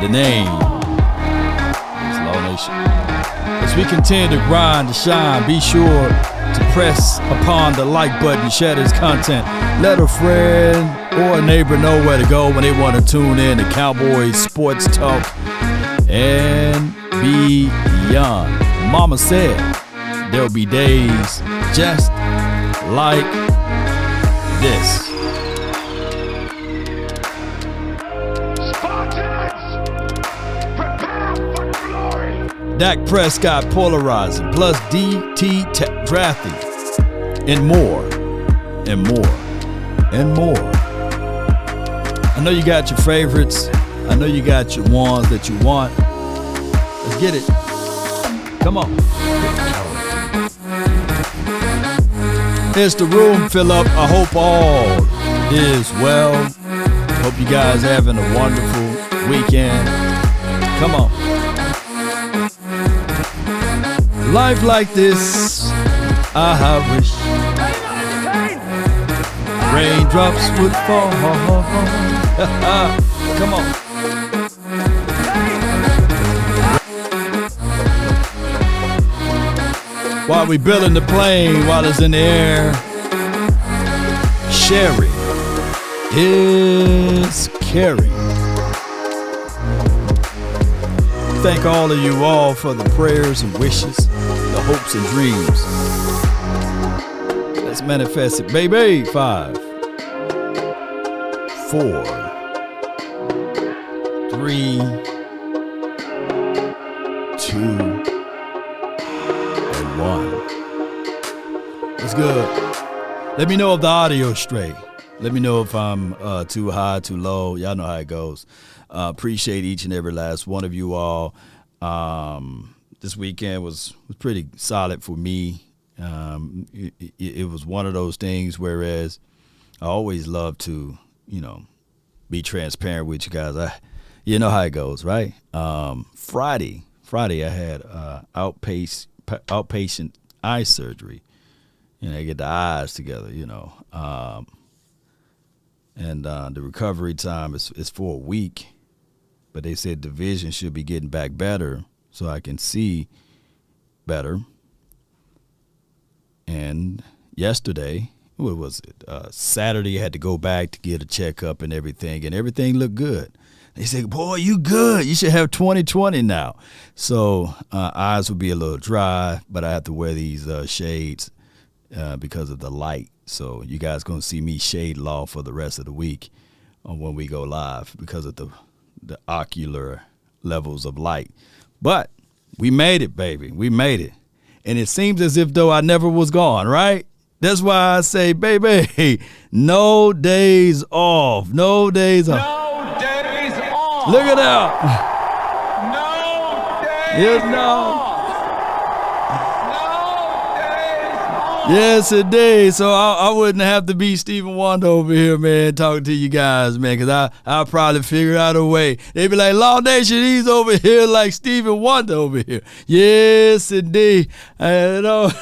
The name is Law Nation. As we continue to grind, to shine, be sure to press upon the like button, share this content. Let a friend or a neighbor know where to go when they want to tune in to Cowboys Sports Talk and beyond. Mama said there'll be days just like this. Dak Prescott polarizing, plus DT drafting, and more, and more, and more. I know you got your favorites. I know you got your ones that you want. Let's get it. Come on. Here's the room fill up. I hope all is well. Hope you guys having a wonderful weekend. Come on. Life like this, I wish raindrops would fall. Come on. While we building the plane, while it's in the air, Sherry is caring. Thank all of you all for the prayers and wishes, the hopes and dreams. Let's manifest it, baby. 5, 4, 3, 2, and 1. It's good. Let me know if the audio's straight. Let me know if I'm too high, too low. Y'all know how it goes. Appreciate each and every last one of you all. This weekend was pretty solid for me. It was one of those things, whereas I always love to, be transparent with you guys. You know how it goes, right? Friday I had outpatient eye surgery. They get the eyes together, and the recovery time is for a week. But they said the vision should be getting back better so I can see better. And yesterday, what was it? Saturday, I had to go back to get a checkup and everything looked good. They said, boy, you good. You should have 20/20 now. So eyes will be a little dry, but I have to wear these shades because of the light. So you guys going to see me shade law for the rest of the week when we go live because of the ocular levels of light. But we made it, baby. We made it. And it seems as if though I never was gone, right? That's why I say, baby, no days off. No days off. No days off. Look at that. No days Yes, no. off. No days off. Yes, indeed. So I wouldn't have to be Stephen Wonder over here, man, talking to you guys, man, because I'll probably figure out a way. They'd be like, Law Nation, he's over here like Stephen Wonder over here. Yes, indeed. But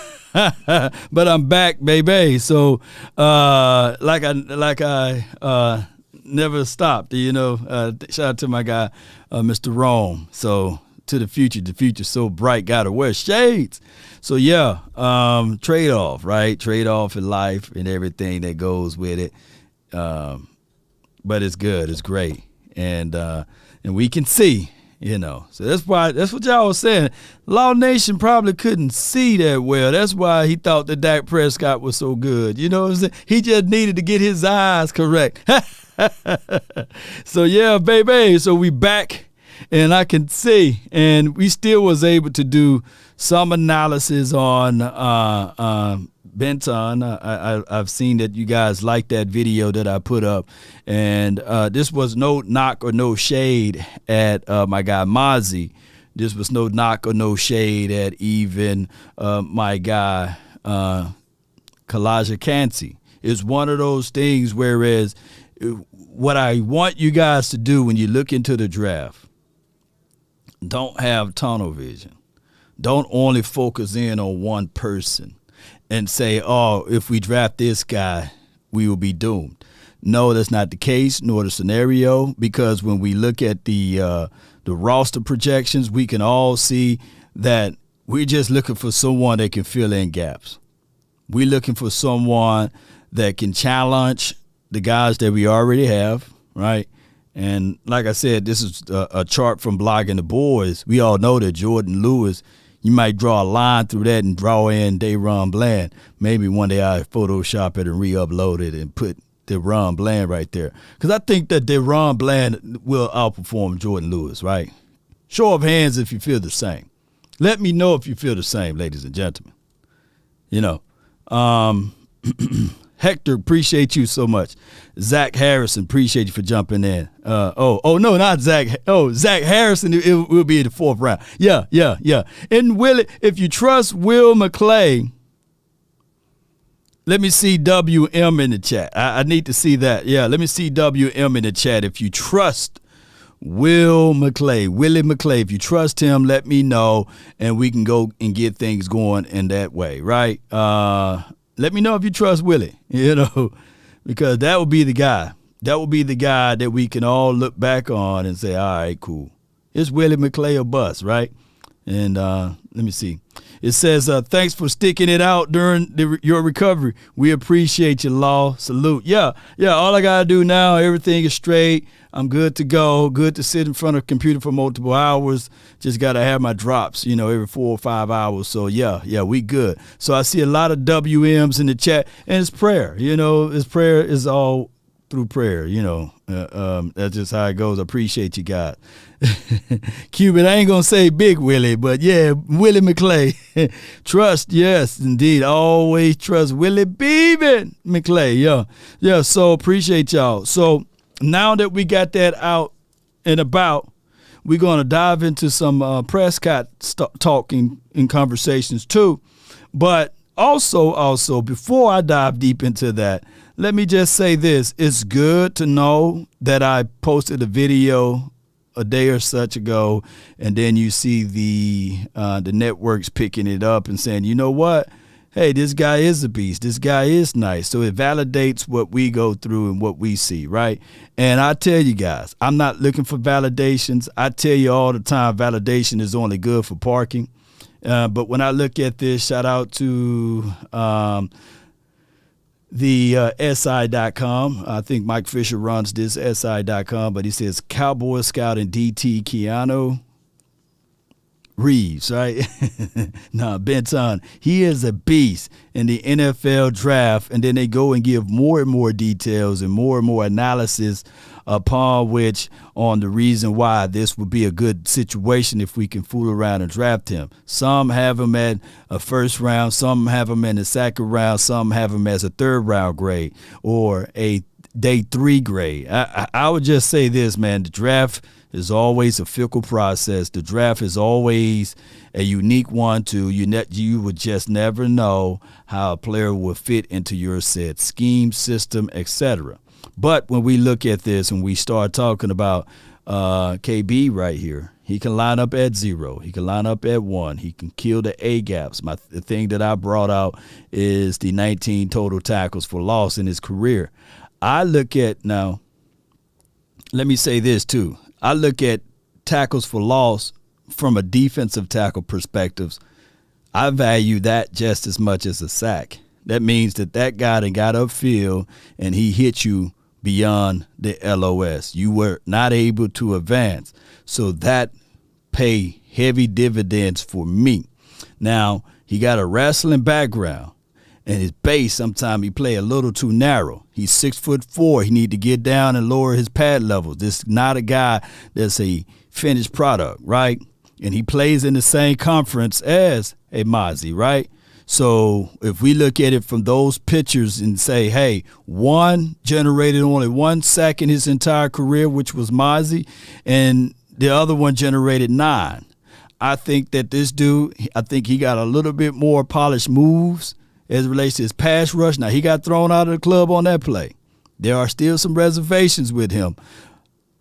I'm back, baby. So like I never stopped, shout out to my guy, Mr. Rome. So to the future so bright, gotta wear shades. So yeah, trade-off, right? Trade-off in life and everything that goes with it. But it's good, it's great. And we can see, So that's what y'all was saying. Law Nation probably couldn't see that well. That's why he thought that Dak Prescott was so good. You know what I'm saying? He just needed to get his eyes correct. So yeah, baby. So we back. And I can see, and we still was able to do some analysis on Benton. I've seen that you guys liked that video that I put up, and this was no knock or no shade at my guy Mozzie. This was no knock or no shade at even my guy Kalaja Kansi. It's one of those things, whereas what I want you guys to do when you look into the draft, don't have tunnel vision. Don't only focus in on one person and say, oh, if we draft this guy, we will be doomed. No, that's not the case, nor the scenario, because when we look at the roster projections, we can all see that we're just looking for someone that can fill in gaps. We're looking for someone that can challenge the guys that we already have, right? And like I said, this is a chart from Blogging the Boys. We all know that Jordan Lewis, you might draw a line through that and draw in De'Ron Bland. Maybe one day I Photoshop it and re-upload it and put DeRon Bland right there. Because I think that DeRon Bland will outperform Jordan Lewis, right? Show of hands if you feel the same. Let me know if you feel the same, ladies and gentlemen. You know, Hector, appreciate you so much. Zach Harrison, appreciate you for jumping in. No, not Zach. Oh, Zach Harrison, it will be in the 4th round. Yeah. And Willie, if you trust Will McClay, let me see WM in the chat. I need to see that. Yeah, let me see WM in the chat. If you trust Willie McClay, if you trust him, let me know, and we can go and get things going in that way, right? Let me know if you trust Willie, because that would be the guy. That would be the guy that we can all look back on and say, all right, cool. It's Willie McClay or bust, right? And let me see. It says, thanks for sticking it out during your recovery. We appreciate you, Law. Salute. Yeah, all I got to do now, everything is straight. I'm good to go. Good to sit in front of a computer for multiple hours. Just got to have my drops, every 4 or 5 hours. So, yeah, we good. So I see a lot of WMs in the chat. And it's prayer. It's prayer is all through prayer, that's just how it goes. I appreciate you guys. Cuban, I ain't going to say Big Willie, but yeah, Willie McClay. Trust, yes, indeed. Always trust Willie Beeben McClay. Yeah, so appreciate y'all. So now that we got that out and about, we're going to dive into some Prescott talking and conversations too. But also, before I dive deep into that, let me just say this. It's good to know that I posted a video a day or such ago, and then you see the networks picking it up and saying, you know what? Hey, this guy is a beast. This guy is nice. So it validates what we go through and what we see, right? And I tell you guys, I'm not looking for validations. I tell you all the time, validation is only good for parking. But when I look at this, shout out to the SI.com. I think Mike Fisher runs this SI.com, but he says Cowboy Scout and DT Keanu Reeves, right? No, Benton. He is a beast in the NFL draft, and then they go and give more and more details and more analysis upon which on the reason why this would be a good situation if we can fool around and draft him. Some have him at a 1st round, some have him in the 2nd round, some have him as a 3rd round grade or a day 3 grade. I would just say this, man, the draft is always a fickle process. The draft is always a unique one too. You would just never know how a player will fit into your set scheme, system, etc. But when we look at this and we start talking about KB right here, he can line up at 0. He can line up at 1. He can kill the A gaps. The thing that I brought out is the 19 total tackles for loss in his career. I look at now, let me say this too. I look at tackles for loss from a defensive tackle perspective. I value that just as much as a sack. That means that guy that got upfield and he hit you beyond the LOS. You were not able to advance. So that pay heavy dividends for me. Now, he got a wrestling background, and his base, sometimes he play a little too narrow. He's 6'4". He need to get down and lower his pad levels. This is not a guy that's a finished product, right? And he plays in the same conference as a Mozzie, right? So if we look at it from those pictures and say, hey, one generated only 1 sack in his entire career, which was Mozzie, and the other one generated 9. I think that this dude, I think he got a little bit more polished moves as it relates to his pass rush. Now, he got thrown out of the club on that play. There are still some reservations with him.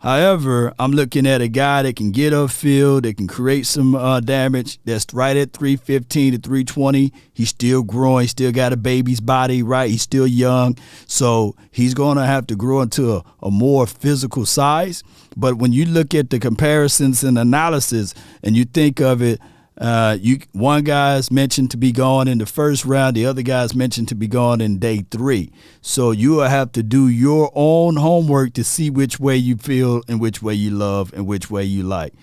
However, I'm looking at a guy that can get upfield, that can create some damage. That's right at 315 to 320. He's still growing. Still got a baby's body, right? He's still young. So he's going to have to grow into a more physical size. But when you look at the comparisons and analysis and you think of it, one guy's mentioned to be gone in the first round. The other guy's mentioned to be gone in day 3. So you will have to do your own homework to see which way you feel and which way you love and which way you like.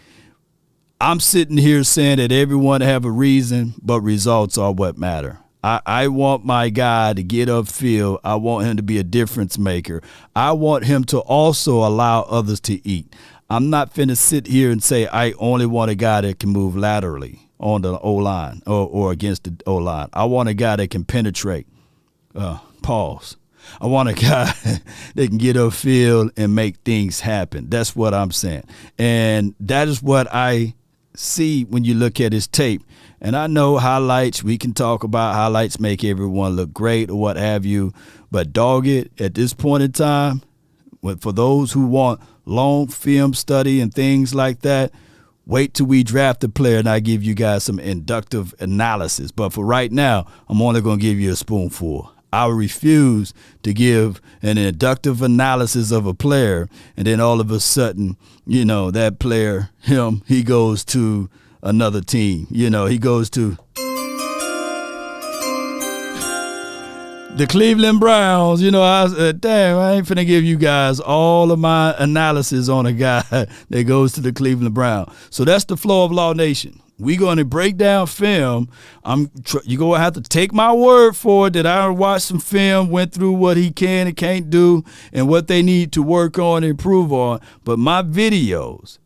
I'm sitting here saying that everyone have a reason, but results are what matter. I want my guy to get upfield. I want him to be a difference maker. I want him to also allow others to eat. I'm not finna sit here and say I only want a guy that can move laterally on the O-line or against the O-line. I want a guy that can penetrate. Pause. I want a guy that can get upfield and make things happen. That's what I'm saying. And that is what I see when you look at his tape. And I know highlights, we can talk about highlights make everyone look great or what have you. But dog it, at this point in time, for those who want long film study and things like that, wait till we draft a player and I give you guys some inductive analysis. But for right now, I'm only going to give you a spoonful. I refuse to give an inductive analysis of a player and then all of a sudden, that player, he goes to another team. He goes to the Cleveland Browns. I said, damn, I ain't finna give you guys all of my analysis on a guy that goes to the Cleveland Browns. So that's the flow of Law Nation. We're going to break down film. You're going to have to take my word for it that I watched some film, went through what he can and can't do and what they need to work on and improve on. But my videos,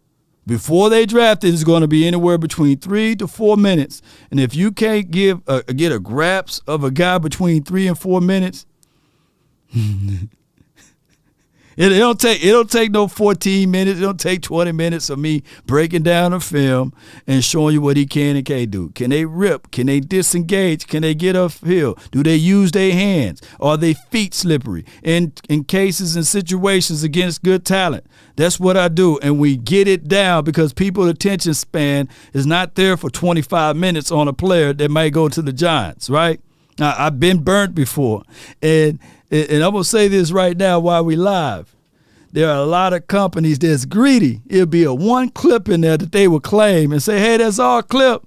before they draft it, is going to be anywhere between 3 to 4 minutes. And if you can't get a grasp of a guy between 3 and 4 minutes, it don't take no 14 minutes. It don't take 20 minutes of me breaking down a film and showing you what he can and can't do. Can they rip? Can they disengage? Can they get uphill? Do they use their hands? Are they feet slippery? In cases and situations against good talent. That's what I do. And we get it down because people's attention span is not there for 25 minutes on a player that might go to the Giants, right? Now, I've been burnt before. And I'm going to say this right now while we live. There are a lot of companies that's greedy. It'll be a one clip in there that they will claim and say, hey, that's our clip.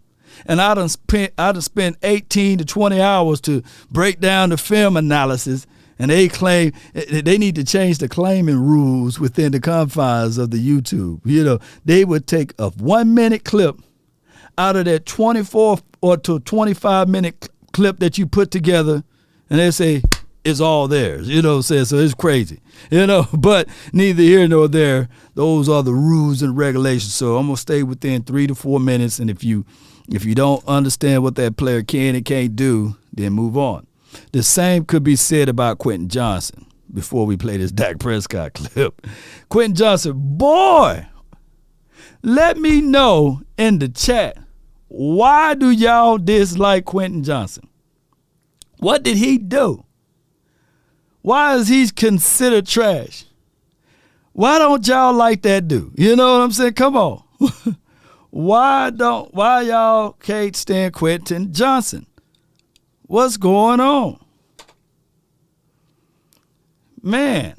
And I done spent 18 to 20 hours to break down the film analysis. And they claim they need to change the claiming rules within the confines of the YouTube. They would take a 1 minute clip out of that 24 or to 25 minute clip that you put together. And they say, it's all theirs, so it's crazy, but neither here nor there. Those are the rules and regulations. So I'm going to stay within 3 to 4 minutes. And if you don't understand what that player can and can't do, then move on. The same could be said about Quentin Johnson before we play this Dak Prescott clip. Quentin Johnson, boy, let me know in the chat, why do y'all dislike Quentin Johnson? What did he do? Why is he considered trash? Why don't y'all like that dude? You know what I'm saying? Come on. Why y'all can't stand Quentin Johnson? What's going on? Man,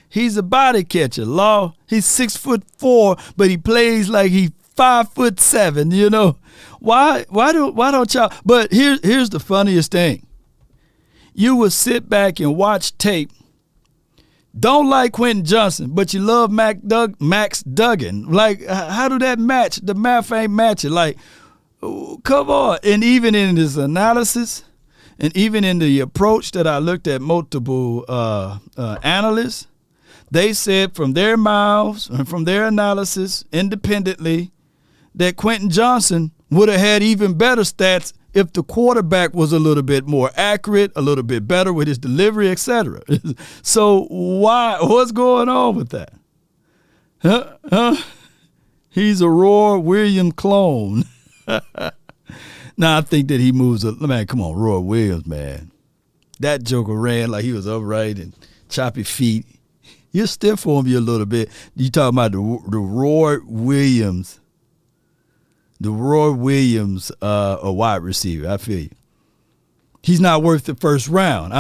he's a body catcher, Law. He's 6'4", but he plays like he's 5'7", Why don't y'all? But here's the funniest thing. You will sit back and watch tape, don't like Quentin Johnson, but you love Max Duggan. Like, how do that match? The math ain't matching. Like, come on. And even in his analysis, and even in the approach that I looked at multiple analysts, they said from their mouths and from their analysis independently that Quentin Johnson would have had even better stats if the quarterback was a little bit more accurate, a little bit better with his delivery, etc. So what's going on with that? He's a Roy Williams clone. Now I think that he moves man, come on, Roy Williams, man. That joker ran like he was upright and choppy feet. He'll stiff arm you a little bit. You talking about the Roy Williams. The Roy Williams, a wide receiver. I feel you. He's not worth the first round.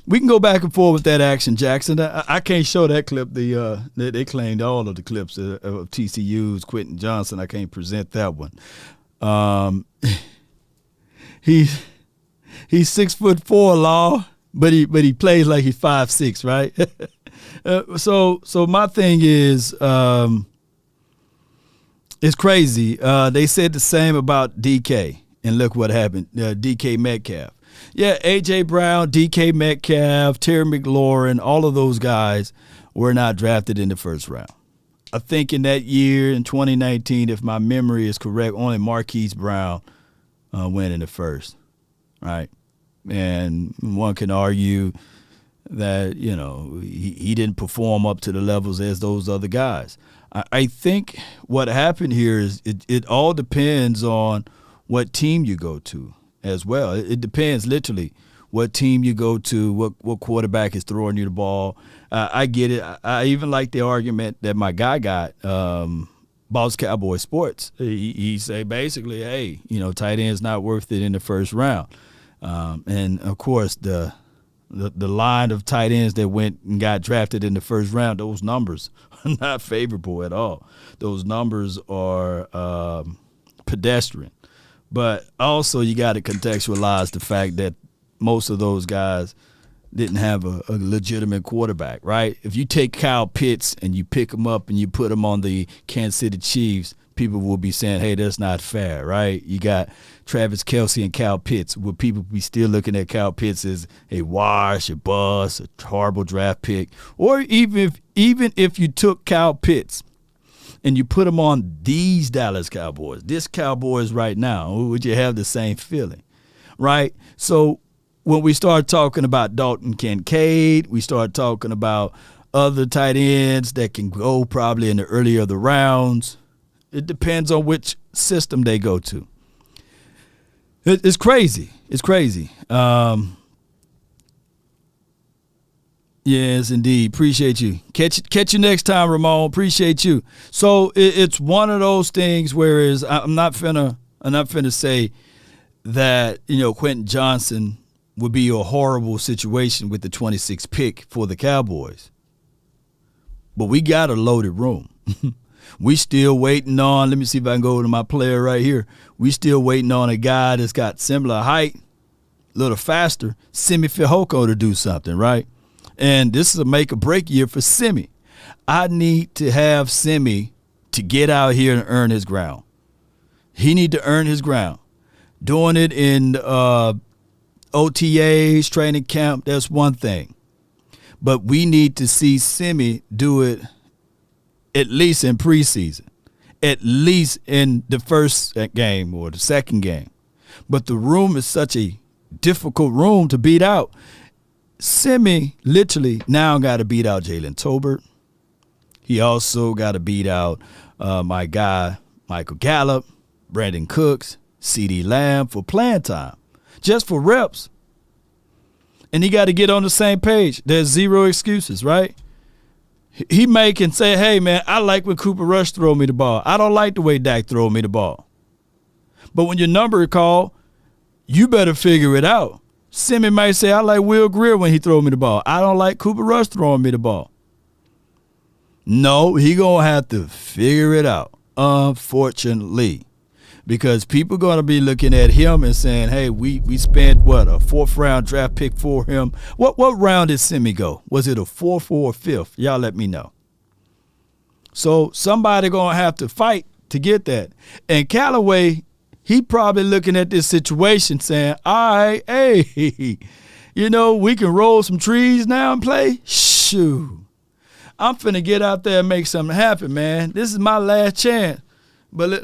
We can go back and forth with that Action Jackson. I can't show that clip. They claimed all of the clips of TCU's Quentin Johnson. I can't present that one. He's 6'4", Law, but he plays like he's 5'6", right? So my thing is, it's crazy. They said the same about DK, and look what happened. DK Metcalf. Yeah, A.J. Brown, DK Metcalf, Terry McLaurin, all of those guys were not drafted in the first round. I think in that year, in 2019, if my memory is correct, only Marquise Brown went in the first, right? And one can argue that, he didn't perform up to the levels as those other guys. I think what happened here is it all depends on what team you go to as well. It depends literally what team you go to, what quarterback is throwing you the ball. I get it. I even like the argument that my guy got, Boss Cowboy Sports. He say basically, hey, tight end's not worth it in the first round. And, of course, the line of tight ends that went and got drafted in the first round, those numbers are not favorable at all. Those numbers are pedestrian. But also you got to contextualize the fact that most of those guys didn't have a legitimate quarterback, right? If you take Kyle Pitts and you pick him up and you put him on the Kansas City Chiefs, people will be saying, hey, that's not fair, right? You got Travis Kelce and Kyle Pitts. Will people be still looking at Kyle Pitts as a wash, a bust, a horrible draft pick? Or even if you took Kyle Pitts and you put him on these Dallas Cowboys, this Cowboys right now, would you have the same feeling, right? So when we start talking about Dalton Kincaid, we start talking about other tight ends that can go probably in the earlier of the rounds. It depends on which system they go to. It's crazy. It's crazy. Yes, indeed. Appreciate you. Catch you next time, Ramon. Appreciate you. So it's one of those things. Whereas I'm not finna say that Quentin Johnson would be a horrible situation with the 26th pick for the Cowboys. But we got a loaded room. We still waiting on. Let me see if I can go to my player right here. We still waiting on a guy that's got similar height, a little faster, Simi Fehoko to do something, right? And this is a make or break year for Simi. I need to have Simi to get out here and earn his ground. He need to earn his ground. Doing it in OTAs, training camp, that's one thing. But we need to see Simi do it at least in preseason, at least in the first game or the second game. But the room is such a difficult room to beat out. Simi literally now got to beat out Jalen Tolbert. He also got to beat out my guy, Michael Gallup, Brandon Cooks, CeeDee Lamb for playing time, just for reps. And he got to get on the same page. There's zero excuses, right? He can say, hey, man, I like when Cooper Rush throw me the ball. I don't like the way Dak throw me the ball. But when your number is called, you better figure it out. Simi might say, I like Will Greer when he throw me the ball. I don't like Cooper Rush throwing me the ball. No, he going to have to figure it out, unfortunately. Because people going to be looking at him and saying, hey, we spent, a fourth-round draft pick for him. What round did Simi go? Was it a fourth or a fifth? Y'all let me know. So somebody going to have to fight to get that. And Callaway, he probably looking at this situation saying, all right, hey, we can roll some trees now and play? Shoot. I'm finna get out there and make something happen, man. This is my last chance. But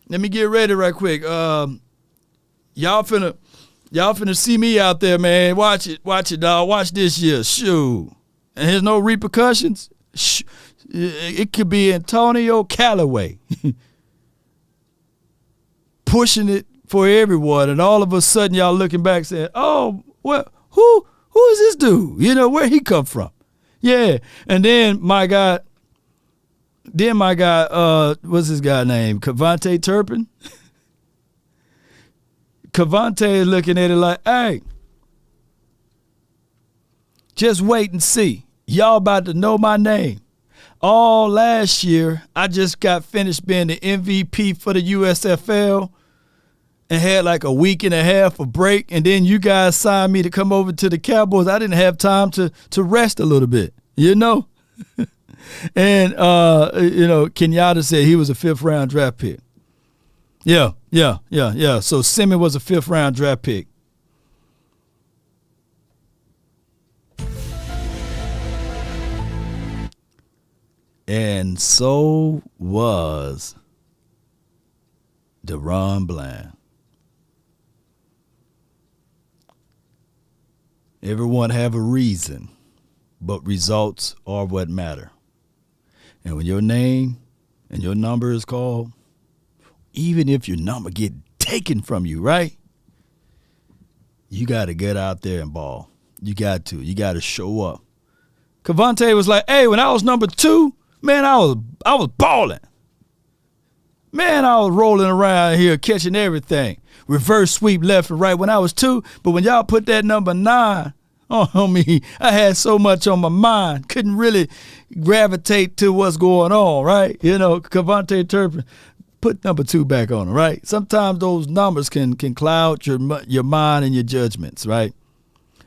let me get ready right quick. Y'all finna see me out there, man. Watch it, dog. Watch this year. Shoot. And there's no repercussions. It could be Antonio Callaway pushing it for everyone, and all of a sudden y'all looking back saying, oh, well, who who is this dude? You know, where he come from? Yeah. And then my guy, what's his guy name? Cavante Turpin. Cavante is looking at it like, hey, just wait and see. Y'all about to know my name. All last year, I just got finished being the MVP for the USFL and had like a week and a half of break, and then you guys signed me to come over to the Cowboys. I didn't have time to rest a little bit, you know? And, Kenyatta said he was a 5th-round draft pick. Yeah. So Simmons was a 5th-round draft pick. And so was DaRon Bland. Everyone have a reason, but results are what matter. And when your name and your number is called, even if your number get taken from you, right? You got to get out there and ball. You got to show up. Cavante was like, hey, when I was number 2, man, I was balling. Man, I was rolling around here catching everything. Reverse sweep left and right when I was 2. But when y'all put that number 9 on me, I had so much on my mind. Couldn't really gravitate to what's going on, right? You know, Cavante Turpin, put number 2 back on, right? Sometimes those numbers can cloud your mind and your judgments, right?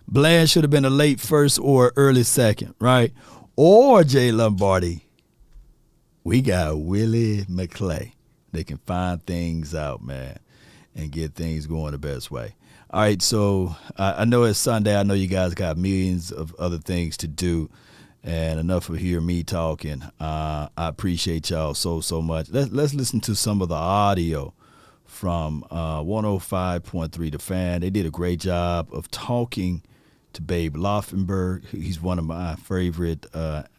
Bland should have been a late first or early second, right? Or Jay Lombardi. We got Willie McClay. They can find things out, man, and get things going the best way. All right, so I know it's Sunday. I know you guys got millions of other things to do, and enough of hear me talking. I appreciate y'all so much. Let's listen to some of the audio from 105.3 The Fan. They did a great job of talking to Babe Laufenberg. He's one of my favorite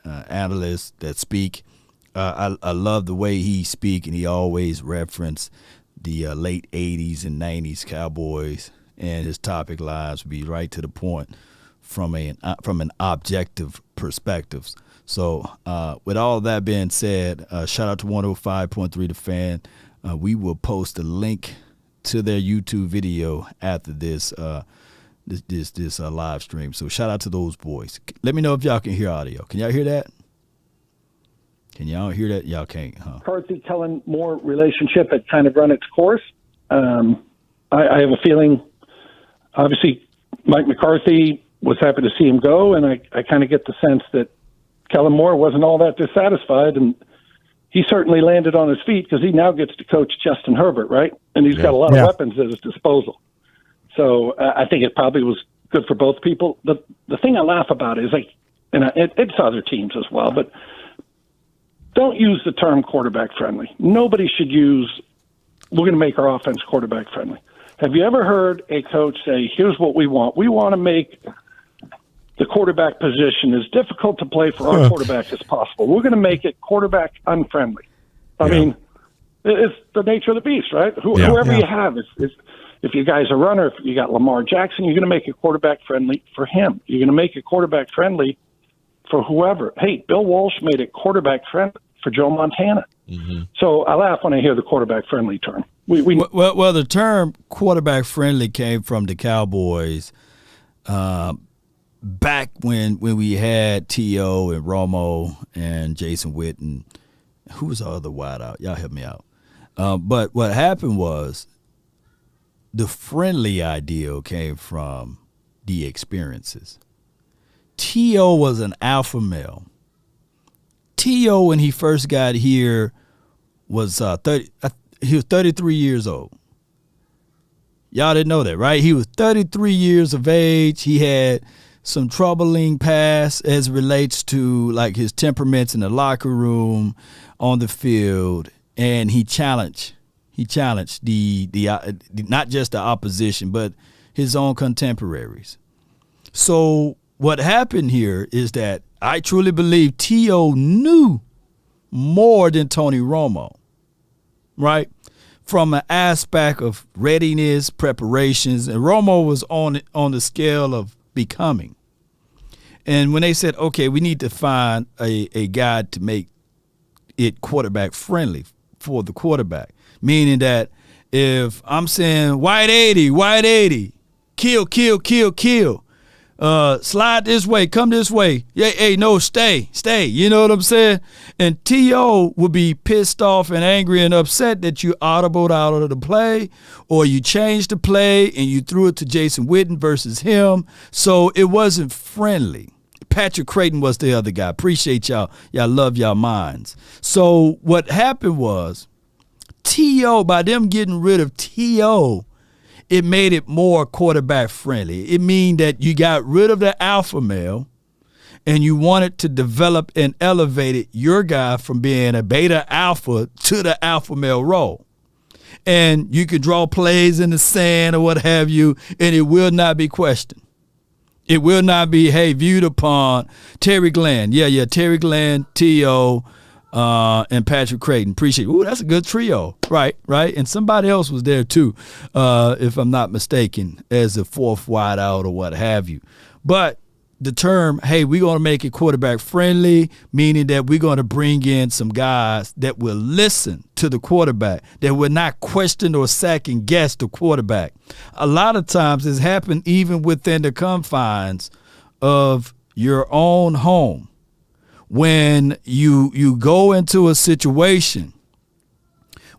analysts that speak. I love the way he speak, and he always reference the late 80s and 90s Cowboys, and his topic lines would be right to the point from an objective perspective. So with all that being said, shout out to 105.3 The Fan. We will post a link to their YouTube video after this live stream. So shout out to those boys. Let me know if y'all can hear audio. Can y'all hear that? Can y'all hear that? Y'all can't, huh? McCarthy-Kellen Moore relationship had kind of run its course. I have a feeling, obviously, Mike McCarthy was happy to see him go, and I kind of get the sense that Kellen Moore wasn't all that dissatisfied, and he certainly landed on his feet because he now gets to coach Justin Herbert, right? And he's got a lot of weapons at his disposal. So I think it probably was good for both people. The thing I laugh about is, like, and it's other teams as well, but don't use the term quarterback friendly. Nobody should use, we're going to make our offense quarterback friendly. Have you ever heard a coach say, here's what we want. We want to make the quarterback position as difficult to play for our quarterback as possible. We're going to make it quarterback unfriendly. I mean, it's the nature of the beast, right? Whoever you have is if you guys are a runner, if you got Lamar Jackson, you're going to make it quarterback friendly for him. You're going to make it quarterback friendly for whoever. Hey, Bill Walsh made it quarterback friendly for Joe Montana. Mm-hmm. So I laugh when I hear the quarterback friendly term. Well, the term quarterback friendly came from the Cowboys back when we had T.O. and Romo and Jason Witten. Who was the other wideout? Y'all help me out. But what happened was the friendly ideal came from the experiences. T.O. was an alpha male. T.O., when he first got here, was 33 years old. Y'all didn't know that, right? He was 33 years of age. He had some troubling past as it relates to like his temperaments in the locker room, on the field, and he challenged the not just the opposition, but his own contemporaries. So what happened here is that I truly believe T.O. knew more than Tony Romo, right? From an aspect of readiness, preparations, and Romo was on the scale of becoming, And when they said, okay, we need to find a guy to make it quarterback friendly for the quarterback, meaning that if I'm saying white 80, kill, slide this way, come this way. Yeah, hey, no, stay. You know what I'm saying? And T.O. would be pissed off and angry and upset that you audibled out of the play, or you changed the play and you threw it to Jason Witten versus him. So it wasn't friendly. Patrick Creighton was the other guy. Appreciate y'all. Y'all love y'all minds. So what happened was T.O., by them getting rid of T.O., it made it more quarterback friendly. It means that you got rid of the alpha male and you wanted to develop and elevate your guy from being a beta alpha to the alpha male role. And you could draw plays in the sand or what have you, and it will not be questioned. It will not be, hey, viewed upon Terry Glenn. Yeah, Terry Glenn, T.O., and Patrick Creighton. Appreciate it. Ooh, that's a good trio. Right. And somebody else was there too, if I'm not mistaken, as a fourth wideout or what have you. But the term, hey, we're going to make it quarterback friendly, meaning that we're going to bring in some guys that will listen to the quarterback, that will not question or second guess the quarterback. A lot of times it's happened even within the confines of your own home. When you go into a situation,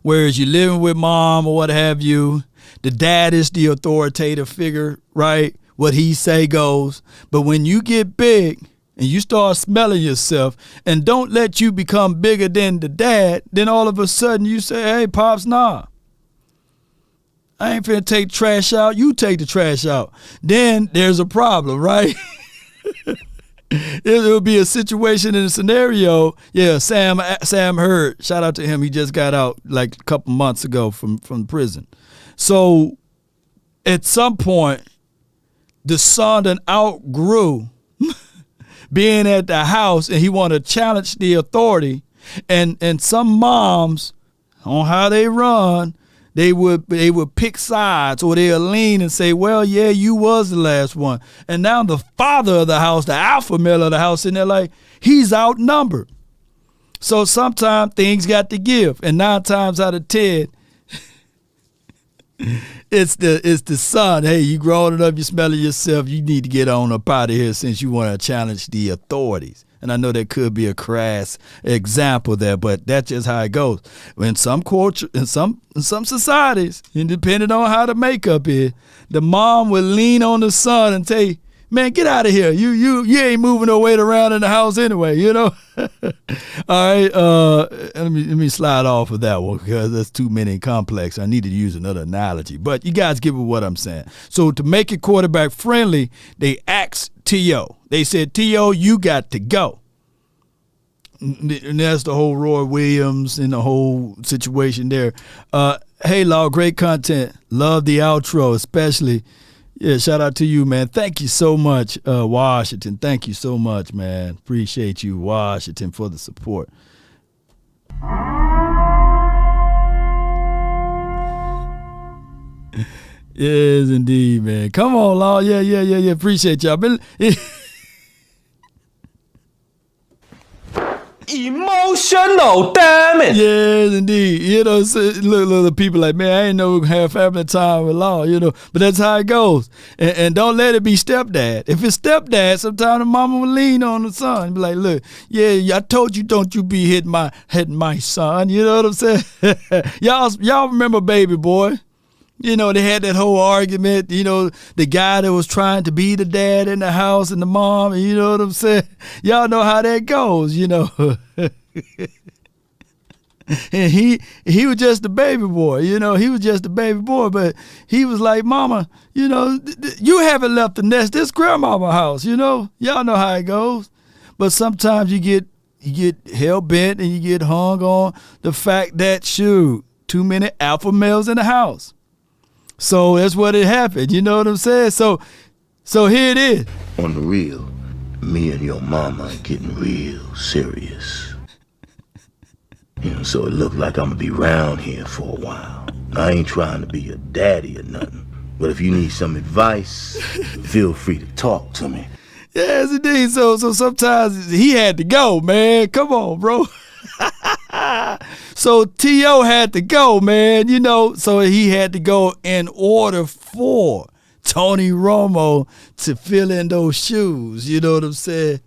whereas you're living with mom or what have you, the dad is the authoritative figure, right? What he say goes. But when you get big and you start smelling yourself, and don't let you become bigger than the dad, then all of a sudden you say, hey, Pops, nah. I ain't finna take the trash out. You take the trash out. Then there's a problem, right? It would be a situation in a scenario. Yeah, Sam Hurd, shout out to him. He just got out like a couple months ago from prison. So at some point, the son done outgrew being at the house, and he want to challenge the authority. And some moms, on how they run, they would pick sides, or they'll lean and say, well, yeah, you was the last one. And now the father of the house, the alpha male of the house, in there like, he's outnumbered. So sometimes things got to give. And 9 times out of 10, it's the son. Hey, you growing up, you smelling yourself, you need to get on up out of here since you want to challenge the authorities. And I know that could be a crass example there, but that's just how it goes. In some culture, in some societies, and depending on how the makeup is, the mom will lean on the son and say, man, get out of here. You ain't moving no weight around in the house anyway, you know? All right, let me slide off of that one because that's too many complex. I need to use another analogy. But you guys get what I'm saying. So to make it quarterback friendly, they asked T.O. They said, T.O., you got to go. And that's the whole Roy Williams and the whole situation there. Hey, Law, great content. Love the outro, especially. Yeah, shout out to you, man. Thank you so much, Washington. Thank you so much, man. Appreciate you, Washington, for the support. Yes, indeed, man. Come on, Law. Yeah. Appreciate y'all. Emotional, damn it. Yes, indeed. You know, so, look, the people like, man, I ain't know we have family time with Law, you know. But that's how it goes. And don't let it be stepdad. If it's stepdad, sometimes the mama will lean on the son and be like, look, yeah, I told you don't you be hitting my son. You know what I'm saying? y'all remember Baby Boy? You know, they had that whole argument, you know, the guy that was trying to be the dad in the house and the mom, and you know what I'm saying? Y'all know how that goes, you know. And he was just a baby boy, you know. He was just a baby boy, but he was like, Mama, you know, you haven't left the nest. This grandmama house, you know. Y'all know how it goes. But sometimes you get hell-bent and you get hung on the fact that, shoot, too many alpha males in the house. So that's what it happened. You know what I'm saying? So here it is. On the real, me and your mama are getting real serious. You know, so it look like I'm gonna be around here for a while. I ain't trying to be your daddy or nothing, but if you need some advice, feel free to talk to me. Yes, indeed. So sometimes he had to go, man. Come on, bro. So T.O. had to go, man. So he had to go in order for Tony Romo to fill in those shoes. You know what I'm saying?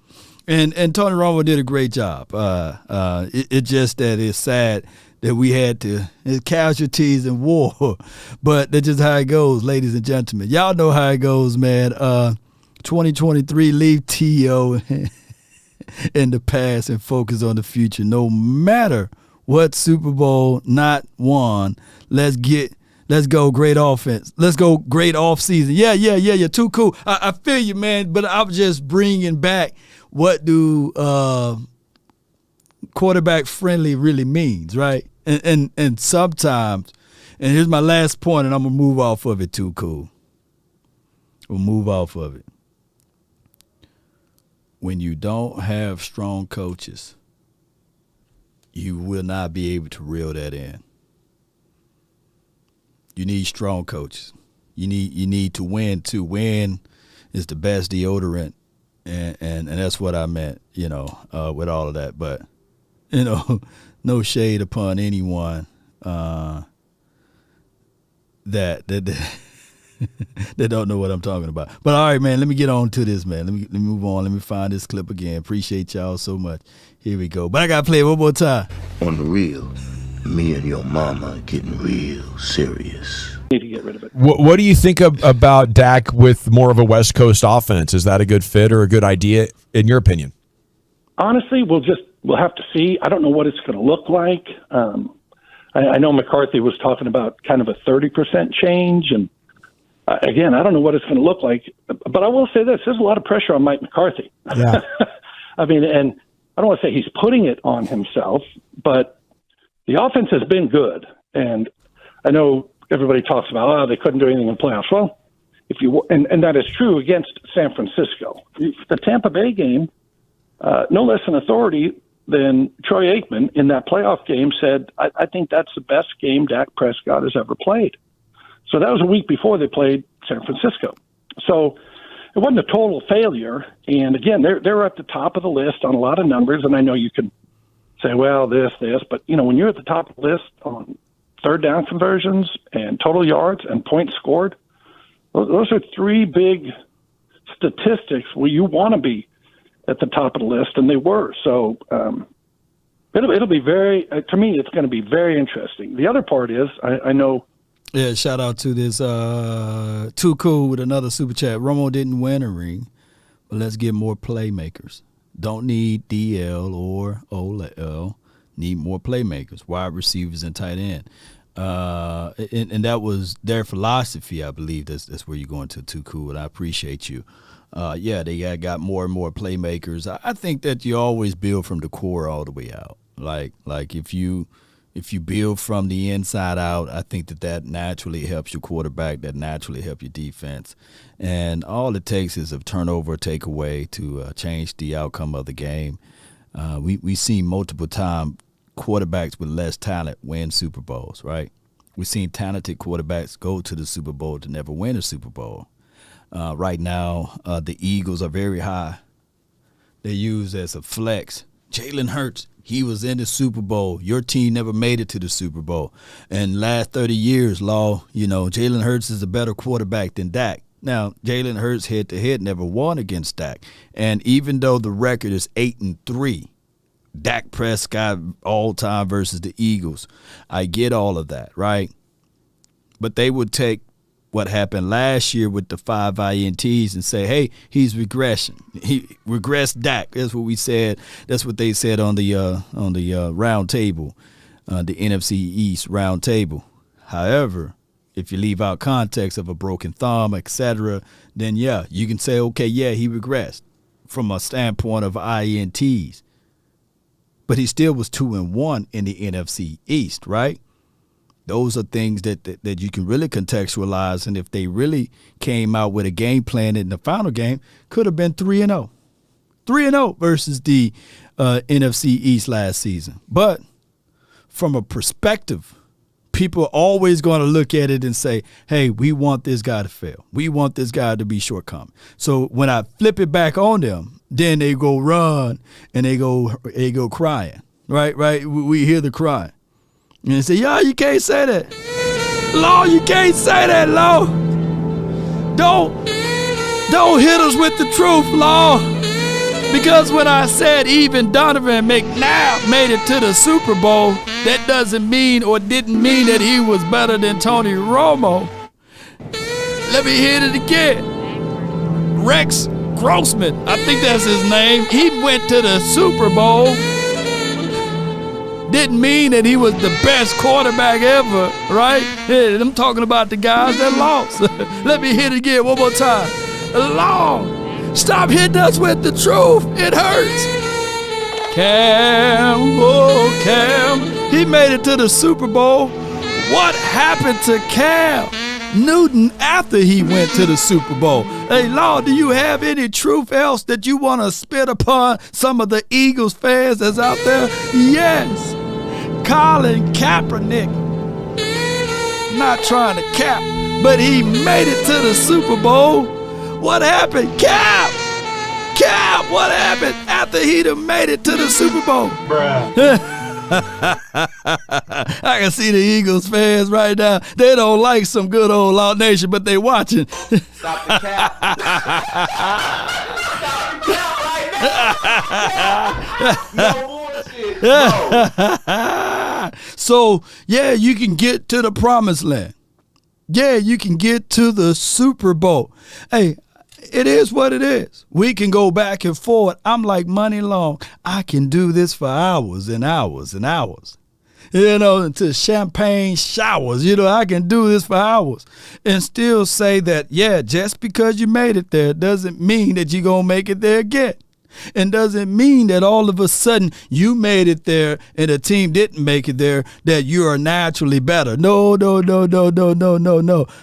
And Tony Romo did a great job. It just that it's sad that we had to casualties in war, but that's just how it goes, ladies and gentlemen. Y'all know how it goes, man. 2023, leave T.O. in the past and focus on the future. No matter what Super Bowl not won, let's go great offense. Let's go great off season. Yeah. You're too cool. I feel you, man. But I'm just bringing back what do quarterback friendly really means, right? And sometimes, and here's my last point, and I'm gonna move off of it. Too cool. We'll move off of it. When you don't have strong coaches, you will not be able to reel that in. You need strong coaches. You need to win. To win is the best deodorant, and that's what I meant, with all of that. But no shade upon anyone that they don't know what I'm talking about. But all right, man, let me get on to this, man. Let me move on. Let me find this clip again. Appreciate y'all so much. Here we go. But I got to play it one more time. On the real, me and your mama getting real serious. Need to get rid of it. What do you think about Dak with more of a West Coast offense? Is that a good fit or a good idea in your opinion? Honestly, we'll have to see. I don't know what it's going to look like. I know McCarthy was talking about kind of a 30% change, and again, I don't know what it's going to look like. But I will say this: there's a lot of pressure on Mike McCarthy. Yeah. I mean, and I don't want to say he's putting it on himself, but the offense has been good. And I know everybody talks about, they couldn't do anything in playoffs. Well, and that is true against San Francisco. The Tampa Bay game, no less an authority than Troy Aikman in that playoff game said, I think that's the best game Dak Prescott has ever played. So that was a week before they played San Francisco. So it wasn't a total failure. And again, they're at the top of the list on a lot of numbers. And I know you can say, well, this, but when you're at the top of the list on third down conversions and total yards and points scored, those are three big statistics where you want to be at the top of the list, and they were. So it'll be to me, it's going to be very interesting. The other part is, I know. Yeah, shout out to this Too Cool with another super chat. Romo didn't win a ring, but let's get more playmakers. Don't need DL or OL. Need more playmakers, wide receivers and tight end. And that was their philosophy, I believe. That's where you're going to, Too Cool, and I appreciate you. They got more and more playmakers. I think that you always build from the core all the way out. Like if you build from the inside out, I think that naturally helps your quarterback, that naturally helps your defense. And all it takes is a turnover, takeaway to change the outcome of the game. We've seen multiple times quarterbacks with less talent win Super Bowls, right? We've seen talented quarterbacks go to the Super Bowl to never win a Super Bowl. Right now, the Eagles are very high. They're used as a flex. Jalen Hurts, he was in the Super Bowl. Your team never made it to the Super Bowl. And last 30 years, Jalen Hurts is a better quarterback than Dak. Now, Jalen Hurts head-to-head never won against Dak. And even though the record is 8-3, Dak Prescott all-time versus the Eagles, I get all of that, right? But they would take what happened last year with the 5 INTs and say, hey, he's regression. He regressed Dak. That's what we said. That's what they said on the round table, the NFC East round table. However, if you leave out context of a broken thumb, etc., then, you can say, okay, he regressed from a standpoint of INTs. But he still was 2-1 in the NFC East, right? Those are things that you can really contextualize. And if they really came out with a game plan in the final game, could have been 3-0. 3-0 versus the NFC East last season. But from a perspective people are always going to look at it and say, hey, we want this guy to fail. We want this guy to be shortcoming. So when I flip it back on them, then they go run and they go crying. Right? We hear the crying. And they say, yo, you can't say that. Law, you can't say that, Law. Don't hit us with the truth, Law. Because when I said even Donovan McNabb made it to the Super Bowl, that doesn't mean or didn't mean that he was better than Tony Romo. Let me hit it again. Rex Grossman, I think that's his name. He went to the Super Bowl. Didn't mean that he was the best quarterback ever, right? Yeah, I'm talking about the guys that lost. Let me hit it again one more time. Law. Stop hitting us with the truth. It hurts. Cam, oh Cam. He made it to the Super Bowl. What happened to Cam Newton after he went to the Super Bowl? Hey, Law, do you have any truth else that you want to spit upon some of the Eagles fans that's out there? Yes. Colin Kaepernick. Not trying to cap, but he made it to the Super Bowl. What happened? Cap, what happened after he done made it to the Super Bowl? Bruh. I can see the Eagles fans right now. They don't like some good old Law Nation, but they watching. Stop the cap. Stop the cap right now. No bullshit. No. So, yeah, you can get to the promised land. Yeah, you can get to the Super Bowl. Hey, it is what it is. We can go back and forth. I'm like Money Long. I can do this for hours and hours and hours. Until champagne showers. I can do this for hours and still say that, yeah, just because you made it there doesn't mean that you're going to make it there again. And doesn't mean that all of a sudden you made it there and the team didn't make it there, that you are naturally better. No.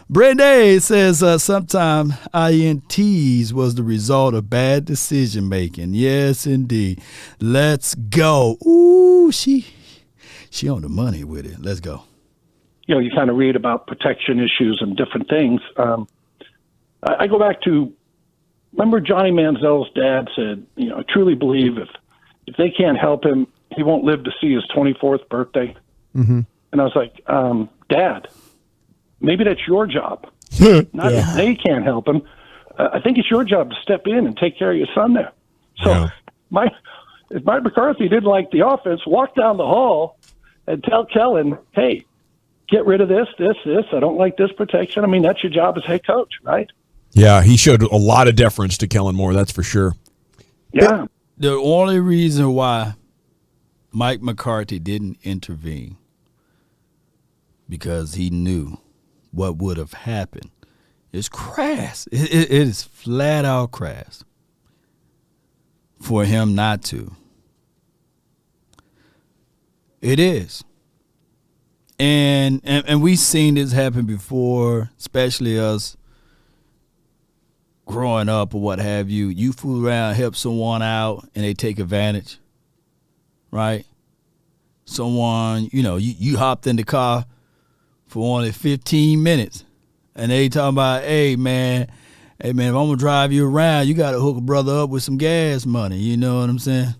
Brenda says sometimes INTs was the result of bad decision making. Yes, indeed. Let's go. Ooh, she on the money with it. Let's go. You kind of read about protection issues and different things. I go back to, remember Johnny Manziel's dad said, I truly believe if they can't help him, he won't live to see his 24th birthday. Mm-hmm. And I was like, Dad, maybe that's your job. Not if they can't help him. I think it's your job to step in and take care of your son there. So if Mike McCarthy didn't like the offense, walk down the hall and tell Kellen, hey, get rid of this. I don't like this protection. I mean, that's your job as head coach, right? Yeah, he showed a lot of deference to Kellen Moore, that's for sure. Yeah. The only reason why Mike McCarthy didn't intervene, because he knew what would have happened. It's crass. It is flat out crass for him not to. It is. And we've seen this happen before, especially us growing up or what have you. You fool around, help someone out, and they take advantage, right? Someone, you hopped in the car for only 15 minutes, and they talking about, hey man, if I'm gonna drive you around, you gotta hook a brother up with some gas money. You know what I'm saying?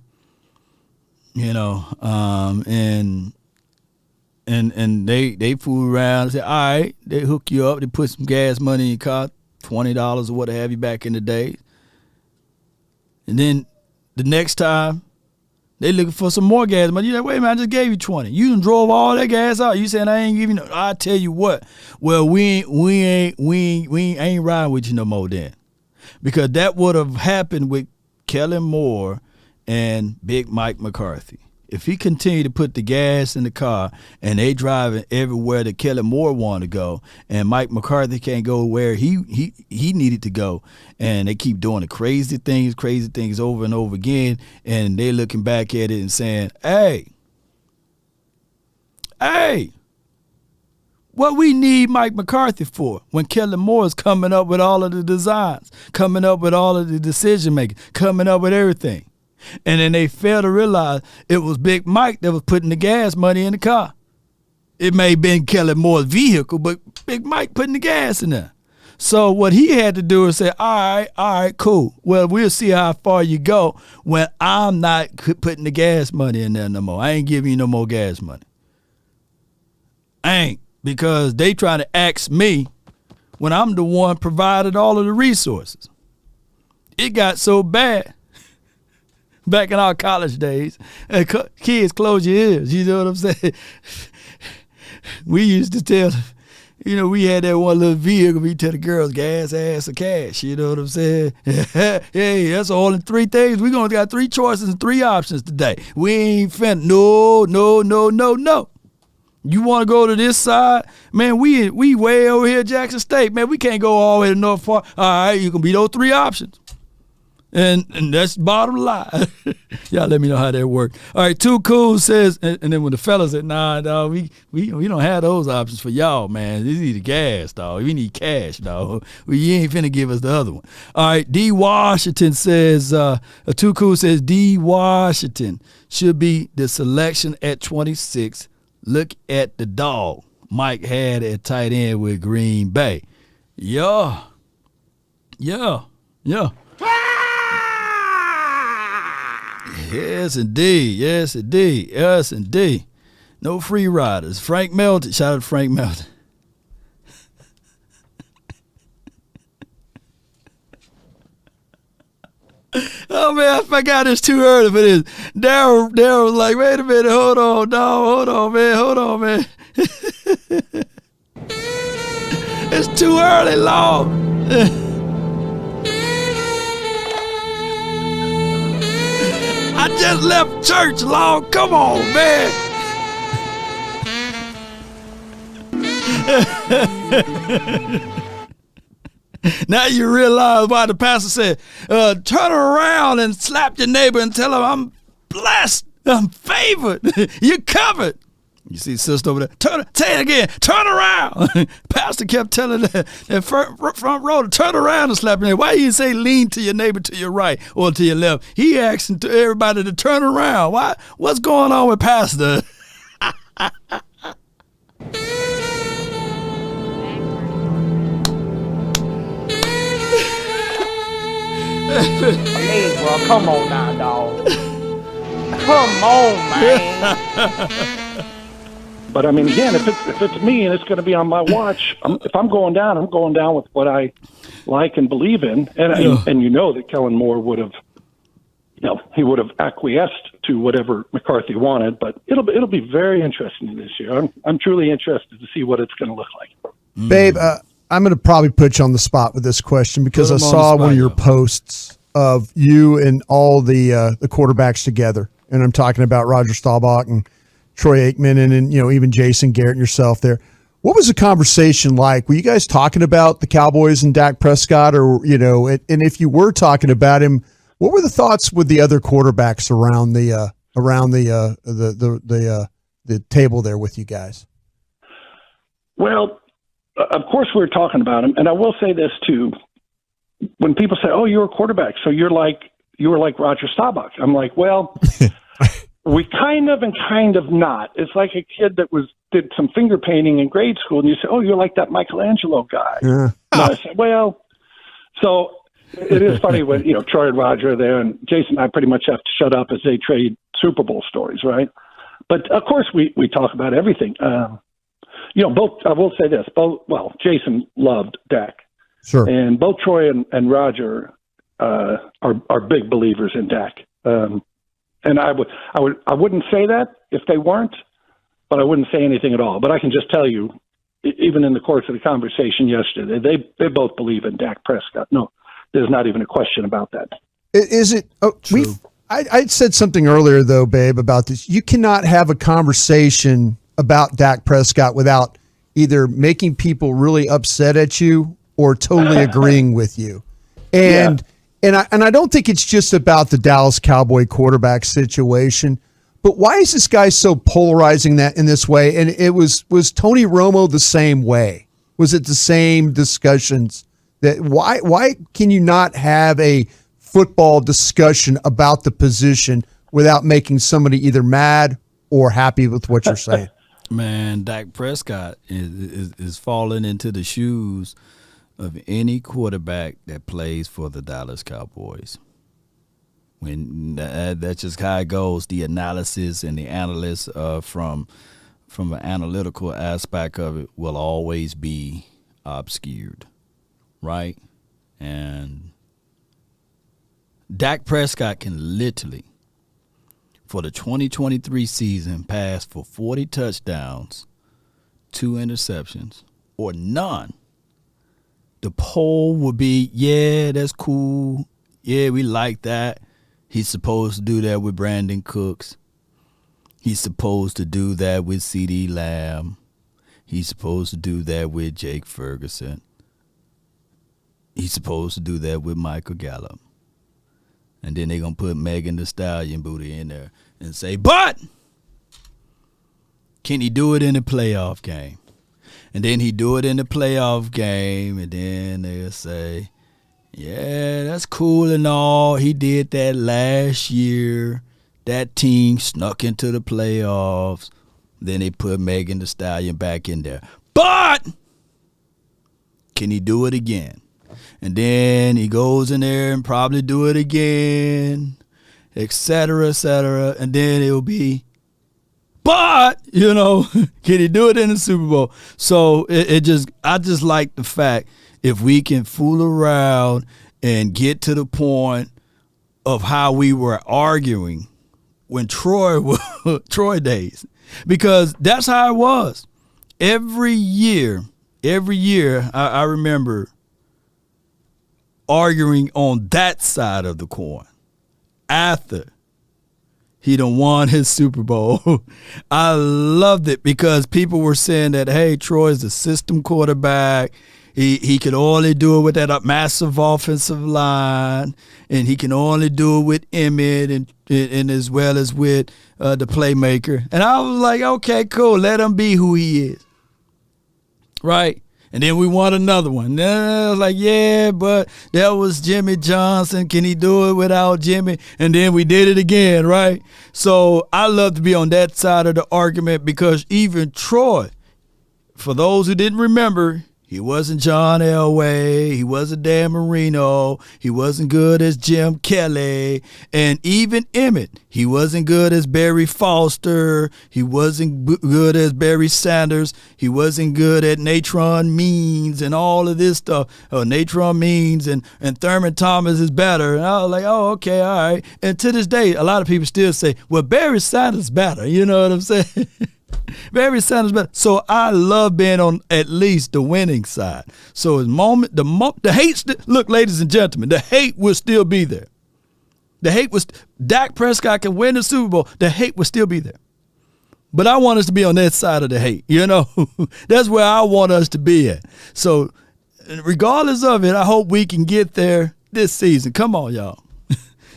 And they fool around and say, all right, they hook you up, they put some gas money in your car, $20 or what have you back in the day. And then the next time they looking for some more gas money. You're like, wait a minute, I just gave you 20. You done drove all that gas out. You saying I ain't giving you no. I tell you what. Well, we ain't riding with you no more then. Because that would have happened with Kellen Moore and Big Mike McCarthy. If he continued to put the gas in the car and they driving everywhere that Kellen Moore wanted to go, and Mike McCarthy can't go where he needed to go, and they keep doing the crazy things over and over again, and they looking back at it and saying, hey, what we need Mike McCarthy for when Kellen Moore is coming up with all of the designs, coming up with all of the decision making, coming up with everything. And then they fail to realize it was Big Mike that was putting the gas money in the car. it may have been Kellen Moore's vehicle, but Big Mike putting the gas in there. So what he had to do is say, all right, cool. Well, we'll see how far you go when I'm not putting the gas money in there no more. I ain't giving you no more gas money. I ain't, because they trying to ask me when I'm the one provided all of the resources. It got so bad back in our college days. Kids, close your ears. You know what I'm saying? We used to tell, we had that one little vehicle. We tell the girls, gas, ass, or cash. You know what I'm saying? Hey, that's all in three things. We gonna got three choices and three options today. We ain't finna. No. You want to go to this side? Man, we way over here at Jackson State. Man, we can't go all the way to North Park. All right, you can be those three options. And that's bottom line. Y'all let me know how that worked. All right, Too Cool says, and then when the fellas said, nah, dog, we don't have those options for y'all, man. This need gas, dog. We need cash, dog. You ain't finna give us the other one. All right, D. Washington says, Too Cool says, D. Washington should be the selection at 26. Look at the dog Mike had at tight end with Green Bay. Yeah. Yes, indeed. No free riders. Frank Melton. Shout out to Frank Melton. Oh, man, I forgot it's too early for this. Daryl was like, wait a minute, hold on, man. It's too early, Lord. I just left church, Lord. Come on, man. Now you realize why the pastor said, turn around and slap your neighbor and tell him, I'm blessed, I'm favored, you're covered. You see sister over there, say it again, turn around. Pastor kept telling that front row to turn around and slap your neighbor. Why you say lean to your neighbor to your right or to your left? He asking to everybody to turn around. Why? What's going on with Pastor? Hey, bro, come on now, dog. Come on, man. But I mean, again, if it's me and it's going to be on my watch, if I'm going down with what I like and believe in, and that Kellen Moore would have, he would have acquiesced to whatever McCarthy wanted. But it'll be very interesting this year. I'm truly interested to see what it's going to look like. Babe, I'm going to probably put you on the spot with this question because I saw one of your posts of you and all the quarterbacks together, and I'm talking about Roger Staubach and Troy Aikman and even Jason Garrett and yourself there. What was the conversation like? Were you guys talking about the Cowboys and Dak Prescott, or and if you were talking about him, what were the thoughts with the other quarterbacks around the table there with you guys? Well, of course we were talking about him, and I will say this too. When people say, "Oh, you're a quarterback, so you were like Roger Staubach," I'm like, well. We kind of and kind of not. It's like a kid that did some finger painting in grade school, and you say, "Oh, you're like that Michelangelo guy." Yeah. And I said, "Well," so it is funny when Troy and Roger are there, and Jason and I pretty much have to shut up as they trade Super Bowl stories, right? But of course, we talk about everything. Both. I will say this: Jason loved Dak, sure, and both Troy and Roger are big believers in Dak. And I wouldn't say that if they weren't, but I wouldn't say anything at all. But I can just tell you, even in the course of the conversation yesterday, they both believe in Dak Prescott. No, there's not even a question about that. Is it? Oh, I said something earlier though, babe, about this. You cannot have a conversation about Dak Prescott without either making people really upset at you or totally agreeing with you. And. Yeah. And I don't think it's just about the Dallas Cowboy quarterback situation, but why is this guy so polarizing that in this way? And was Tony Romo the same way? Was it the same discussions? That why can you not have a football discussion about the position without making somebody either mad or happy with what you're saying? Man, Dak Prescott is falling into the shoes of any quarterback that plays for the Dallas Cowboys. When that's just how it goes. The analysis and the analysts from an analytical aspect of it will always be obscured, right? And Dak Prescott can literally, for the 2023 season, pass for 40 touchdowns, 2 interceptions, or none. The poll would be, yeah, that's cool. Yeah, we like that. He's supposed to do that with Brandon Cooks. He's supposed to do that with CeeDee Lamb. He's supposed to do that with Jake Ferguson. He's supposed to do that with Michael Gallup. And then they're going to put Megan Thee Stallion booty in there and say, but can he do it in the playoff game? And then he do it in the playoff game, and then they'll say, yeah, that's cool and all. He did that last year. That team snuck into the playoffs. Then they put Megan Thee Stallion back in there. But can he do it again? And then he goes in there and probably do it again, et cetera, et cetera. And then it'll be, but, can he do it in the Super Bowl? So I just like the fact if we can fool around and get to the point of how we were arguing when Troy days, because that's how it was. Every year, I remember arguing on that side of the coin after he done won his Super Bowl. I loved it because people were saying that, hey, Troy's a system quarterback. He could only do it with that massive offensive line, and he can only do it with Emmett and as well as with the playmaker. And I was like, okay, cool. Let him be who he is. Right? And then we won another one. Then I was like, yeah, but that was Jimmy Johnson. Can he do it without Jimmy? And then we did it again, right? So I love to be on that side of the argument because even Troy, for those who didn't remember, he wasn't John Elway. He wasn't Dan Marino. He wasn't good as Jim Kelly. And even Emmett, he wasn't good as Barry Foster. He wasn't good as Barry Sanders. He wasn't good at Natron Means and all of this stuff. Natron Means and Thurman Thomas is better. And I was like, oh, okay, all right. And to this day, a lot of people still say, well, Barry Sanders is better. You know what I'm saying? Barry Sanders better. So I love being on at least the winning side. So the hate, look, ladies and gentlemen, the hate will still be there. The hate was, Dak Prescott can win the Super Bowl. The hate will still be there. But I want us to be on that side of the hate. That's where I want us to be at. So regardless of it, I hope we can get there this season. Come on, y'all.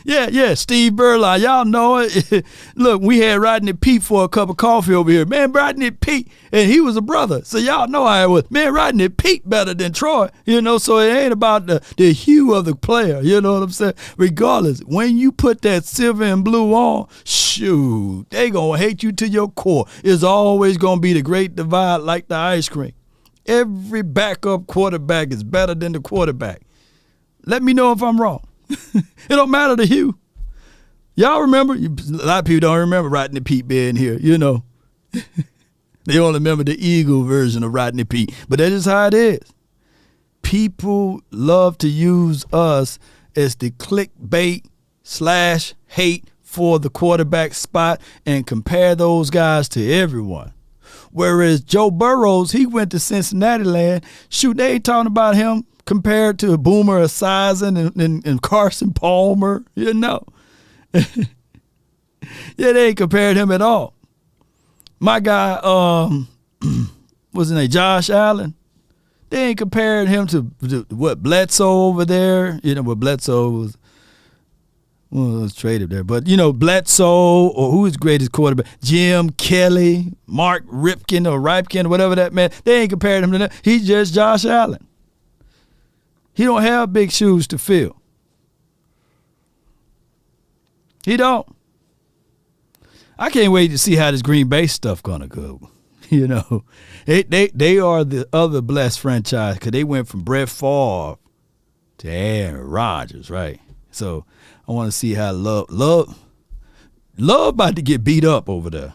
Yeah, Steve Berline, y'all know it. Look, we had Rodney Pete for a cup of coffee over here. Man, Rodney Pete, and he was a brother. So y'all know how it was. Man, Rodney Pete better than Troy, so it ain't about the hue of the player, you know what I'm saying? Regardless, when you put that silver and blue on, shoot, they gonna hate you to your core. It's always gonna be the great divide like the ice cream. Every backup quarterback is better than the quarterback. Let me know if I'm wrong. It don't matter the hue. Y'all remember? A lot of people don't remember Rodney Pete being here, They only remember the Eagle version of Rodney Pete. But that is how it is. People love to use us as the clickbait / hate for the quarterback spot and compare those guys to everyone. Whereas Joe Burrows, he went to Cincinnati land. Shoot, they ain't talking about him compared to Boomer Esiason and Carson Palmer, Yeah, they ain't compared him at all. My guy, what's his name, Josh Allen, they ain't compared him to what, Bledsoe over there. What Bledsoe was traded there. But, Bledsoe, or who is the greatest quarterback? Jim Kelly, Mark Ripken, whatever that man. They ain't compared him to that. He's just Josh Allen. He don't have big shoes to fill. He don't. I can't wait to see how this Green Bay stuff gonna go. You know, they are the other blessed franchise because they went from Brett Favre to Aaron Rodgers, right? So I want to see how Love about to get beat up over there.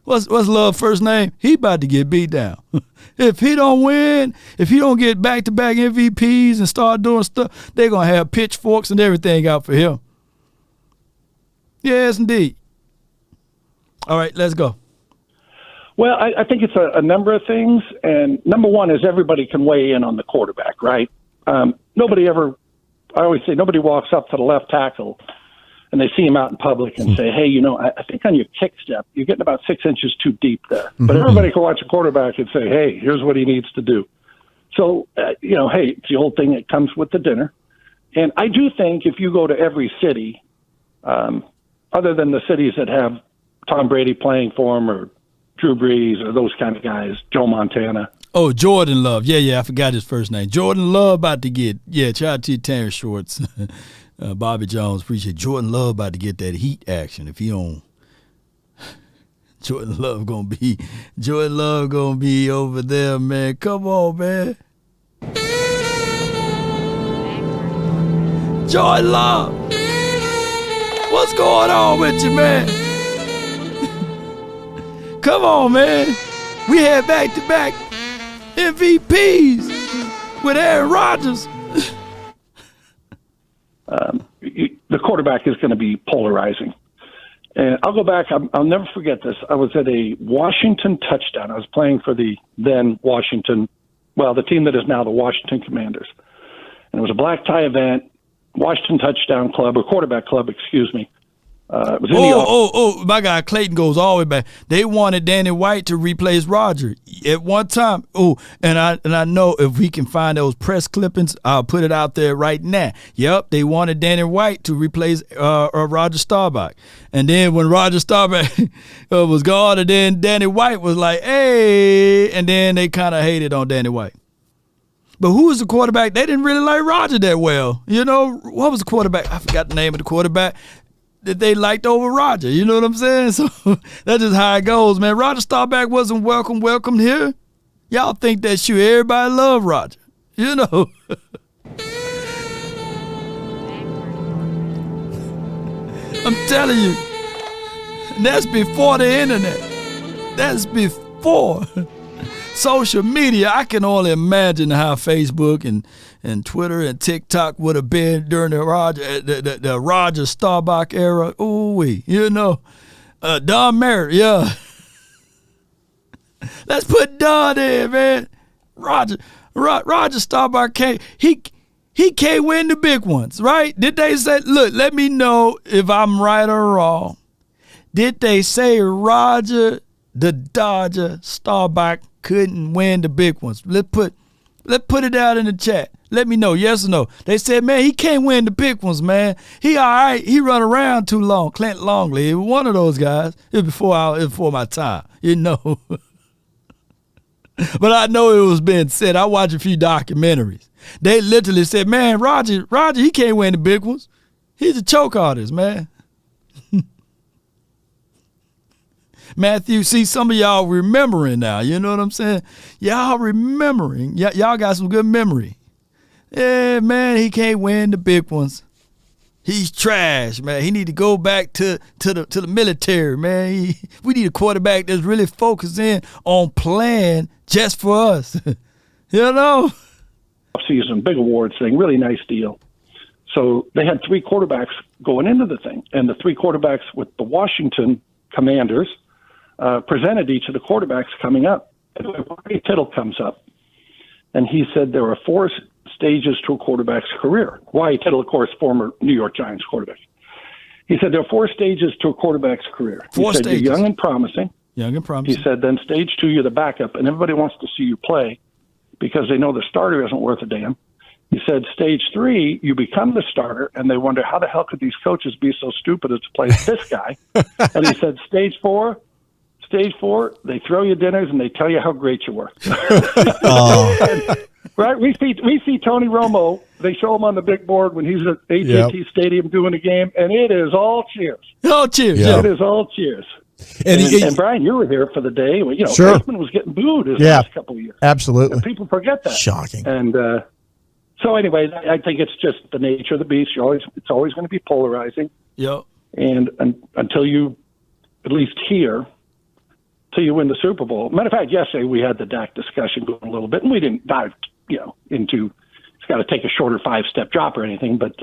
What's Love's first name? He about to get beat down. If he don't win, if he don't get back-to-back MVPs and start doing stuff, they're going to have pitchforks and everything out for him. Yes, indeed. All right, let's go. Well, I think it's a number of things, and number one is everybody can weigh in on the quarterback, right? I always say nobody walks up to the left tackle and they see him out in public and say, hey, I think on your kick step, you're getting about 6 inches too deep there. But everybody can watch a quarterback and say, hey, here's what he needs to do. So, hey, it's the old thing that comes with the dinner. And I do think if you go to every city, other than the cities that have Tom Brady playing for him or Drew Brees or those kind of guys, Joe Montana. Oh, Jordan Love. Yeah, I forgot his first name. Jordan Love about to get, shout out to Terrence Shorts. Bobby Jones, appreciate Jordan Love about to get that heat action. If he don't, Jordan Love gonna be over there, man. Come on, man. Jordan Love, what's going on with you, man? Come on, man. We had back-to-back MVPs with Aaron Rodgers. The quarterback is going to be polarizing. And I'll go back. I'll never forget this. I was at a Washington touchdown. I was playing for the then Washington, the team that is now the Washington Commanders. And it was a black tie event, Washington Touchdown Club, or Quarterback Club, excuse me. It was in my guy Clayton goes all the way back. They wanted Danny White to replace Roger at one time. And I know if we can find those press clippings, I'll put it out there right now. Yep, they wanted Danny White to replace Roger Staubach. And then when Roger Staubach was gone, and then Danny White was like, hey, and then they kind of hated on Danny White. But who was the quarterback? They didn't really like Roger that well. What was the quarterback? I forgot the name of the quarterback that they liked over Roger. You know what I'm saying? So that's just how it goes, man. Roger Staubach wasn't welcomed here. Y'all think that shoot, everybody love Roger. I'm telling you, that's before the internet. That's before social media. I can only imagine how Facebook and Twitter and TikTok would have been during the Roger Staubach era. Ooh-wee, Don Merritt, yeah. Let's put Don in, man. Roger Staubach can't win the big ones, right? Did they say, look, let me know if I'm right or wrong. Did they say Roger the Dodger Staubach couldn't win the big ones? Let's put it out in the chat. Let me know, yes or no. They said, man, he can't win the big ones, man. He all right. He run around too long. Clint Longley, one of those guys. It was before my time, But I know it was being said. I watched a few documentaries. They literally said, man, Roger, he can't win the big ones. He's a choke artist, man. Matthew, see, some of y'all remembering now. You know what I'm saying? Y'all remembering. Y'all got some good memory. Yeah, man, he can't win the big ones. He's trash, man. He need to go back to the military, man. We need a quarterback that's really focusing on playing just for us. Season, big awards thing, really nice deal. So they had 3 quarterbacks going into the thing, and the 3 quarterbacks with the Washington Commanders presented each of the quarterbacks coming up. And Ray Tittle comes up, and he said there are 4 stages to a quarterback's career. Why Tittle, of course, former New York Giants quarterback. He said there are 4 stages to a quarterback's career. He said stages. You're young and promising. He said then stage 2, you're the backup, and everybody wants to see you play because they know the starter isn't worth a damn. He said stage 3, you become the starter, and they wonder how the hell could these coaches be so stupid as to play this guy. And he said stage 4, they throw you dinners and they tell you how great you were. Right? We see Tony Romo. They show him on the big board when he's at AT&T Stadium doing a game, and it is all cheers. All cheers. It is all cheers. And Brian, you were here for the day. Sure. Bateman was getting booed his Yeah. last couple of years. Absolutely. And people forget that. Shocking. And so, anyway, I think it's just the nature of the beast. It's always going to be polarizing. Yep. And until you, at least here, till you win the Super Bowl. Matter of fact, yesterday we had the Dak discussion going a little bit, and we didn't dive, into it's got to take a shorter 5-step drop or anything. But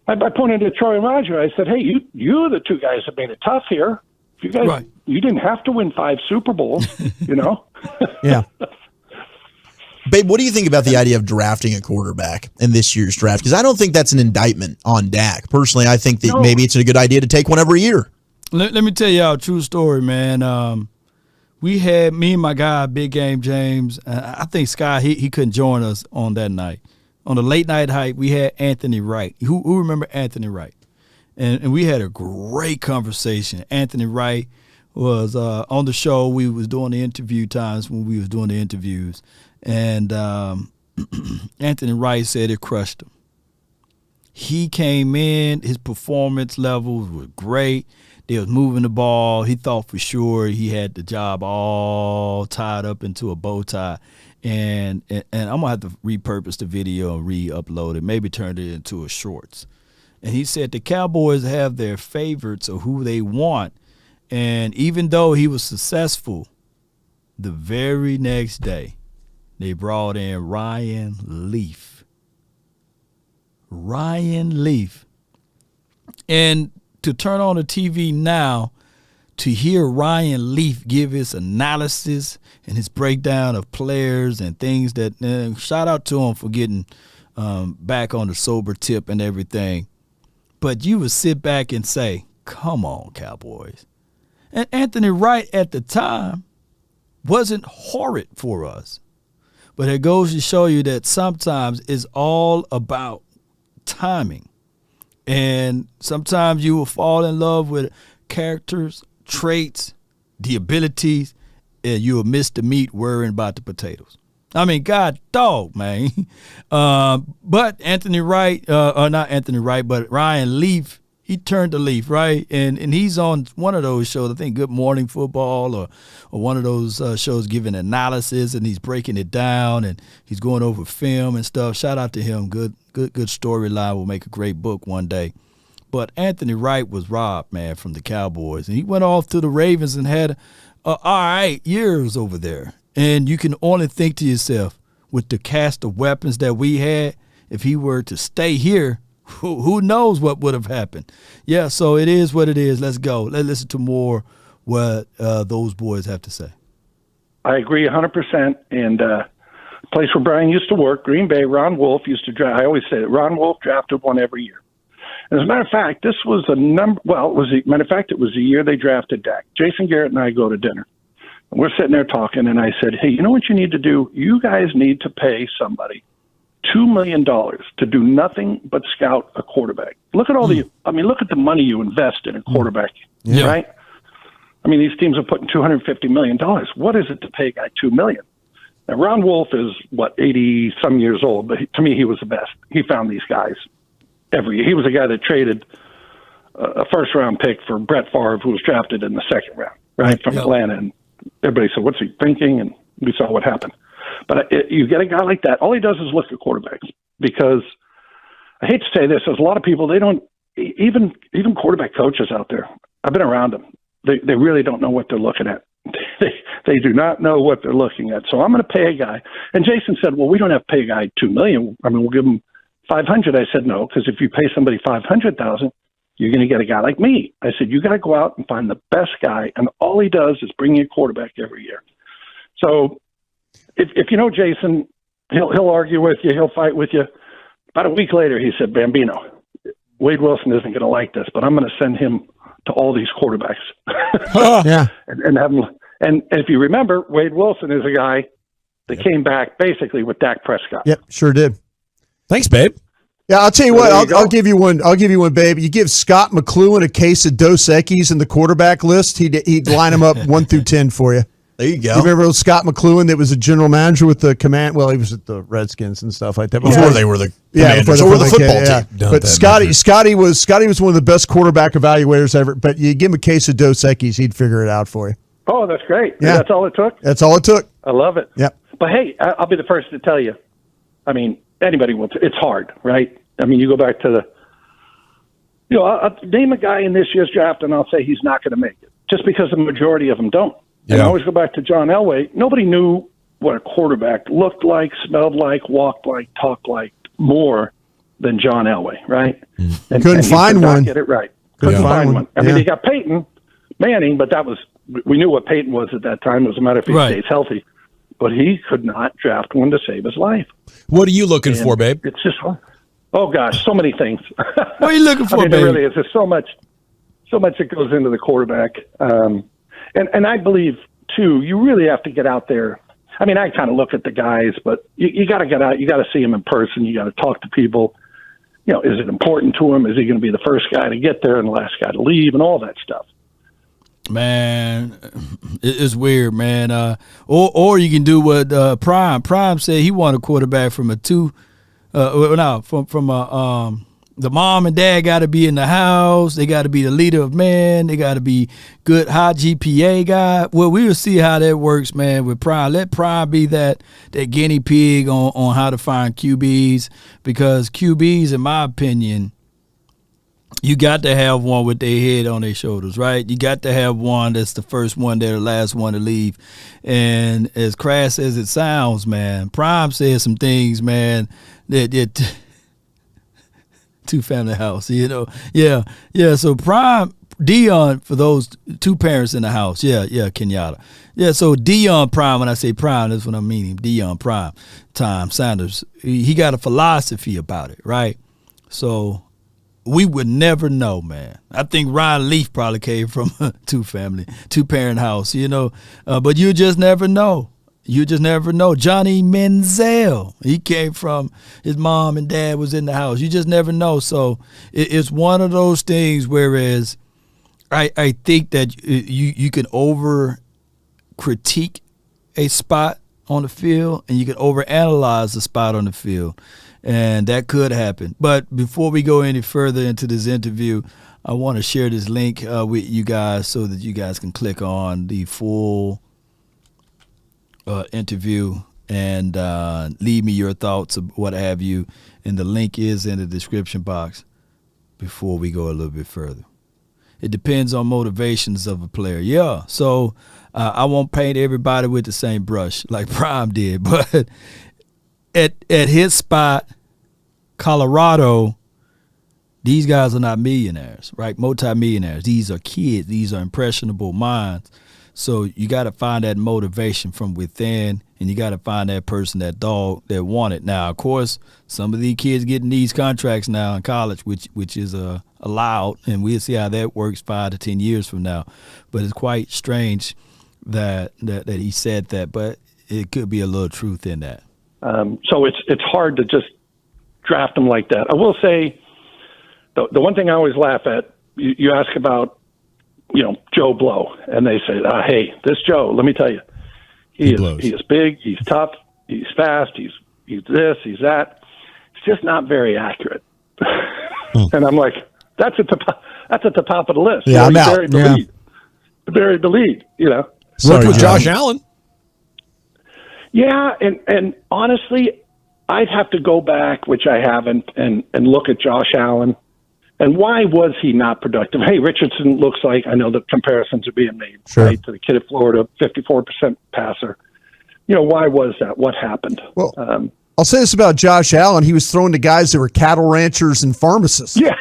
I pointed to Troy and Roger. I said, "Hey, you the two guys have made it tough here. You guys, Right. You didn't have to win 5 Super Bowls, Yeah. Babe, what do you think about the idea of drafting a quarterback in this year's draft? Because I don't think that's an indictment on Dak. Personally, I think that maybe it's a good idea to take one every year. Let me tell y'all a true story, man. We had me and my guy, Big Game James. I think Sky, he couldn't join us on that night. On the late night hype, we had Anthony Wright. Who remember Anthony Wright? And we had a great conversation. Anthony Wright was on the show. We was doing the interview times when we was doing the interviews. And Anthony Wright said it crushed him. He came in, his performance levels were great. They was moving the ball. He thought for sure he had the job all tied up into a bow tie. And I'm going to have to repurpose the video and re-upload it, maybe turn it into a shorts. And he said the Cowboys have their favorites of who they want. And even though he was successful, the very next day, they brought in Ryan Leaf. Ryan Leaf. And to turn on the TV now, to hear Ryan Leaf give his analysis and his breakdown of players and things that, shout out to him for getting back on the sober tip and everything. But you would sit back and say, come on, Cowboys. And Anthony Wright at the time wasn't horrid for us. But it goes to show you that sometimes it's all about timing. And sometimes you will fall in love with characters, traits, the abilities, and you'll miss the meat worrying about the potatoes. I mean, God dog, man. But Anthony Wright, or not Anthony Wright, but Ryan Leaf, he turned the leaf, right? And he's on one of those shows, I think Good Morning Football or one of those shows giving analysis, and he's breaking it down, and he's going over film and stuff. Shout out to him. Good storyline. Will make a great book one day. But Anthony Wright was robbed, man, from the Cowboys. And he went off to the Ravens and had all right years over there. And you can only think to yourself, with the cast of weapons that we had, if he were to stay here, who knows what would have happened. Yeah, so it is what it is. Let's go. Let's listen to more what those boys have to say. I agree 100%. And place where Brian used to work, Green Bay, Ron Wolf used to draft. I always say that Ron Wolf drafted one every year. As a matter of fact, this was it was the year they drafted Dak. Jason Garrett and I go to dinner. And we're sitting there talking, and I said, hey, you know what you need to do? You guys need to pay somebody $2 million to do nothing but scout a quarterback. Look at look at the money you invest in a quarterback, right? I mean, these teams are putting $250 million. What is it to pay a guy $2 million? Now, Ron Wolf is, 80-some years old, but to me, he was the best. He found these guys every year. He was a guy that traded a first-round pick for Brett Favre, who was drafted in the second round, right, from Atlanta. And everybody said, what's he thinking? And we saw what happened. But you get a guy like that, all he does is look at quarterbacks. Because I hate to say this, there's a lot of people, they don't, even quarterback coaches out there, I've been around them, they really don't know what they're looking at. They do not know what they're looking at. So I'm going to pay a guy. And Jason said, well, we don't have to pay a guy $2 million. I mean, we'll give him $500,000. I said, no, because if you pay somebody $500,000, you're going to get a guy like me. I said, you got to go out and find the best guy. And all he does is bring you a quarterback every year. So if you know Jason, he'll argue with you. He'll fight with you. About a week later, he said, Bambino, Wade Wilson isn't going to like this, but I'm going to send him to all these quarterbacks. Yeah. and have him. And if you remember, Wade Wilson is a guy that came back basically with Dak Prescott. Yep, sure did. Thanks, babe. Yeah, I'll tell you what. I'll give you one. I'll give you one, babe. You give Scott McLuhan a case of Dos Equis in the quarterback list. He'd line them up 1 through 10 for you. There you go. You remember Scott McLuhan that was a general manager with the command? Well, he was at the Redskins and stuff like that. Before they were the commanders, before or the football team. But Scotty was one of the best quarterback evaluators ever. But you give him a case of Dos Equis, he'd figure it out for you. Oh, that's great. Yeah. That's all it took? That's all it took. I love it. Yep. But, hey, I'll be the first to tell you. I mean, anybody will. It's hard, right? I mean, you go back to I'll name a guy in this year's draft, and I'll say he's not going to make it, just because the majority of them don't. And I always go back to John Elway. Nobody knew what a quarterback looked like, smelled like, walked like, talked like more than John Elway, right? And couldn't find one. Get it right. Couldn't find one. I mean, he got Peyton Manning, but we knew what Peyton was at that time. It was a matter of if he stays healthy. But he could not draft one to save his life. What are you looking for, babe? It's just, oh gosh, so many things. What are you looking for, I mean, babe? There really is. There's so much that goes into the quarterback. And I believe, too, you really have to get out there. I mean, I kind of look at the guys, but you got to get out. You got to see them in person. You got to talk to people. Is it important to him? Is he going to be the first guy to get there and the last guy to leave and all that stuff? Man, it's weird, man. Or you can do what Prime said. He wanted a quarterback from the mom and dad got to be in the house. They got to be the leader of men. They got to be good, high GPA guy. Well, we will see how that works, man, with Prime. Let Prime be that guinea pig on how to find QBs, because QBs, in my opinion, you got to have one with their head on their shoulders, right? You got to have one that's the first one, they're the last one to leave. And as crass as it sounds, man, Prime said some things, man, that two-family house, Yeah. So Prime, Dion, for those two parents in the house. Yeah, Kenyatta. Yeah, so Dion Prime, when I say Prime, that's what I'm meaning. Dion Prime, Tom Sanders. He got a philosophy about it, right? So we would never know, man. I think Ryan Leaf probably came from a two-parent house, but you just never know. You just never know. Johnny Manziel, he came from, his mom and dad was in the house. You just never know. So it's one of those things, whereas I think that you can over-critique a spot on the field and you can over-analyze the spot on the field. And that could happen. But before we go any further into this interview, I want to share this link with you guys so that you guys can click on the full interview and leave me your thoughts of what have you. And the link is in the description box before we go a little bit further. It depends on motivations of a player. Yeah, so I won't paint everybody with the same brush like Prime did, but at his spot, Colorado, these guys are not millionaires, right? Multi-millionaires. These are kids. These are impressionable minds. So you got to find that motivation from within, and you got to find that person, that dog that want it. Now, of course, some of these kids getting these contracts now in college, which is allowed, and we'll see how that works 5 to 10 years from now. But it's quite strange that he said that, but it could be a little truth in that. So it's hard to just draft them like that. I will say the one thing I always laugh at, you ask about, Joe Blow, and they say, hey, this Joe, let me tell you, he is big, he's tough, he's fast, he's this, he's that. It's just not very accurate. And I'm like, that's at the top of the list. Yeah, I'm out. Buried the lead, Worked with Josh Allen. Yeah, and honestly, I'd have to go back, which I haven't, and look at Josh Allen. And why was he not productive? Hey, Richardson looks like, I know the comparisons are being made, right, to the kid at Florida, 54% passer. Why was that? What happened? Well, I'll say this about Josh Allen. He was throwing to guys that were cattle ranchers and pharmacists. Yeah,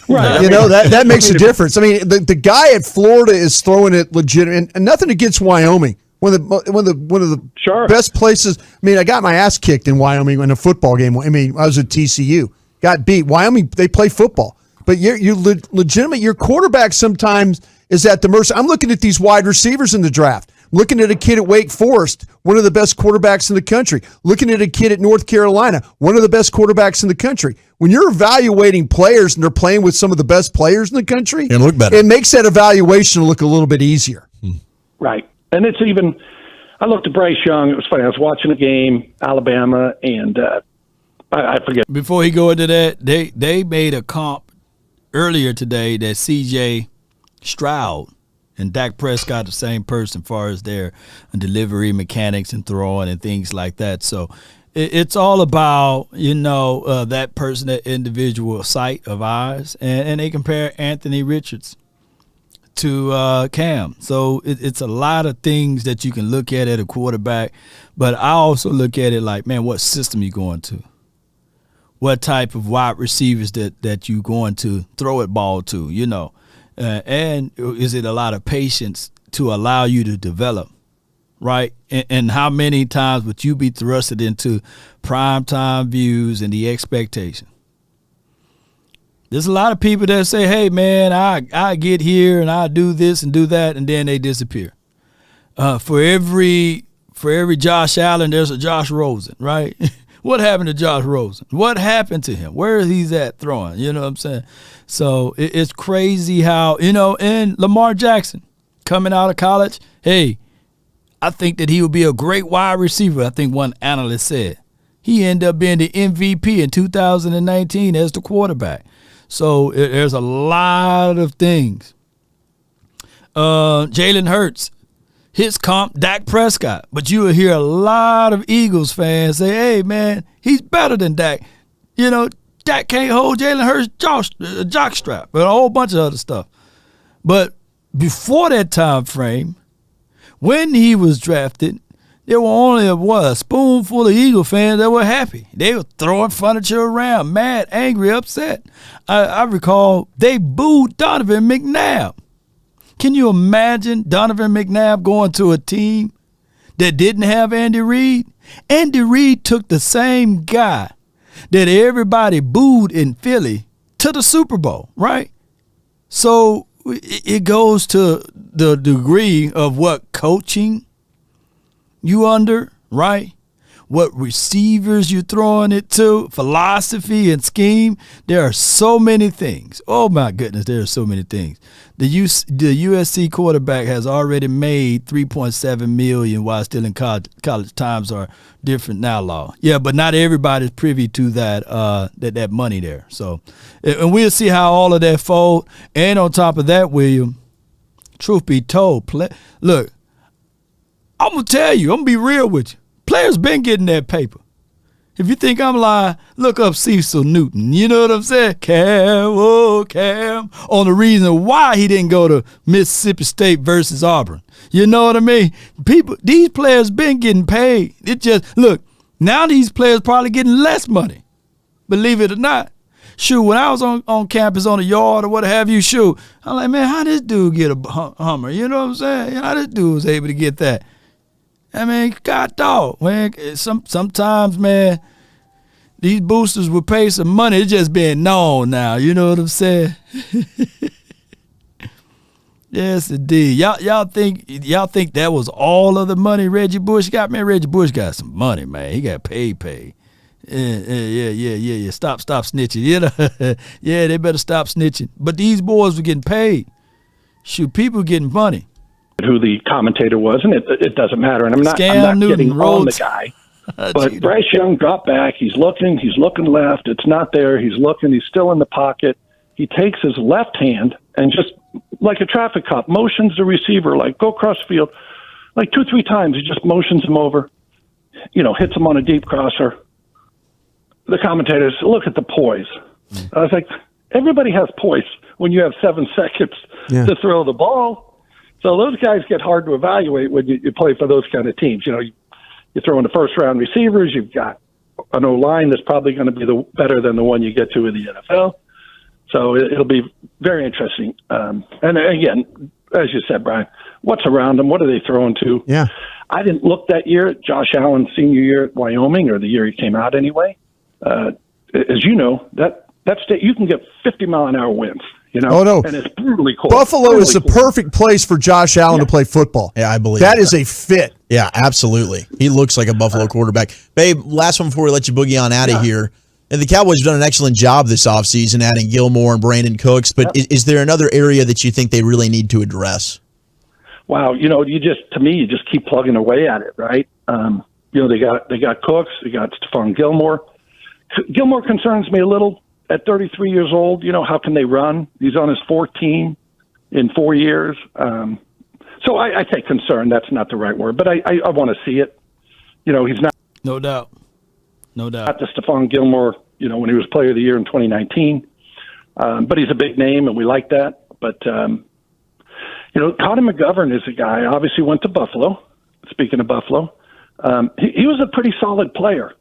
right. That makes a difference. I mean, the guy at Florida is throwing it legit, and nothing against Wyoming. One of the best places. I mean, I got my ass kicked in Wyoming in a football game. I mean, I was at TCU, got beat. Wyoming, they play football, but you're legitimate. Your quarterback sometimes is at the mercy. I'm looking at these wide receivers in the draft. Looking at a kid at Wake Forest, one of the best quarterbacks in the country. Looking at a kid at North Carolina, one of the best quarterbacks in the country. When you're evaluating players and they're playing with some of the best players in the country, look better. It makes that evaluation look a little bit easier. Right. And it's even, I looked at Bryce Young. It was funny. I was watching a game, Alabama, and I forget. Before he go into that, they made a comp earlier today that C.J. Stroud and Dak Prescott the same person as far as their delivery mechanics and throwing and things like that. So it's all about, that person, that individual sight of eyes. And they compare Anthony Richards to Cam. So it's a lot of things that you can look at a quarterback. But I also look at it like, man, what system you going to? What type of wide receivers that you going to throw it ball to, and is it a lot of patience to allow you to develop, right? And how many times would you be thrusted into primetime views and the expectation? There's a lot of people that say, hey, man, I get here and I do this and do that, and then they disappear. For every Josh Allen, there's a Josh Rosen, right? What happened to Josh Rosen? What happened to him? Where is he at throwing? You know what I'm saying? So it's crazy how, and Lamar Jackson coming out of college, hey, I think that he would be a great wide receiver. I think one analyst said. He ended up being the MVP in 2019 as the quarterback. So there's a lot of things. Jalen Hurts. His comp, Dak Prescott. But you will hear a lot of Eagles fans say, hey, man, he's better than Dak. Dak can't hold Jalen Hurts' jockstrap and a whole bunch of other stuff. But before that time frame, when he was drafted, there were only a spoonful of Eagle fans that were happy. They were throwing furniture around, mad, angry, upset. I recall they booed Donovan McNabb. Can you imagine Donovan McNabb going to a team that didn't have Andy Reid? Andy Reid took the same guy that everybody booed in Philly to the Super Bowl, right? So it goes to the degree of what coaching you under, right? What receivers you throwing it to, philosophy and scheme. There are so many things. Oh, my goodness, there are so many things. The USC quarterback has already made $3.7 million while still in college. College times are different now, law. Yeah, but not everybody's privy to that money there. So, and we'll see how all of that fold. And on top of that, William, truth be told, look, I'm going to tell you, I'm going to be real with you. Players been getting that paper. If you think I'm lying, look up Cecil Newton. You know what I'm saying? Cam, on the reason why he didn't go to Mississippi State versus Auburn. You know what I mean? These players been getting paid. It just, look, now these players probably getting less money. Believe it or not. Shoot, when I was on campus on the yard or what have you, shoot, I'm like, man, how this dude get a Hummer? You know what I'm saying? How this dude was able to get that? I mean, God dog, man. Sometimes, man, these boosters will pay some money. It's just being known now. You know what I'm saying? Yes, indeed. Y'all think that was all of the money Reggie Bush got? Man, Reggie Bush got some money, man. He got paid. Yeah. Stop snitching. Yeah, they better stop snitching. But these boys were getting paid. Shoot, people getting money. Who the commentator was, and it doesn't matter. And I'm not getting on the guy. But Bryce Young dropped back. He's looking left. It's not there. He's looking. He's still in the pocket. He takes his left hand and just like a traffic cop motions the receiver, like go across the field, like 2-3 times. He just motions him over, hits him on a deep crosser. The commentators look at the poise. I was like, everybody has poise when you have 7 seconds to throw the ball. So those guys get hard to evaluate when you play for those kind of teams. You're throwing the first-round receivers. You've got an O-line that's probably going to be better than the one you get to in the NFL. So it'll be very interesting. And again, as you said, Brian, what's around them? What are they throwing to? Yeah. I didn't look that year at Josh Allen's senior year at Wyoming, or the year he came out anyway. As you know, that state, you can get 50-mile-an-hour winds. Oh, no. And it's brutally cold. Buffalo is the perfect place for Josh Allen to play football. Yeah, I believe that is a fit. Yeah, absolutely. He looks like a Buffalo quarterback. Babe, last one before we let you boogie on out of here. And the Cowboys have done an excellent job this offseason, adding Gilmore and Brandon Cooks. But is there another area that you think they really need to address? wow, you just keep plugging away at it, right? They got Cooks, they got Stephon Gilmore. Gilmore concerns me a little at 33 years old. How can they run? He's on his 14 in 4 years. So I say concern. That's not the right word, but I want to see it. He's not. No doubt. Not the Stephon Gilmore, when he was Player of the Year in 2019. But he's a big name, and we like that. But, Connor McGovern is a guy, obviously went to Buffalo. Speaking of Buffalo, he was a pretty solid player.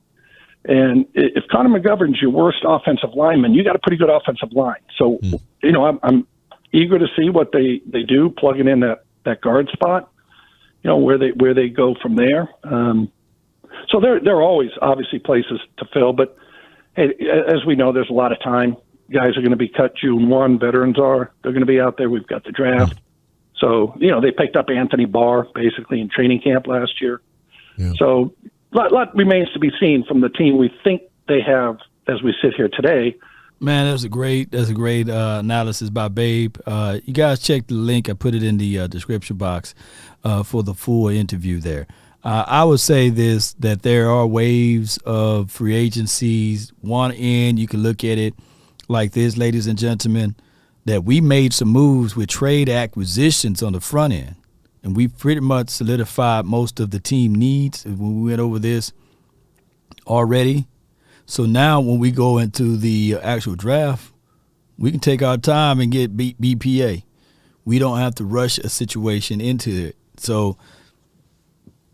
And if Connor McGovern's your worst offensive lineman, you got a pretty good offensive line. So, I'm eager to see what they do plugging in that guard spot, where they go from there. So there are always obviously places to fill, but hey, as we know, there's a lot of time. Guys are going to be cut June 1. Veterans they're going to be out there. We've got the draft. So, they picked up Anthony Barr basically in training camp last year. Yeah. So a lot remains to be seen from the team we think they have as we sit here today. Man, that's a great analysis by Babe. You guys check the link. I put it in the description box for the full interview there. I would say this, that there are waves of free agencies. One end, you can look at it like this, ladies and gentlemen, that we made some moves with trade acquisitions on the front end. And we pretty much solidified most of the team needs when we went over this already. So now when we go into the actual draft, we can take our time and get BPA. We don't have to rush a situation into it. So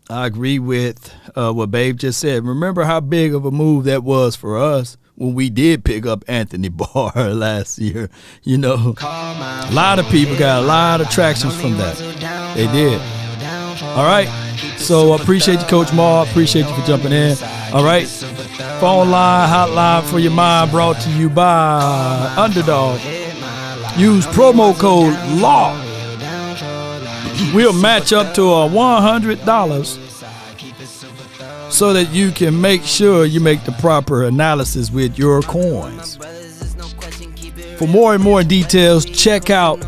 I agree with what Babe just said. Remember how big of a move that was for us when we did pick up Anthony Barr last year. A lot of people got a lot of tractions from that. They did. All right. So I appreciate you, Coach Ma. Appreciate you for jumping in. All right. Phone line, hotline for your mind brought to you by Underdog. Use promo code LAW. We'll match up to $100 so that you can make sure you make the proper analysis with your coins. For more and more details, check out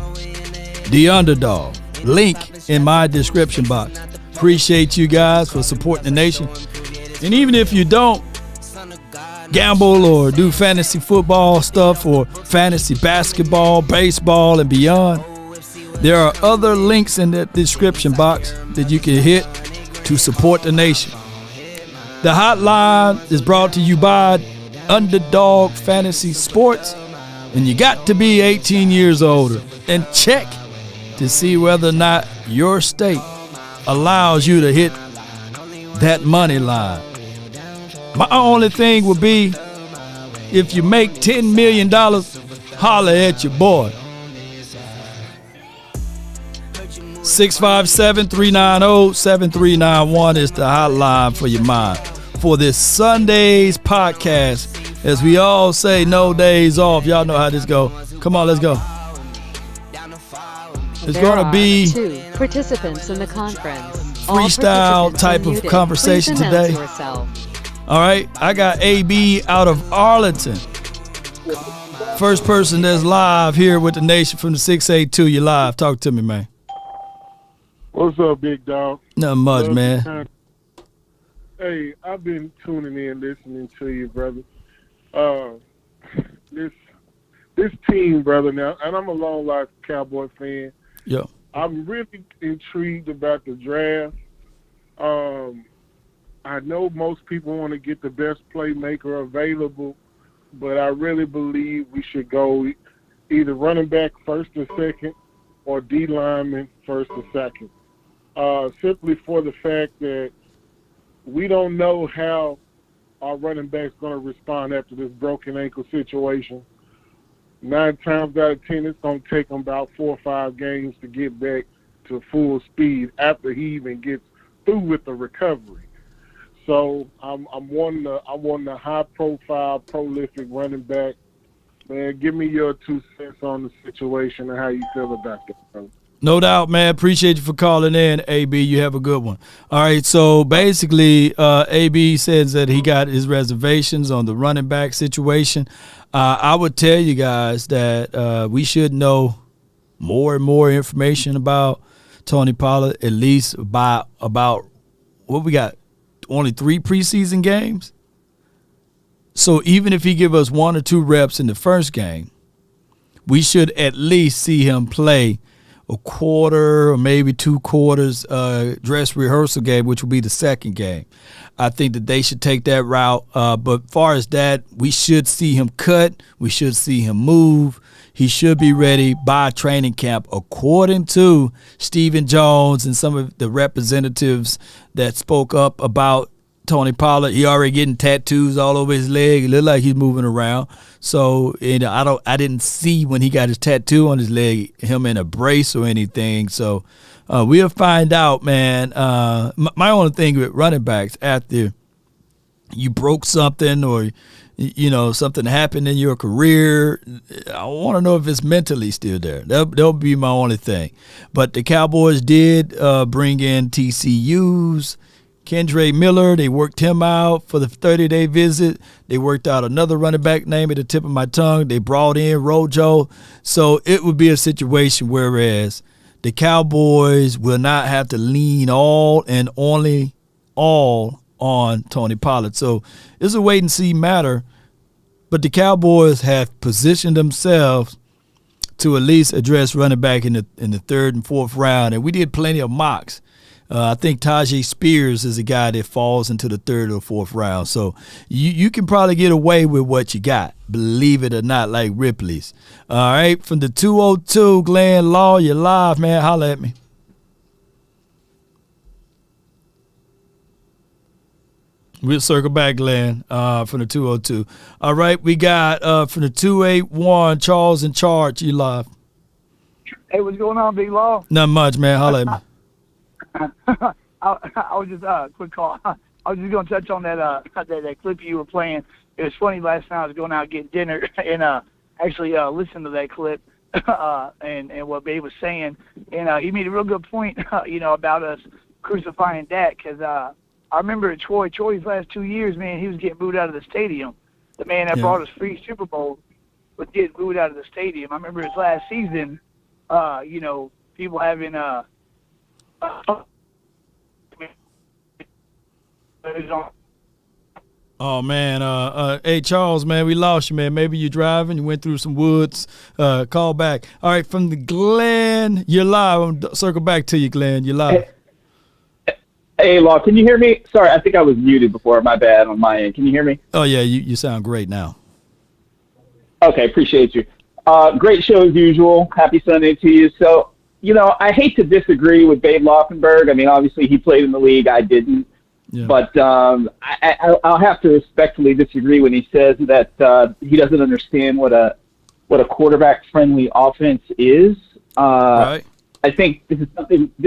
The Underdog. Link in my description box. Appreciate you guys for supporting the nation. And even if you don't gamble or do fantasy football stuff or fantasy basketball, baseball, and beyond, there are other links in the description box that you can hit to support the nation. The hotline is brought to you by Underdog Fantasy Sports, and you got to be 18 years older and check to see whether or not your state allows you to hit that money line. My only thing would be, if you make $10 million, holler at your boy. 657-390-7391 is the hotline for your mind. For this Sunday's podcast, as we all say, no days off. Y'all know how this go. Come on, let's go. It's going to be 2 participants in the conference. Freestyle type of conversation today. All right, I got AB out of Arlington. First person that's live here with the nation from the 682. You live. Talk to me, man. What's up, big dog? Nothing much, man. Hey, I've been tuning in, listening to you, brother. This team, brother, now, and I'm a long-life Cowboy fan. Yeah. I'm really intrigued about the draft. I know most people want to get the best playmaker available, but I really believe we should go either running back first or second or D lineman first or second. Simply for the fact that we don't know how our running back's going to respond after this broken ankle situation. 9 times out of 10, it's going to take him about 4 or 5 games to get back to full speed after he even gets through with the recovery. So I'm wanting a high-profile, prolific running back. Man, give me your 2 cents on the situation and how you feel about that, bro. No doubt, man. Appreciate you for calling in, AB. You have a good one. All right, so basically, AB says that he got his reservations on the running back situation. I would tell you guys that we should know more and more information about Tony Pollard at least by about what we got, only 3 preseason games. So even if he give us 1 or 2 reps in the first game, we should at least see him play a quarter or maybe 2 quarters dress rehearsal game, which will be the second game. I think that they should take that route. But far as that, we should see him cut. We should see him move. He should be ready by training camp, according to Stephen Jones and some of the representatives that spoke up about Tony Pollard. He already getting tattoos all over his leg. It looked like he's moving around. So I didn't see when he got his tattoo on his leg him in a brace or anything. So we'll find out, man. My only thing with running backs, after you broke something or something happened in your career, I want to know if it's mentally still there. That'll be my only thing. But the Cowboys did bring in TCU's Kendre Miller. They worked him out for the 30-day visit. They worked out another running back name at the tip of my tongue. They brought in Rojo. So it would be a situation whereas the Cowboys will not have to lean all on Tony Pollard. So it's a wait-and-see matter. But the Cowboys have positioned themselves to at least address running back in the 3rd and 4th round. And we did plenty of mocks. I think Tajay Spears is a guy that falls into the 3rd or 4th round. So you can probably get away with what you got, believe it or not, like Ripley's. All right, from the 202, Glenn Law, you're live, man. Holla at me. We'll circle back, Glenn, from the 202. All right, we got from the 281, Charles in charge. You live. Hey, what's going on, Big Law? Not much, man. Holla at me. I was just quick call. I was just going to touch on that clip you were playing. It was funny. Last night I was going out getting dinner and actually listened to that clip and what Babe was saying. And he made a real good point, about us crucifying Dak because I remember at Troy's last 2 years, man, he was getting booed out of the stadium. The man that brought us free Super Bowl was getting booed out of the stadium. I remember his last season, people having oh man, hey Charles, man, we lost you, man. Maybe you're driving, you went through some woods. Call back. All right, from the Glenn, you're live. I'm gonna circle back to you, Glenn. You're live. Hey, Law, can you hear me? Sorry, I think I was muted before. My bad on my end. Can you hear me? Oh yeah, you sound great now. Okay, appreciate you. Great show as usual. Happy Sunday to you. So, I hate to disagree with Babe Laufenberg. I mean, obviously he played in the league. I didn't. Yeah. But I'll have to respectfully disagree when he says that he doesn't understand what a quarterback-friendly offense is. Right. I think this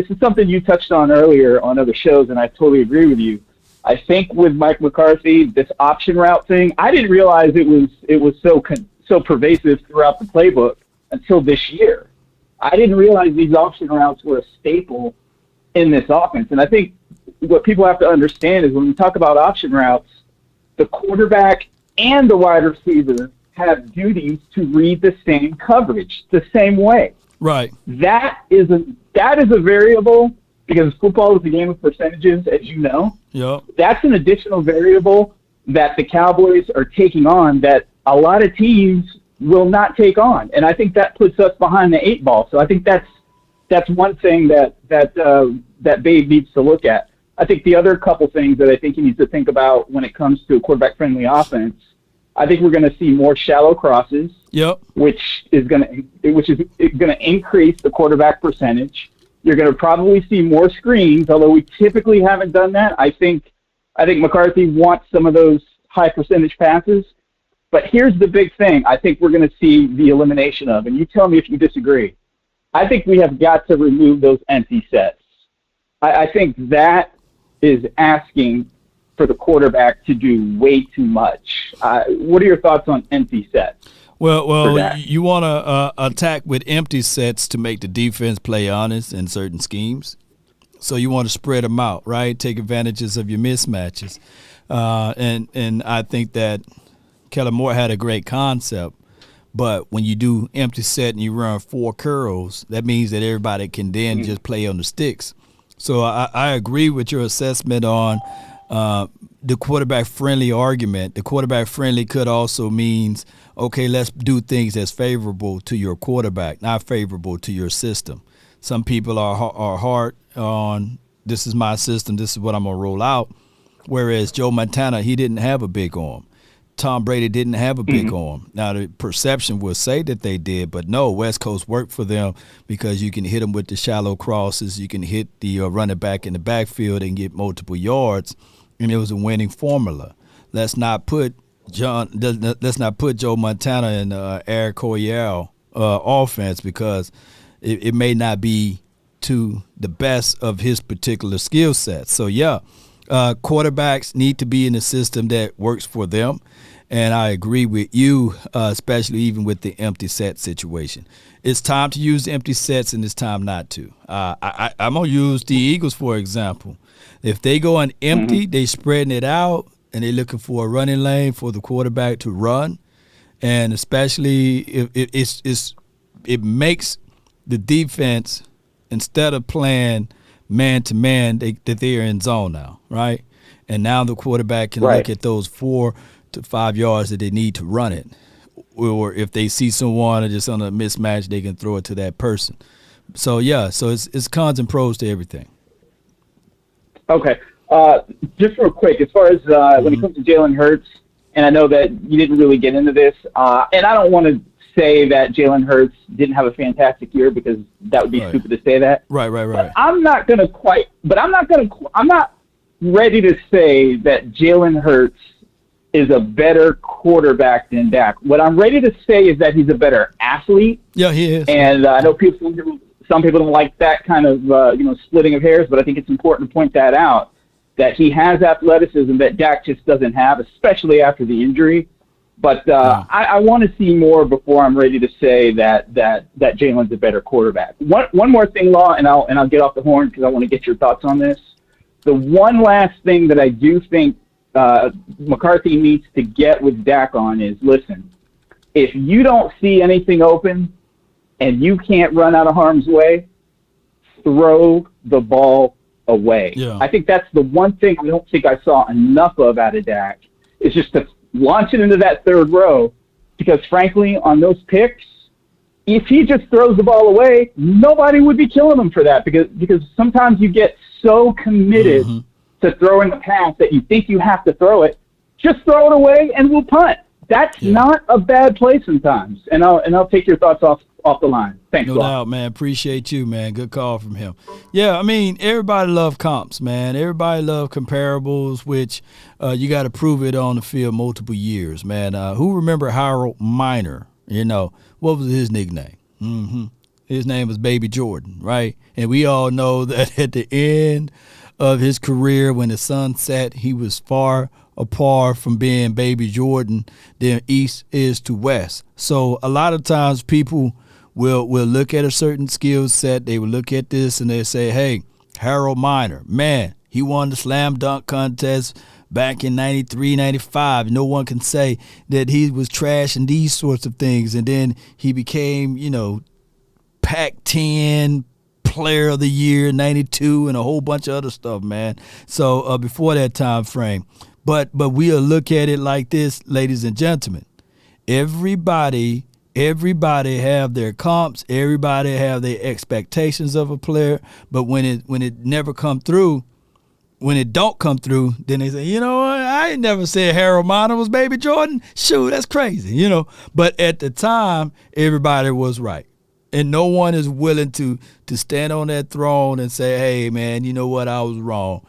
is something you touched on earlier on other shows, and I totally agree with you. I think with Mike McCarthy, this option route thing, I didn't realize it was so pervasive throughout the playbook until this year. I didn't realize these option routes were a staple in this offense. And I think what people have to understand is when we talk about option routes, the quarterback and the wide receiver have duties to read the same coverage the same way. Right. That is a variable because football is a game of percentages, as you know. Yep. That's an additional variable that the Cowboys are taking on that a lot of teams will not take on, and I think that puts us behind the 8 ball. So I think that's one thing that Babe needs to look at. I think the other couple things that I think he needs to think about when it comes to a quarterback-friendly offense, I think we're going to see more shallow crosses. Yep. Which is going to increase the quarterback percentage. You're going to probably see more screens, although we typically haven't done that. I think McCarthy wants some of those high percentage passes. But here's the big thing I think we're going to see the elimination of, and you tell me if you disagree. I think we have got to remove those empty sets. I think that is asking for the quarterback to do way too much. What are your thoughts on empty sets? Well, you want to attack with empty sets to make the defense play honest in certain schemes. So you want to spread them out, right? Take advantages of your mismatches. And I think that Kellen Moore had a great concept, But when you do empty set and you run 4 curls, that means that everybody can then just play on the sticks. So I agree with your assessment on the quarterback friendly argument. The quarterback friendly could also means, okay, let's do things that's favorable to your quarterback, not favorable to your system. Some people are hard on, this is my system, this is what I'm going to roll out. Whereas Joe Montana, he didn't have a big arm. Tom Brady didn't have a big arm. Now, the perception will say that they did, but no, West Coast worked for them because you can hit them with the shallow crosses. You can hit the running back in the backfield and get multiple yards, and it was a winning formula. Let's not put Joe Montana in Air Coryell offense because it may not be to the best of his particular skill set. So, yeah, quarterbacks need to be in a system that works for them. And I agree with you, especially even with the empty set situation. It's time to use empty sets and it's time not to. I'm going to use the Eagles, for example. If they go on empty, they spreading it out and they're looking for a running lane for the quarterback to run. And especially if it makes the defense, instead of playing man-to-man, that they're in zone now, right? And now the quarterback can look at those 4 to 5 yards that they need to run it. Or if they see someone just on a mismatch, they can throw it to that person. So, yeah, so it's cons and pros to everything. Okay. Just real quick, as far as when it comes to Jalen Hurts, and I know that you didn't really get into this, and I don't want to say that Jalen Hurts didn't have a fantastic year because that would be stupid to say that. Right. But I'm not ready to say that Jalen Hurts is a better quarterback than Dak. What I'm ready to say is that he's a better athlete. Yeah, he is. And I know some people don't like that kind of splitting of hairs, but I think it's important to point that out, that he has athleticism that Dak just doesn't have, especially after the injury. But I want to see more before I'm ready to say that Jalen's a better quarterback. One more thing, Law, and I'll get off the horn because I want to get your thoughts on this. The one last thing that I do think McCarthy needs to get with Dak on is, listen, if you don't see anything open and you can't run out of harm's way, throw the ball away. Yeah. I think that's the one thing I don't think I saw enough of out of Dak, is just to launch it into that third row, because frankly, on those picks, if he just throws the ball away, nobody would be killing him for that, because sometimes you get so committed to throwing a pass that you think you have to throw it. Just throw it away and we'll punt. That's not a bad play sometimes. And I'll take your thoughts off the line. Thanks, no doubt, man. Appreciate you, man. Good call from him. Yeah, I mean, everybody love comps, man. Everybody love comparables, which you got to prove it on the field multiple years, man. Who remember Harold Miner? What was his nickname? His name was Baby Jordan, right? And we all know that at the end of his career, when the sun set, he was far apart from being Baby Jordan than east is to west. So a lot of times people will look at a certain skill set, they will look at this and they say, hey, Harold Miner, man, he won the slam dunk contest back in 93, 95. No one can say that he was trash and these sorts of things. And then he became, Pac-10 Player of the Year, 92, and a whole bunch of other stuff, man. So before that time frame. But we'll look at it like this, ladies and gentlemen. Everybody have their comps. Everybody have their expectations of a player. But when it never come through, when it don't come through, then they say, you know what? I ain't never said Harold Miner was Baby Jordan. Shoot, that's crazy, But at the time, everybody was right. And no one is willing to stand on that throne and say, hey, man, you know what? I was wrong.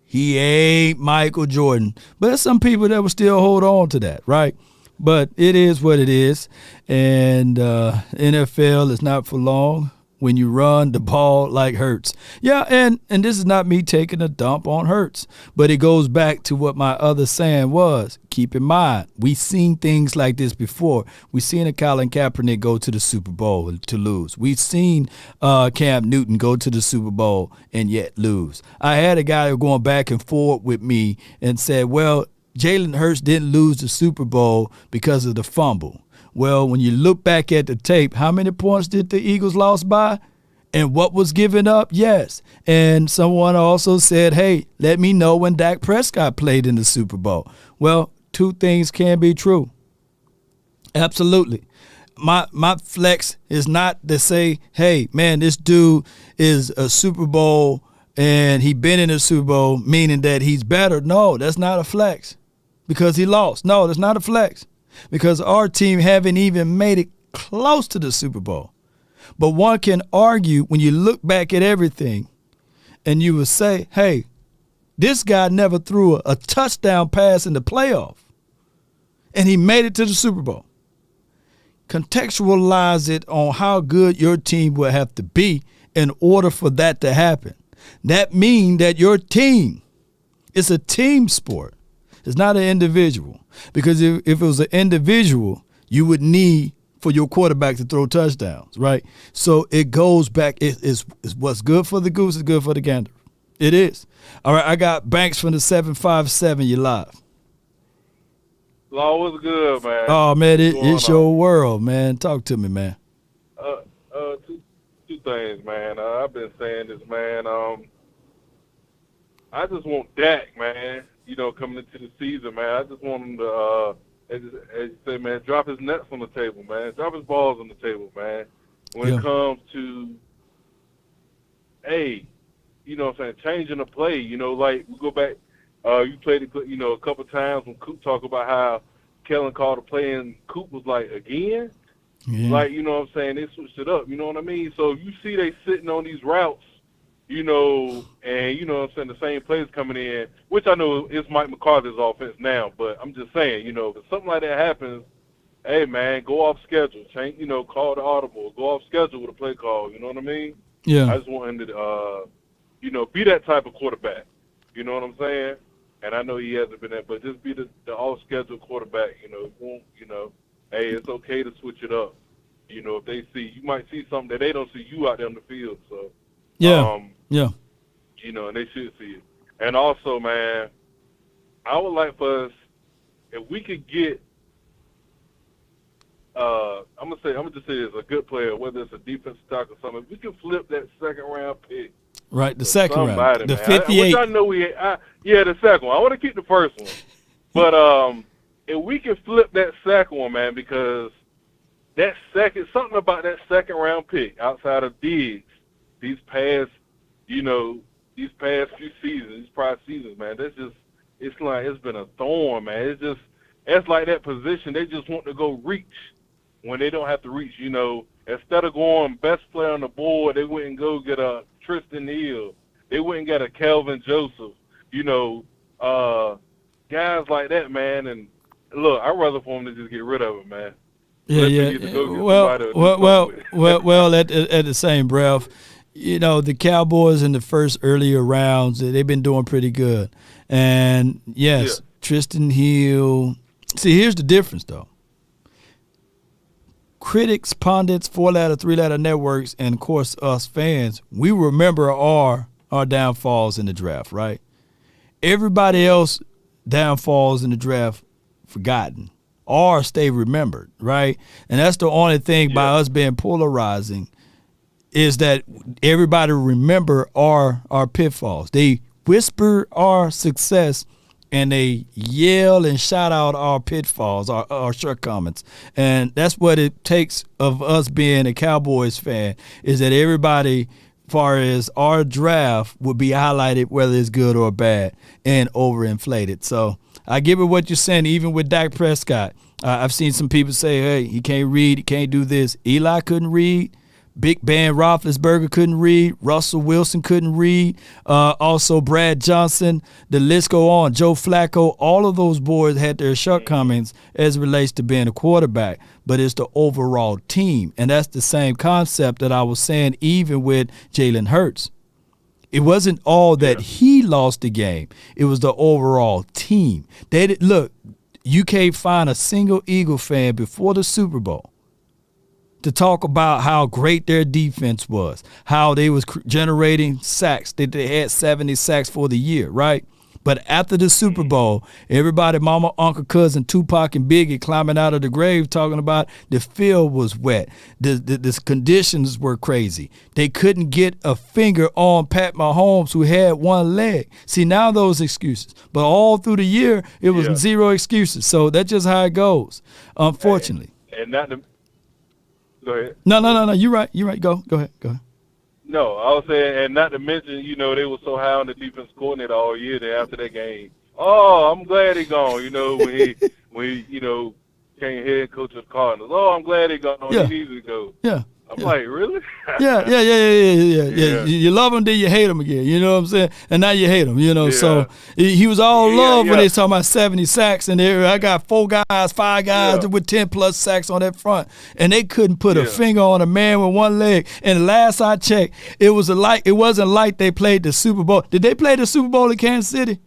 He ain't Michael Jordan. But there's some people that will still hold on to that, right? But it is what it is. And NFL is not for long when you run the ball like Hurts. Yeah, and this is not me taking a dump on Hurts, but it goes back to what my other saying was. Keep in mind, we've seen things like this before. We've seen a Colin Kaepernick go to the Super Bowl to lose. We've seen Cam Newton go to the Super Bowl and yet lose. I had a guy going back and forth with me and said, well, Jalen Hurts didn't lose the Super Bowl because of the fumble. Well, when you look back at the tape, how many points did the Eagles lose by? And what was given up? Yes. And someone also said, hey, let me know when Dak Prescott played in the Super Bowl. Well, two things can be true. Absolutely. My flex is not to say, hey, man, this dude is a Super Bowl and he been in the Super Bowl, meaning that he's better. No, that's not a flex because he lost. No, that's not a flex because our team haven't even made it close to the Super Bowl. But one can argue when you look back at everything and you would say, hey, this guy never threw a touchdown pass in the playoff and he made it to the Super Bowl. Contextualize it on how good your team will have to be in order for that to happen. That means that your team, it's a team sport. It's not an individual. Because if it was an individual, you would need for your quarterback to throw touchdowns, right? So it goes back. It's what's good for the goose is good for the gander. It is. All right, I got Banks from the 757. You live. Law was good, man. Oh, man, it's your world, man. Talk to me, man. Two things, man. I've been saying this, man. I just want Dak, man, coming into the season, man. I just want him to, as you say, man, drop his nets on the table, man. Drop his balls on the table, man. When it comes to, hey, what I'm saying, changing the play, like we go back, you played it, a couple times when Coop talked about how Kellen called a play and Coop was like, again? Yeah. Like, what I'm saying, they switched it up, you know what I mean? So you see they sitting on these routes, and what I'm saying, the same players coming in, which I know is Mike McCarthy's offense now, but I'm just saying, if something like that happens, hey, man, go off schedule. Change, call the audible. Go off schedule with a play call, you know what I mean? Yeah. I just want him to, be that type of quarterback, you know what I'm saying? And I know he hasn't been that, but just be the off-schedule quarterback, hey, it's okay to switch it up. If they see, you might see something that they don't see you out there on the field, so. Yeah, and they should see it. And also, man, I would like for us, if we could get, I'm gonna just say it's a good player, whether it's a defensive tackle or something. If we can flip that second-round pick. Right, the second round, the 58. Which I know the second one. I want to keep the first one. But if we can flip that second one, man, because something about that second-round pick outside of Diggs, these past few seasons, these prior seasons, man, it's like it's been a thorn, man. It's like that position, they just want to go reach when they don't have to reach, Instead of going best player on the board, they wouldn't go get a Tristan Hill. They wouldn't get a Kelvin Joseph. Guys like that, man. And look, I'd rather for them to just get rid of him, man. Yeah. Well. At the same breath, the Cowboys in the first earlier rounds, they've been doing pretty good. And yes, Tristan Hill. See, here's the difference, though. Critics, pundits, 4-letter, 3-letter networks, and of course us fans, we remember our downfalls in the draft, right? Everybody else downfalls in the draft forgotten or stay remembered, right? And that's the only thing by us being polarizing is that everybody remember our pitfalls. They whisper our success and they yell and shout out our pitfalls, our shortcomings. And that's what it takes of us being a Cowboys fan, is that everybody, as far as our draft, would be highlighted, whether it's good or bad, and overinflated. So I give it what you're saying, even with Dak Prescott. I've seen some people say, hey, he can't read, he can't do this. Eli couldn't read. Big Ben Roethlisberger couldn't read. Russell Wilson couldn't read. Also Brad Johnson. The list go on. Joe Flacco. All of those boys had their shortcomings as it relates to being a quarterback. But it's the overall team. And that's the same concept that I was saying even with Jalen Hurts. It wasn't all that he lost the game. It was the overall team. Look, you can't find a single Eagle fan before the Super Bowl to talk about how great their defense was, how they was generating sacks. They had 70 sacks for the year, right? But after the Super Bowl, everybody, mama, uncle, cousin, Tupac, and Biggie climbing out of the grave talking about the field was wet. The conditions were crazy. They couldn't get a finger on Pat Mahomes, who had one leg. See, now those excuses. But all through the year, it was zero excuses. So that's just how it goes, unfortunately. And not the. Go ahead. No. You're right. Go ahead. No, I was saying, and not to mention, they were so high on the defense coordinator all year that after that game, I'm glad he gone. When he came head coach of the Cardinals. I'm glad he gone. Yeah. He needs to go. Yeah. I'm like, really? Yeah. You love him, then you hate him again. You know what I'm saying? And now you hate him. So he was all love when they talking about 70 sacks, and I got 5 guys with 10+ sacks on that front, and they couldn't put a finger on a man with one leg. And last I checked, it wasn't like they played the Super Bowl. Did they play the Super Bowl in Kansas City?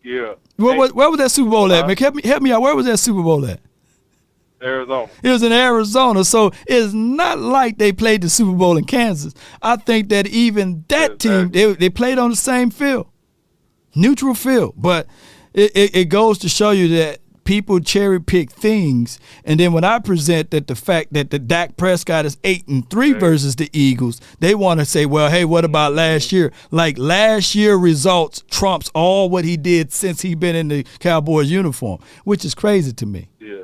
Yeah. Where was that Super Bowl at? Man, help me out. Where was that Super Bowl at? Arizona. It was in Arizona, so it's not like they played the Super Bowl in Kansas. I think that even that team, they played on the same field, neutral field. But it goes to show you that people cherry pick things, and then when I present that the fact that the Dak Prescott is 8-3 versus the Eagles, they want to say, well, hey, what about last year? Like last year results trumps all what he did since he been in the Cowboys uniform, which is crazy to me. Yeah.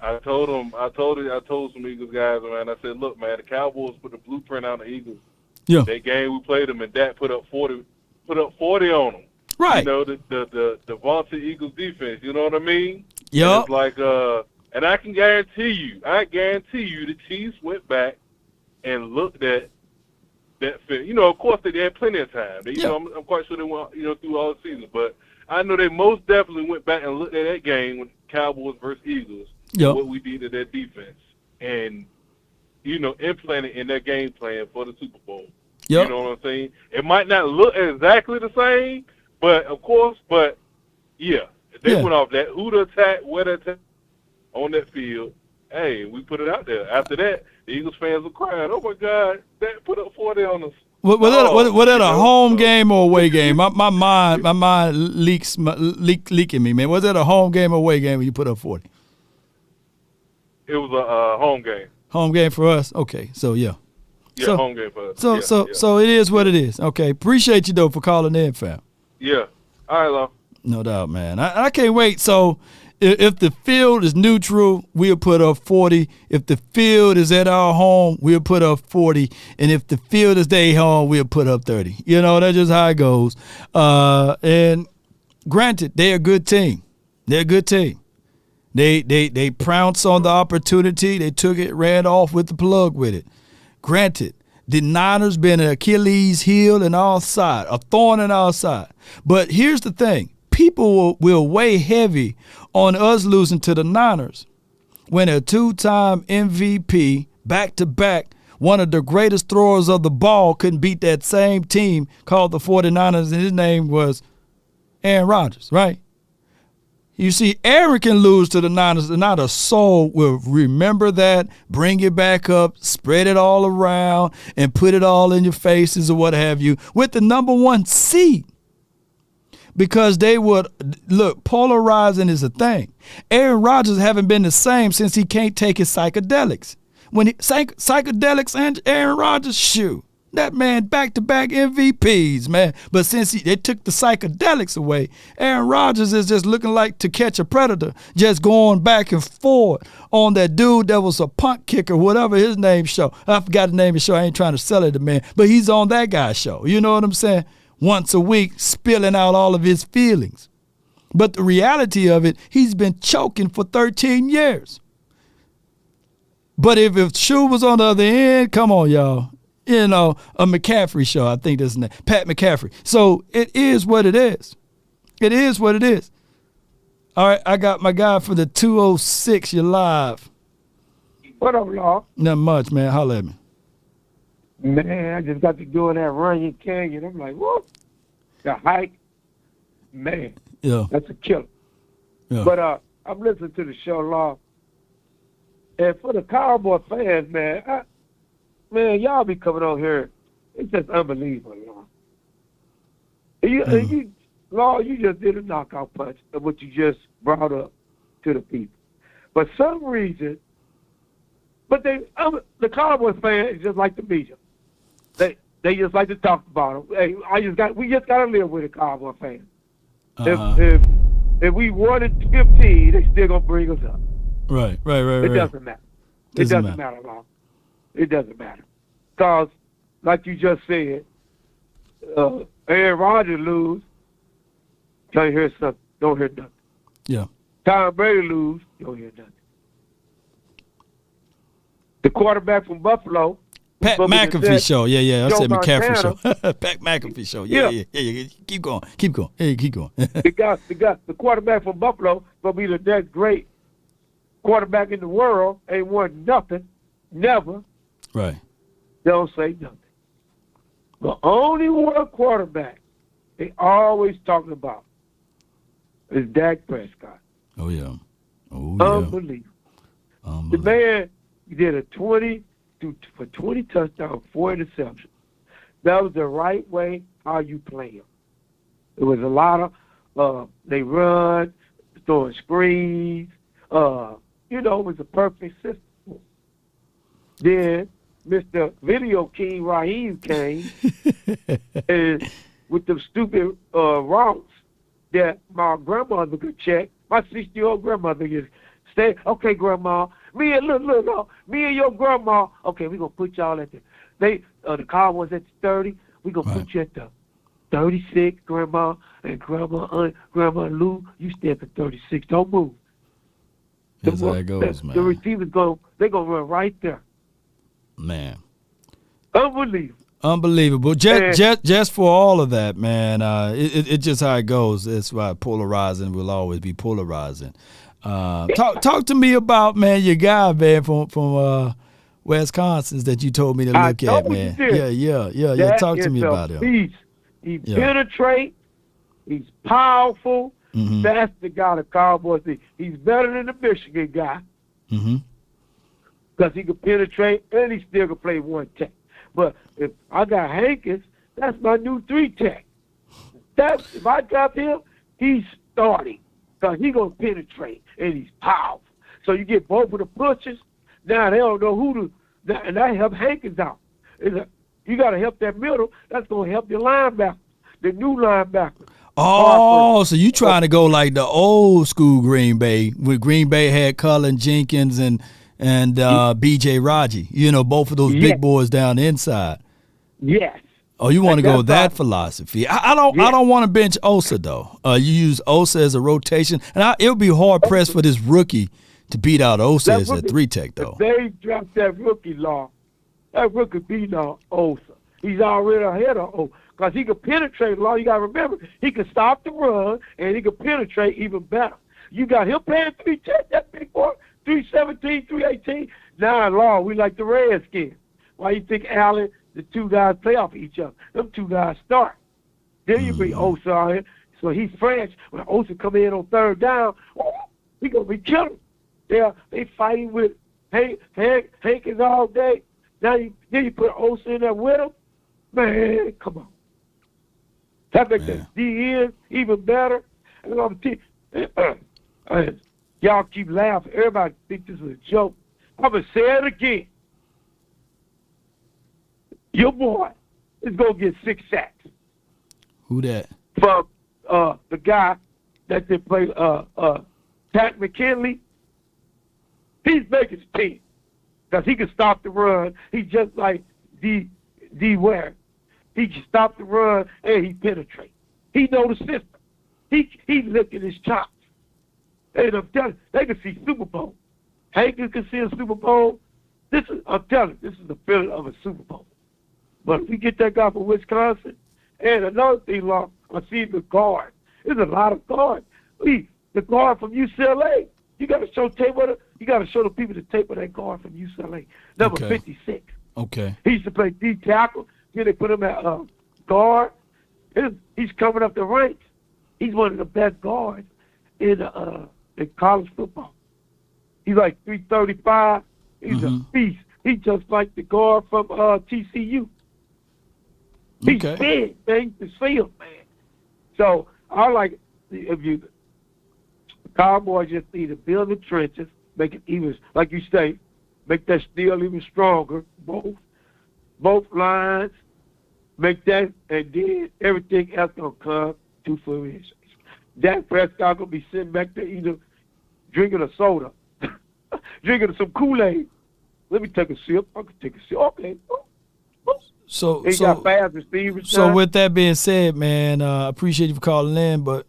I told some Eagles guys, man, I said, look, man, the Cowboys put the blueprint on the Eagles. Yeah. That game we played them, and Dak put up 40 on them. Right. The vaunted Eagles defense, you know what I mean? Yeah. It's like, and I guarantee you, the Chiefs went back and looked at that film. Of course, they had plenty of time. I'm quite sure they went, through all the season, but I know they most definitely went back and looked at that game with Cowboys versus Eagles, what we did to that defense, and, implanted in their game plan for the Super Bowl. Yep. You know what I'm saying? It might not look exactly the same, they went off that who to attack, where to attack on that field. Hey, we put it out there. After that, the Eagles fans were crying, oh, my God, that put up 40 on us. Was that a home game or away game? My mind leaking me, man. Was that a home game or away game when you put up 40? It was a home game. Home game for us? Okay, so yeah. Yeah, home game for us. So it is what it is. Okay, appreciate you, though, for calling in, fam. Yeah. All right, love. No doubt, man. I can't wait. So if the field is neutral, we'll put up 40. If the field is at our home, we'll put up 40. And if the field is their home, we'll put up 30. That's just how it goes. And granted, they're a good team. They're a good team. They pounced on the opportunity. They took it, ran off with the plug with it. Granted, the Niners been an Achilles heel in our side, a thorn in our side. But here's the thing. People will weigh heavy on us losing to the Niners when a 2-time MVP, back-to-back, one of the greatest throwers of the ball, couldn't beat that same team called the 49ers, and his name was Aaron Rodgers, right? You see, Aaron can lose to the Niners, and not a soul will remember that, bring it back up, spread it all around, and put it all in your faces or what have you, with the number 1 seed. Because they would, look, polarizing is a thing. Aaron Rodgers haven't been the same since he can't take his psychedelics. Psychedelics and Aaron Rodgers, shoot. That man back-to-back MVPs, man. But since they took the psychedelics away, Aaron Rodgers is just looking like To Catch a Predator, just going back and forth on that dude that was a punt kicker, whatever his name show. I forgot the name of the show. I ain't trying to sell it to man, but he's on that guy's show. You know what I'm saying? Once a week, spilling out all of his feelings. But the reality of it, he's been choking for 13 years. But if Shoe was on the other end, come on, y'all. A McCaffrey show, I think that's his name, Pat McCaffrey. So it is what it is. It is what it is. All right, I got my guy for the 206. You're live. What up, Law? Nothing much, man. Holla at me. Man, I just got to doing that Runyon Canyon. I'm like, whoop. The hike, man. Yeah. That's a killer. Yeah. But I'm listening to the show, Law. And for the Cowboy fans, man, y'all be coming on here. It's just unbelievable, Law. Law, you just did a knockout punch of what you just brought up to the people. For some reason, but the Cowboys fans just like the media. They just like to talk about them. Hey, we just got to live with a Cowboy fan. If we wanted 15, they still gonna bring us up. Right. It doesn't matter. It doesn't matter, Law. It doesn't matter. Because, like you just said, Aaron Rodgers lose, can't hear something, don't hear nothing. Yeah. Tom Brady lose, don't hear nothing. The quarterback from Buffalo, Pat McAfee show. Yeah. I said McCaffrey show. Montana. Pat McAfee show. Yeah. Keep going. Hey, keep going. the quarterback from Buffalo gonna be the next great quarterback in the world. Ain't won nothing, never. Right. Don't say nothing. The only one quarterback they always talking about is Dak Prescott. Oh yeah. Unbelievable. The man did a 20 touchdowns, 4 interceptions. That was the right way how you play him. It was a lot of they run, throwing screens. It was a perfect system. Then Mr. Video King Raheem came and with the stupid routes that my grandmother could check. My 60-year-old grandmother just say, okay, Grandma, me and your grandma, okay, we're going to put y'all at the Cowboys at the 30, we're going to put you at the 36, Grandma, and Grandma Lou, you stay at the 36. Don't move. That's how it goes, man. The receivers they're going to run right there. Man. Unbelievable. Just for all of that, man, it's just how it goes. That's why polarizing will always be polarizing. Talk to me about, man, your guy, man, from Wisconsin that you told me to look at, man. Yeah. Talk to me about him. He penetrates. He's powerful. Mm-hmm. That's the guy the Cowboys need. He's better than the Michigan guy. Mm-hmm. Because he can penetrate and he still can play one tech. But if I got Hankins, that's my new 3-tech. If I drop him, he's starting. Because he's going to penetrate and he's powerful. So you get both of the pushes. Now they don't know and that helps Hankins out. You got to help that middle. That's going to help your linebacker, the new linebacker. Oh, so you trying to go like the old school Green Bay, when Green Bay had Cullen Jenkins and B.J. Raji, both of those big boys down the inside. Yes. Oh, you want to go that philosophy? I don't want to bench Osa though. You use Osa as a rotation, and it would be hard pressed for this rookie to beat out Osa as a 3-tech though. If they dropped that rookie Law, that rookie beat out Osa. He's already ahead of Osa because he can penetrate. Law, you got to remember, he can stop the run and he can penetrate even better. You got him playing 3-tech, that big boy. 317, 318. Now, Law, we like the Redskins. Why you think Allen, the two guys play off each other? Them two guys start. Then you bring Osa out here. So he's French. When Osa come in on third down, he going to be killing. They fighting with Hankins all day. Then you put Osa in there with him. Man, come on. That makes the D even better. And I'm telling you, y'all keep laughing. Everybody think this is a joke. I'm going to say it again. Your boy is going to get 6 sacks. Who that? From the guy that they play, Pat McKinley. He's making his team because he can stop the run. He's just like D. Ware. He can stop the run and he penetrates. He knows the system. He licking his chops. And I'm telling you, they can see Super Bowl. Hankins can see a Super Bowl. I'm telling you, this is the feeling of a Super Bowl. But if we get that guy from Wisconsin, and another thing, Law, I see the guard. There's a lot of guards. The guard from UCLA, you got to show the people the tape of that guard from UCLA. Number 56. Okay. He used to play D tackle. Then they put him at guard. He's coming up the ranks. He's one of the best guards in college football. He's like 335. He's a beast. He's just like the guard from TCU. He's big, man. You can see him, man. So I like if you Cowboys just need to build the trenches, make it even, like you say, make that steel even stronger. Both lines, make that, and then everything else gonna come to fruition. Dak Prescott gonna be sitting back there either drinking a soda, drinking some Kool-Aid. Let me take a sip. I can take a sip. Okay. So got fast receivers. So with that being said, man, I appreciate you for calling in, but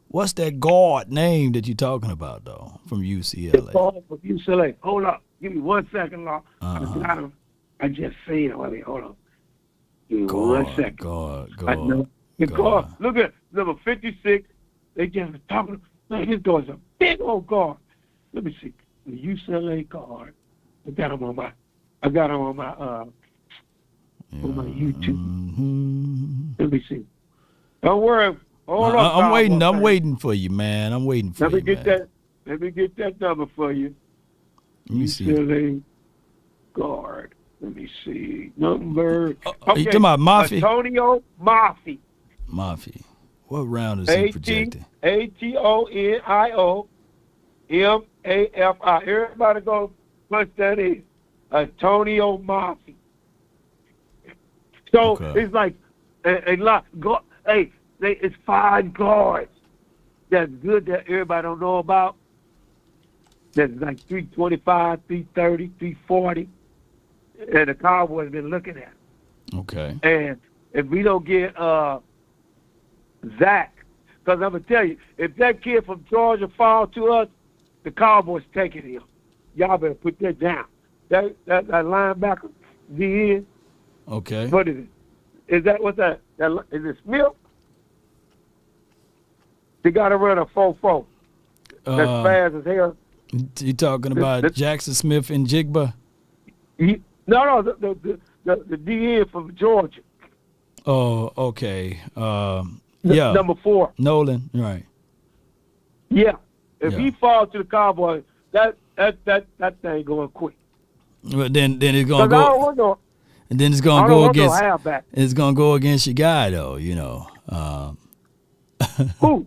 what's that guard name that you're talking about, though, from UCLA? From UCLA. Hold up. Give me 1 second, Law. I just seen it. Hold on. Give me 1 second. Guard. Look at number 56. They just talking. Man, his guard's a big old guard. Let me see. The UCLA guard. I got him on my YouTube. Mm-hmm. Let me see. Don't worry. Hold up. I'm waiting. I'm waiting for you, man. I'm waiting for you. Let me get that number for you. Let me see. UCLA guard. Let me see. Number. You talking about Mafi? Antonio Mafi. Mafi. What round is he projected? ATONIO MAFI. Everybody go punch that in. Antonio Mafi. So it's like a lot. It's 5 guards that's good that everybody don't know about. That's like 325, 330, 340. And the Cowboys been looking at. Okay. And if we don't get Zach, because I'm going to tell you, if that kid from Georgia fall to us, the Cowboys taking him. Y'all better put that down. That linebacker, the end. Okay. What is it? Is it Smith? They got to run a 4-4. That's fast as hell. You talking about Jackson Smith and Jigba? No, the DN from Georgia. Oh, okay. Yeah. Number 4. Nolan, right. Yeah. If he falls to the Cowboys, that thing going quick. Well, then it's gonna go. And then it's gonna go against. It's gonna go against your guy, though. You know. Who?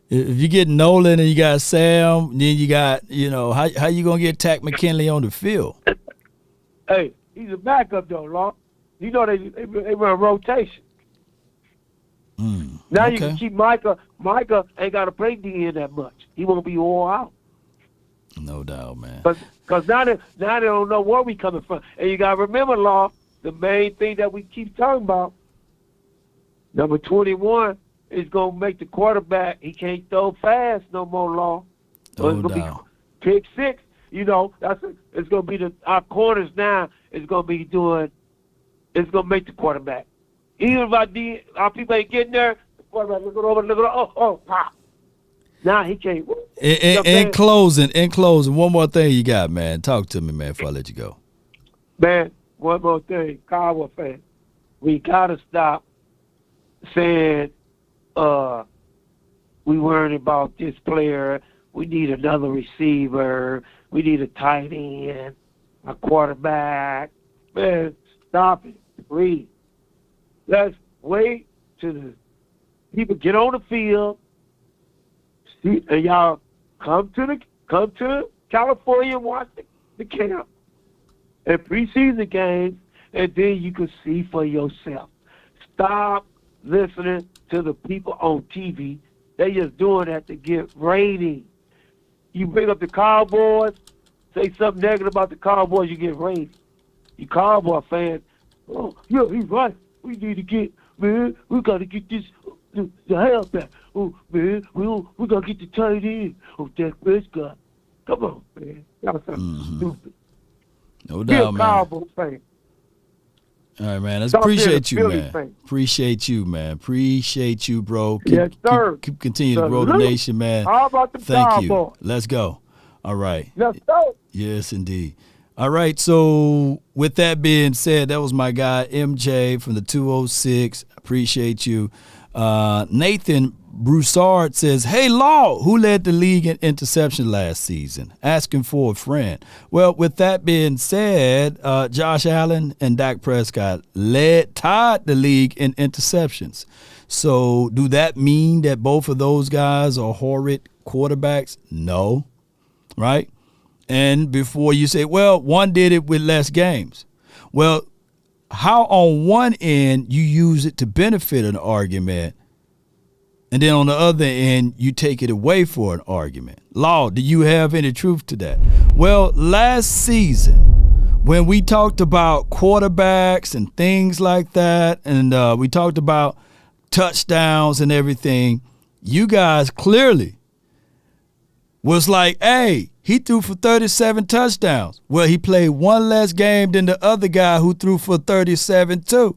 If you get Nolan and you got Sam, then you got how you gonna get Tack McKinley on the field? Hey, he's a backup though, Law. You know they run rotation. Now you can keep Micah. Micah ain't got to play DN that much. He won't be all out. No doubt, man. Because now they don't know where we coming from. And you got to remember, Law, the main thing that we keep talking about, number 21 is going to make the quarterback. He can't throw fast no more, Law. So it's going to be pick 6. It's going to be our corners now is going to be doing, it's going to make the quarterback. Even if our people ain't getting there, the quarterback look over, pop. Now he can't. In closing, one more thing you got, man. Talk to me, man, before I let you go. Man, one more thing. Cowboy fan, we got to stop saying we worried about this player. We need another receiver. We need a tight end, a quarterback. Man, stop it, please. Let's wait till the people get on the field. See, and y'all come to California and watch the camp and preseason games, and then you can see for yourself. Stop listening to the people on TV. They just doing that to get ratings. You bring up the Cowboys, say something negative about the Cowboys, you get ratings. You Cowboy fans, oh yeah, he's right. We need to get, man, we got to get this, the halfback. Oh, man, we got to get the tight end. Oh, Dak Prescott. Come on, man. Y'all something stupid. No doubt, man. Cowboy fan. All right, man. Let's appreciate you, man. Appreciate you, man. Appreciate you, bro. Yes, sir. Keep continue to grow the nation, man. How about the Thank you. Let's go. All right. Let's go. Yes, indeed. All right, so with that being said, that was my guy, MJ from the 206. Appreciate you. Nathan Broussard says, hey, Law, who led the league in interception last season? Asking for a friend. Well, with that being said, Josh Allen and Dak Prescott tied the league in interceptions. So do that mean that both of those guys are horrid quarterbacks? No, right? And before you say, well, one did it with less games. Well, how on one end you use it to benefit an argument, and then on the other end you take it away for an argument? Law, do you have any truth to that? Well, last season, when we talked about quarterbacks and things like that, and we talked about touchdowns and everything, you guys clearly was like, hey, he threw for 37 touchdowns. Well, he played one less game than the other guy who threw for 37 too.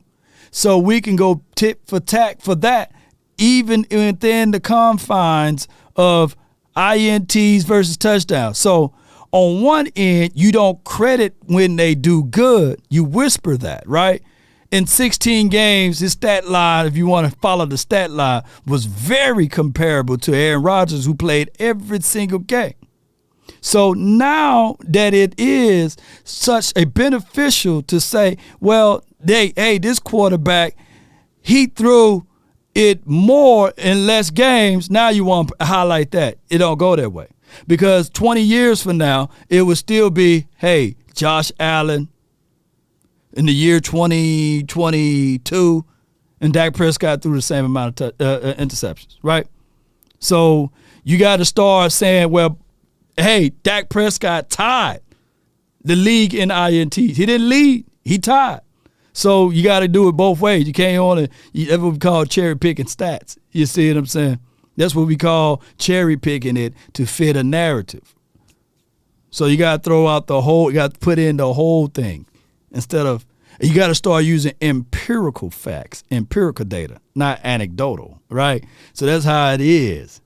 So we can go tit for tat for that, even within the confines of INTs versus touchdowns. So on one end, you don't credit when they do good. You whisper that, right? In 16 games, his stat line, if you want to follow the stat line, was very comparable to Aaron Rodgers, who played every single game. So now that it is such a beneficial to say, well, hey, this quarterback, he threw it more in less games. Now you want to highlight that. It don't go that way. Because 20 years from now, it would still be, hey, Josh Allen in the year 2022, and Dak Prescott threw the same amount of interceptions, right? So you got to start saying, well, hey, Dak Prescott tied the league in INTs. He didn't lead, he tied. So you got to do it both ways. You can't only, that's what we call cherry picking stats. You see what I'm saying? That's what we call cherry picking it to fit a narrative. So you got to throw out the whole, you got to put in the whole thing instead of, you got to start using empirical facts, empirical data, not anecdotal, right? So that's how it is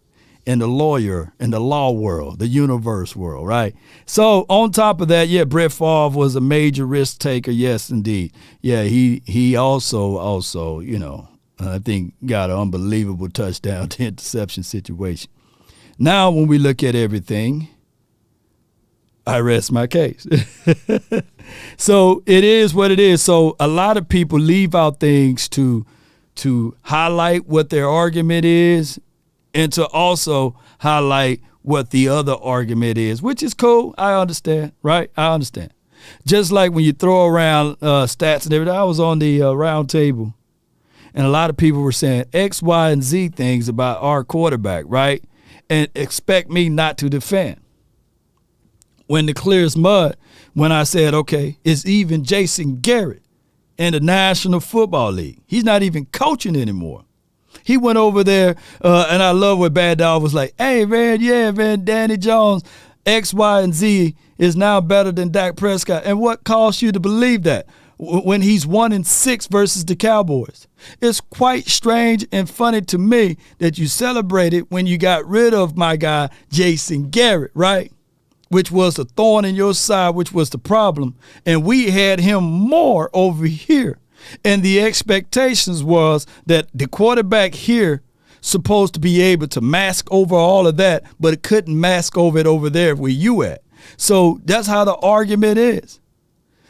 in the law world, the universe world, right? So on top of that, yeah, Brett Favre was a major risk taker. Yes, indeed. Yeah, he also, you know, I think got an unbelievable touchdown to interception situation. Now, when we look at everything, I rest my case. So it is what it is. So a lot of people leave out things to highlight what their argument is and to also highlight what the other argument is, which is cool. I understand, right? I understand. Just like when you throw around stats and everything. I was on the round table, and a lot of people were saying X, Y, and Z things about our quarterback, right? And expect me not to defend. When the clear as mud, when I said, okay, it's even Jason Garrett in the National Football League. He's not even coaching anymore. He went over there, and I love what Bad Dog was like, hey, man, yeah, man, Danny Jones, X, Y, and Z is now better than Dak Prescott. And what caused you to believe that when he's 1-6 versus the Cowboys? It's quite strange and funny to me that you celebrated when you got rid of my guy, Jason Garrett, right? Which was a thorn in your side, which was the problem. And we had him more over here. And the expectations was that the quarterback here supposed to be able to mask over all of that, but it couldn't mask over it over there where you at. So that's how the argument is.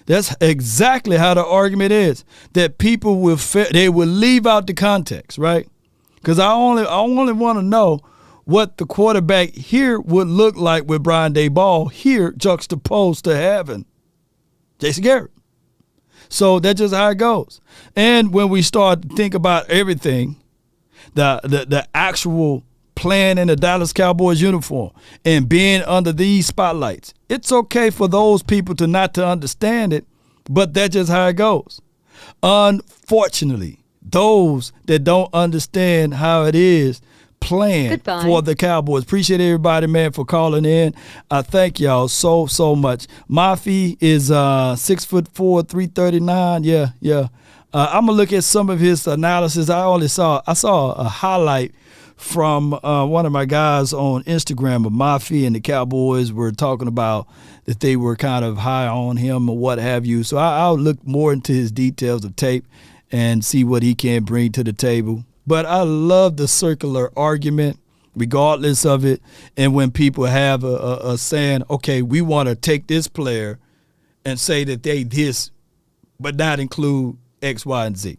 That's exactly how the argument is. That people will leave out the context, right? Because I only want to know what the quarterback here would look like with Brian Daboll here juxtaposed to having Jason Garrett. So that's just how it goes. And when we start to think about everything, the actual playing in the Dallas Cowboys uniform and being under these spotlights, it's okay for those people to not to understand it, but that's just how it goes. Unfortunately, those that don't understand how it is playing for the Cowboys. Appreciate everybody, man, for calling in. I thank y'all so much. Mafi is 6'4", 339. Yeah. I'm gonna look at some of his analysis. I saw a highlight from one of my guys on Instagram of Mafi, and the Cowboys were talking about that they were kind of high on him or what have you. So I'll look more into his details of tape and see what he can bring to the table. But I love the circular argument, regardless of it. And when people have a saying, okay, we want to take this player and say that they this, but not include X, Y, and Z.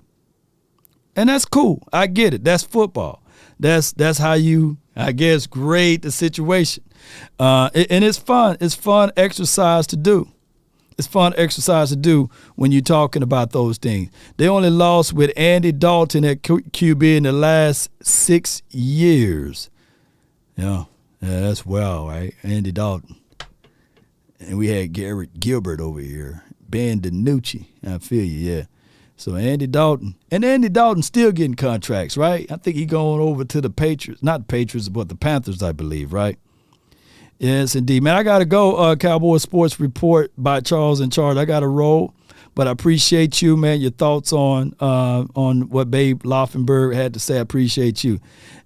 And that's cool. I get it. That's football. That's how you, I guess, grade the situation. And it's fun. It's fun exercise to do. It's fun exercise to do when you're talking about those things. They only lost with Andy Dalton at QB in the last 6 years. Yeah, that's well, right? Andy Dalton. And we had Garrett Gilbert over here. Ben DiNucci. I feel you, yeah. So Andy Dalton. And Andy Dalton still getting contracts, right? I think he going over to the Patriots. Not the Patriots, but the Panthers, I believe, right? Yes, indeed. Man, I got to go. Cowboys Sports Report by Charles in Charge. I got to roll. But I appreciate you, man, your thoughts on what Babe Laufenberg had to say. I appreciate you.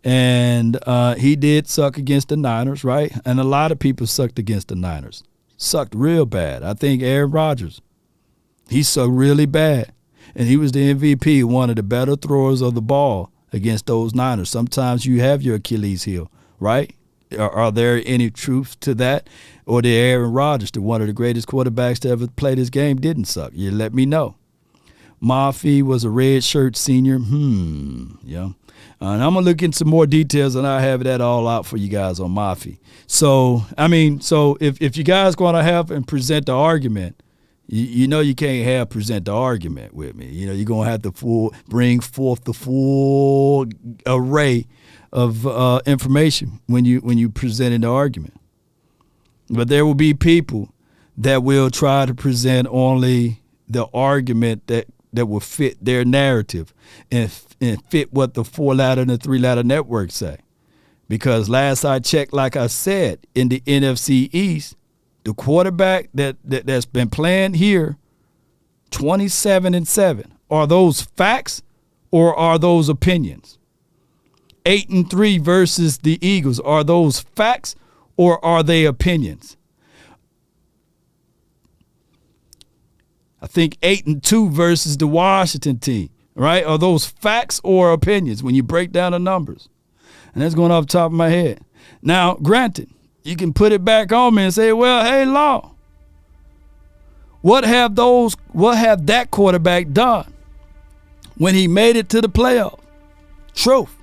And he did suck against the Niners, right? And a lot of people sucked against the Niners. Sucked real bad. I think Aaron Rodgers, he sucked really bad. And he was the MVP, one of the better throwers of the ball against those Niners. Sometimes you have your Achilles heel, right? Are there any truth to that? Or did Aaron Rodgers, one of the greatest quarterbacks to ever play this game, didn't suck? You let me know. Mafi was a red shirt senior. Yeah. And I'm going to look into some more details, and I'll have that all out for you guys on Mafi. So if you guys going to have and present the argument, you know you can't present the argument with me. You know, you're going to have to bring forth the full array of information when you present the argument. But there will be people that will try to present only the argument that will fit their narrative and fit what the 4-ladder and the 3-ladder network say. Because last I checked, like I said, in the NFC East, the quarterback that's been playing here, 27-7. Are those facts or are those opinions? 8-3 versus the Eagles. Are those facts or are they opinions? I think 8-2 versus the Washington team, right? Are those facts or opinions when you break down the numbers? And that's going off the top of my head. Now, granted, you can put it back on me and say, well, hey, Law, what have that quarterback done when he made it to the playoff? Truth.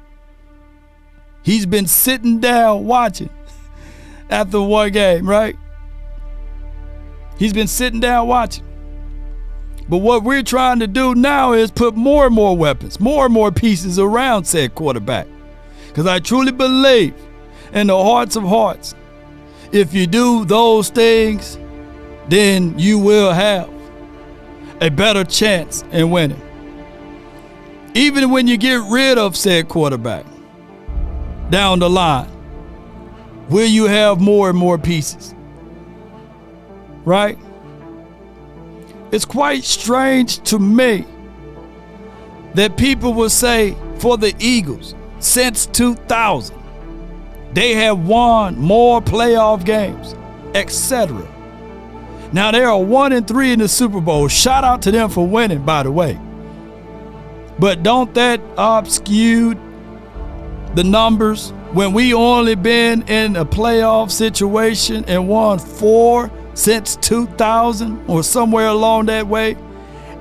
He's been sitting down watching after one game, right? He's been sitting down watching. But what we're trying to do now is put more and more weapons, more and more pieces around said quarterback. Because I truly believe in the hearts of hearts, if you do those things, then you will have a better chance in winning. Even when you get rid of said quarterback down the line, will you have more and more pieces? Right? It's quite strange to me that people will say for the Eagles, since 2000, they have won more playoff games, etc. Now they are 1-3 in the Super Bowl. Shout out to them for winning, by the way. But don't that obscure the numbers when we only been in a playoff situation and won 4 since 2000 or somewhere along that way,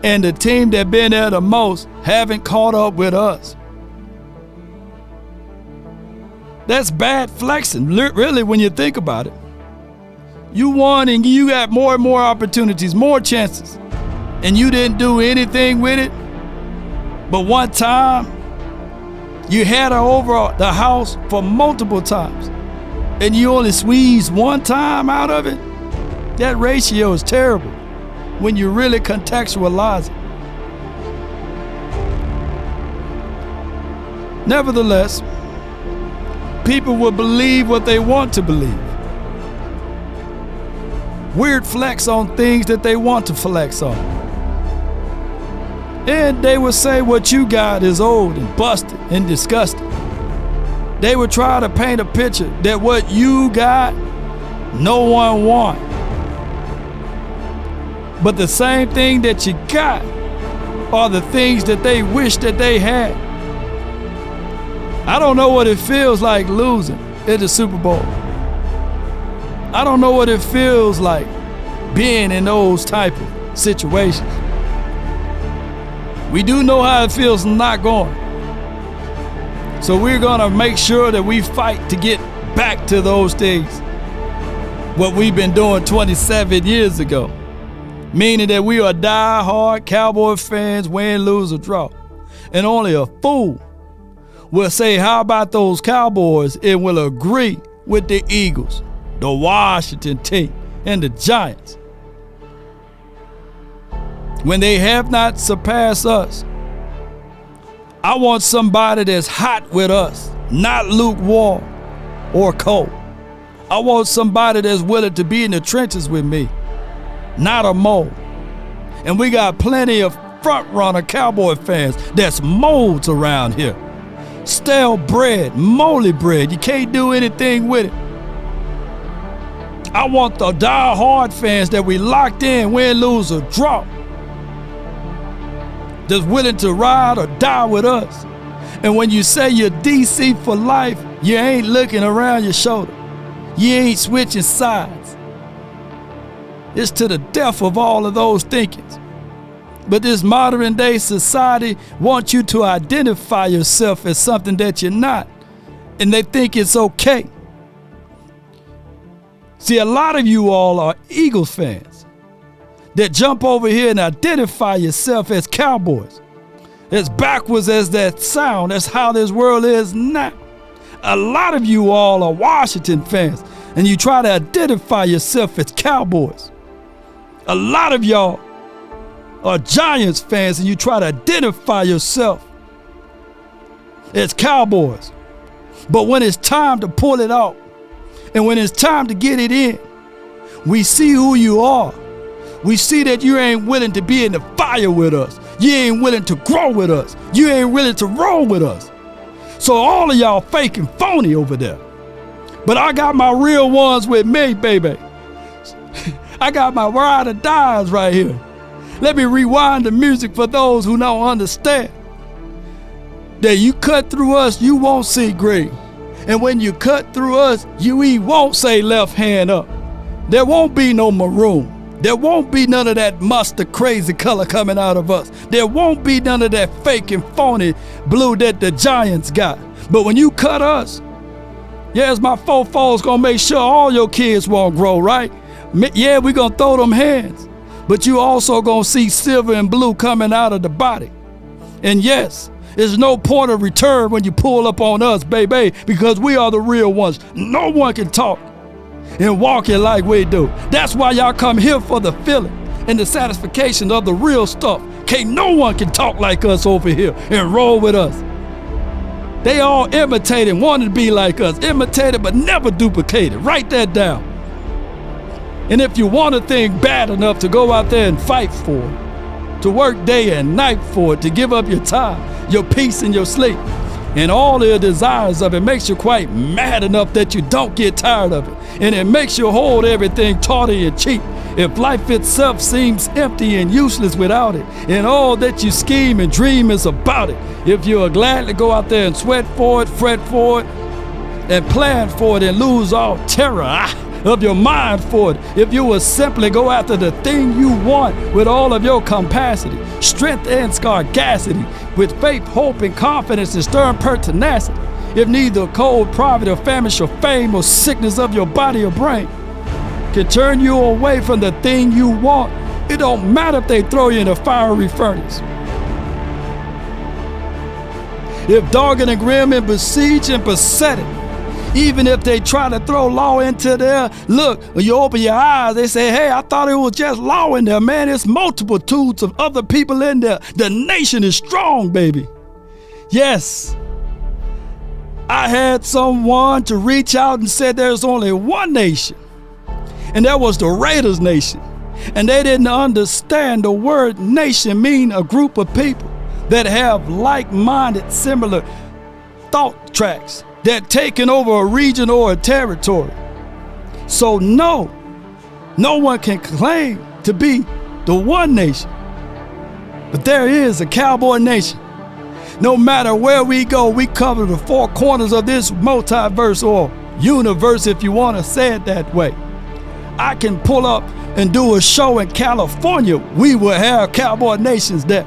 and the team that been there the most haven't caught up with us? That's bad flexing, really, when you think about it. You won and you got more and more opportunities, more chances, and you didn't do anything with it. But one time, you had her over the house for multiple times, and you only squeezed one time out of it. That ratio is terrible when you really contextualize it. Nevertheless, people will believe what they want to believe. Weird flex on things that they want to flex on. And they will say what you got is old and busted and disgusting. They will try to paint a picture that what you got, no one wants. But the same thing that you got are the things that they wish that they had. I don't know what it feels like losing at the Super Bowl. I don't know what it feels like being in those type of situations. We do know how it feels not going. So we're going to make sure that we fight to get back to those things. What we've been doing 27 years ago. Meaning that we are die-hard Cowboy fans, win, lose, or draw. And only a fool will say, how about those Cowboys, and will agree with the Eagles, the Washington team, and the Giants. When they have not surpassed us, I want somebody that's hot with us, not lukewarm or cold. I want somebody that's willing to be in the trenches with me, not a mole. And we got plenty of front-runner Cowboy fans that's molds around here. Stale bread, moldy bread. You can't do anything with it. I want the die-hard fans that we locked in, win, lose, or draw, that's willing to ride or die with us. And when you say you're DC for life, you ain't looking around your shoulder. You ain't switching sides. It's to the death of all of those thinkings. But this modern day society wants you to identify yourself as something that you're not. And they think it's okay. See, a lot of you all are Eagles fans that jump over here and identify yourself as Cowboys. As backwards as that sound, that's how this world is now. A lot of you all are Washington fans and you try to identify yourself as Cowboys. A lot of y'all are Giants fans and you try to identify yourself as Cowboys. But when it's time to pull it out and when it's time to get it in, we see who you are. We see that you ain't willing to be in the fire with us. You ain't willing to grow with us. You ain't willing to roll with us. So all of y'all fake and phony over there. But I got my real ones with me, baby. I got my ride or dies right here. Let me rewind the music for those who don't understand. That you cut through us, you won't see green. And when you cut through us, you won't say left hand up. There won't be no maroon. There won't be none of that mustard crazy color coming out of us. There won't be none of that fake and phony blue that the Giants got. But when you cut us, yes, my fourfold's gonna make sure all your kids won't grow, right? Yeah, we gonna throw them hands. But you also gonna see silver and blue coming out of the body. And yes, there's no point of return when you pull up on us, baby, because we are the real ones. No one can talk and walk it like we do. That's why y'all come here for the feeling and the satisfaction of the real stuff. Can't no one can talk like us over here and roll with us. They all imitated, wanted to be like us, imitated but never duplicated. Write that down. And if you want a thing bad enough to go out there and fight for it, to work day and night for it, to give up your time, your peace and your sleep, and all the desires of it, makes you quite mad enough that you don't get tired of it. And it makes you hold everything tawdry and cheap. If life itself seems empty and useless without it, and all that you scheme and dream is about it, if you are glad to go out there and sweat for it, fret for it, and plan for it, and lose all terror of your mind for it, if you will simply go after the thing you want with all of your capacity, strength and scarcity, with faith, hope, and confidence and stern pertinacity, if neither cold, poverty, or famine, or fame, or sickness of your body or brain can turn you away from the thing you want, it don't matter if they throw you in a fiery furnace. If dogged and grim and besieged and besetting, even if they try to throw law into there, look, when you open your eyes, they say, hey, I thought it was just law in there, man. It's multitudes of other people in there. The nation is strong, baby. Yes. I had someone to reach out and said there's only one nation, and that was the Raiders nation. And they didn't understand the word nation mean a group of people that have like-minded, similar thought tracks that taken over a region or a territory. So no one can claim to be the one nation. But there is a Cowboy nation No matter where we go, we cover the four corners of this multiverse or universe, if you want to say it that way. I can pull up and do a show in California. We will have Cowboy Nations there.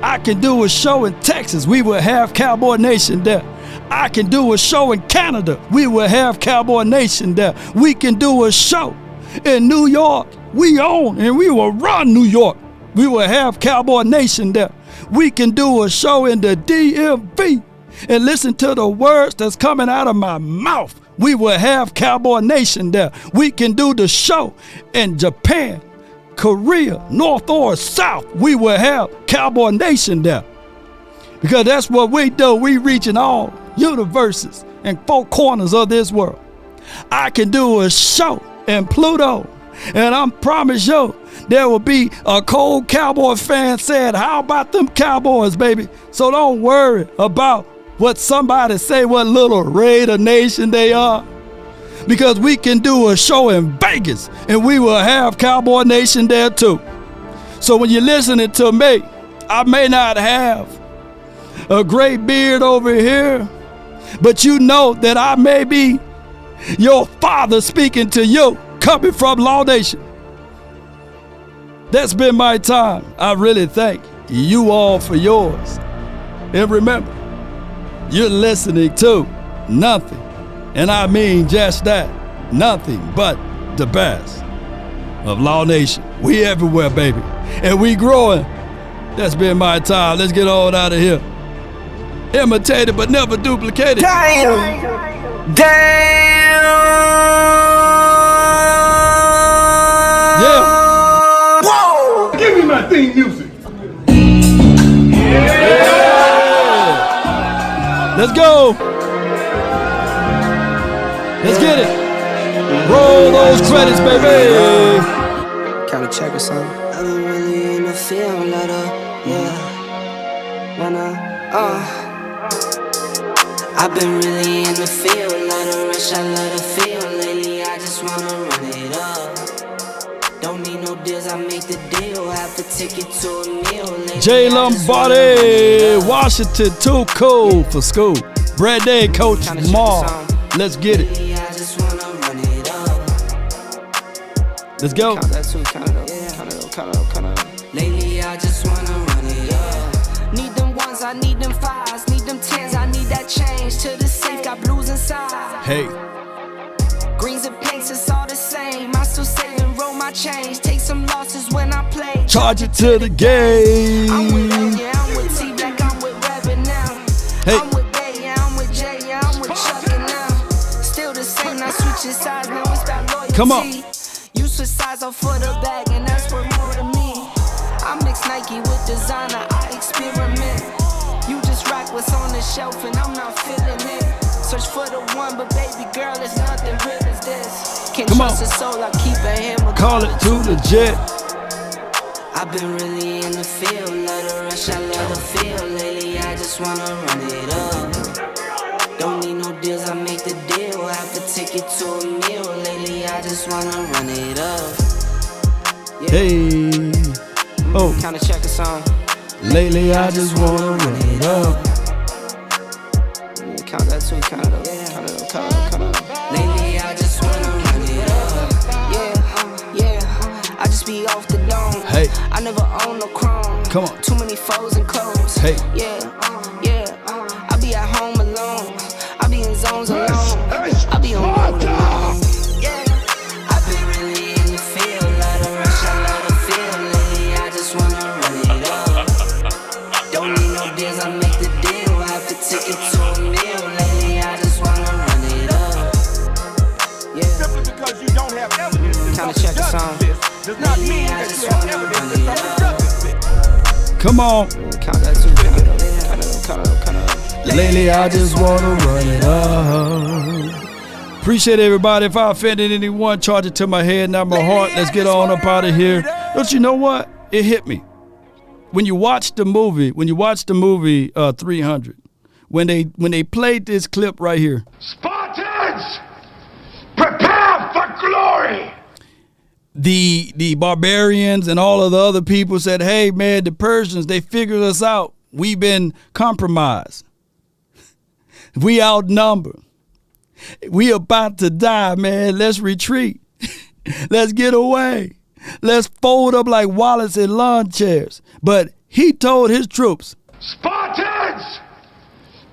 I can do a show in Texas. We will have Cowboy Nation there. I can do a show in Canada. We will have Cowboy Nation there. We can do a show in New York. We own and we will run New York. We will have Cowboy Nation there. We can do a show in the DMV and listen to the words that's coming out of my mouth. We will have Cowboy Nation there. We can do the show in Japan, Korea, North or South. We will have Cowboy Nation there. Because that's what we do. We reaching all universes and four corners of this world. I can do a show in Pluto. And I promise you, there will be a cold Cowboy fan saying, how about them Cowboys, baby? So don't worry about what somebody say, what little Raider Nation they are. Because we can do a show in Vegas and we will have Cowboy Nation there too. So when you're listening to me, I may not have a great beard over here, but you know that I may be your father speaking to you, coming from Law Nation. That's been my time. I really thank you all for yours. And remember, you're listening to nothing, and I mean just that, nothing but the best of Law Nation. We everywhere, baby, and we growing. That's been my time. Let's get on out of here. Imitated but never duplicated. Damn! Yeah. Whoa! Give me my theme music. Let's go. Let's get it. Roll those credits, baby. Kind of check or something. I've been really in the field, I've been really in the field, lot of rush, I love the feel. Lately, I just wanna run it up. Don't need no deals, I make the deal. Have to take it to a meal. Lately, Jay Lombardi, Washington, too cool for school. Brad Day, Coach Mar. Let's get it. Lately, I just wanna run it up. Let's go. Count that too, count it up. Lately, I just wanna run it up. Need them ones, I need them fives, need them tens, I need that change. To the safe, got blues inside. Hey. Greens and pinks, it's all the same. I still save and roll my change. Take some losses when I play. Charge it to the game. I'm with L, yeah, I'm with T Black, I'm with Reverend now. Hey. I'm with Bay, yeah, I'm with Jay, yeah, I'm with Chuck and now. Still the same, now switching sides, now it's about loyalty. Come on. You switch sides off for the bag, and that's worth more to me. I mix Nike with designer, I experiment. You just rock what's on the shelf, and I'm not feeling it. Search for the one, but baby girl, it's nothing real as this. Can't trust a soul, I keep a hammer. Call it to the jet. I've been really in the field, love the rush, I love the feel. Lately, I just wanna run it up. Don't need no deals, I make the deal. Have to take it to a meal. Lately, I just wanna run it up. Yeah. Hey. Oh. Kinda check a song. Lately, I just wanna run it up. Count that too, count it up, count it up. Lately, I just wanna run it up. Yeah. I just be off the dome. Hey. I never own no chrome. Come on. Too many foes and clothes. Hey. Yeah. I be at home alone. I be in zones alone. I be on road alone. Yeah. I've been really in the field. Love the rush, I love the feel. Lately, I just wanna run it up. Don't need no deals, I make the deal. I have to take it to a meal. Lately, I just wanna run it up. Yeah. Simply because you don't have evidence that Kinda check the song. does not mean that you have evidence that something doesn't fit. Come on. Count that too, count it up, count it up. Lately, I just wanna run it up. Appreciate everybody. If I offended anyone, charge it to my head, not my heart. Let's get on up out of here. Don't you know what? It hit me. When you watch the movie 300, when they played this clip right here. Spartans, prepare for glory. The barbarians and all of the other people said, hey man, the Persians, they figured us out. we've been compromised. We outnumbered. We about to die, man. Let's retreat. Let's get away. Let's fold up like wallets in lawn chairs. But he told his troops, Spartans,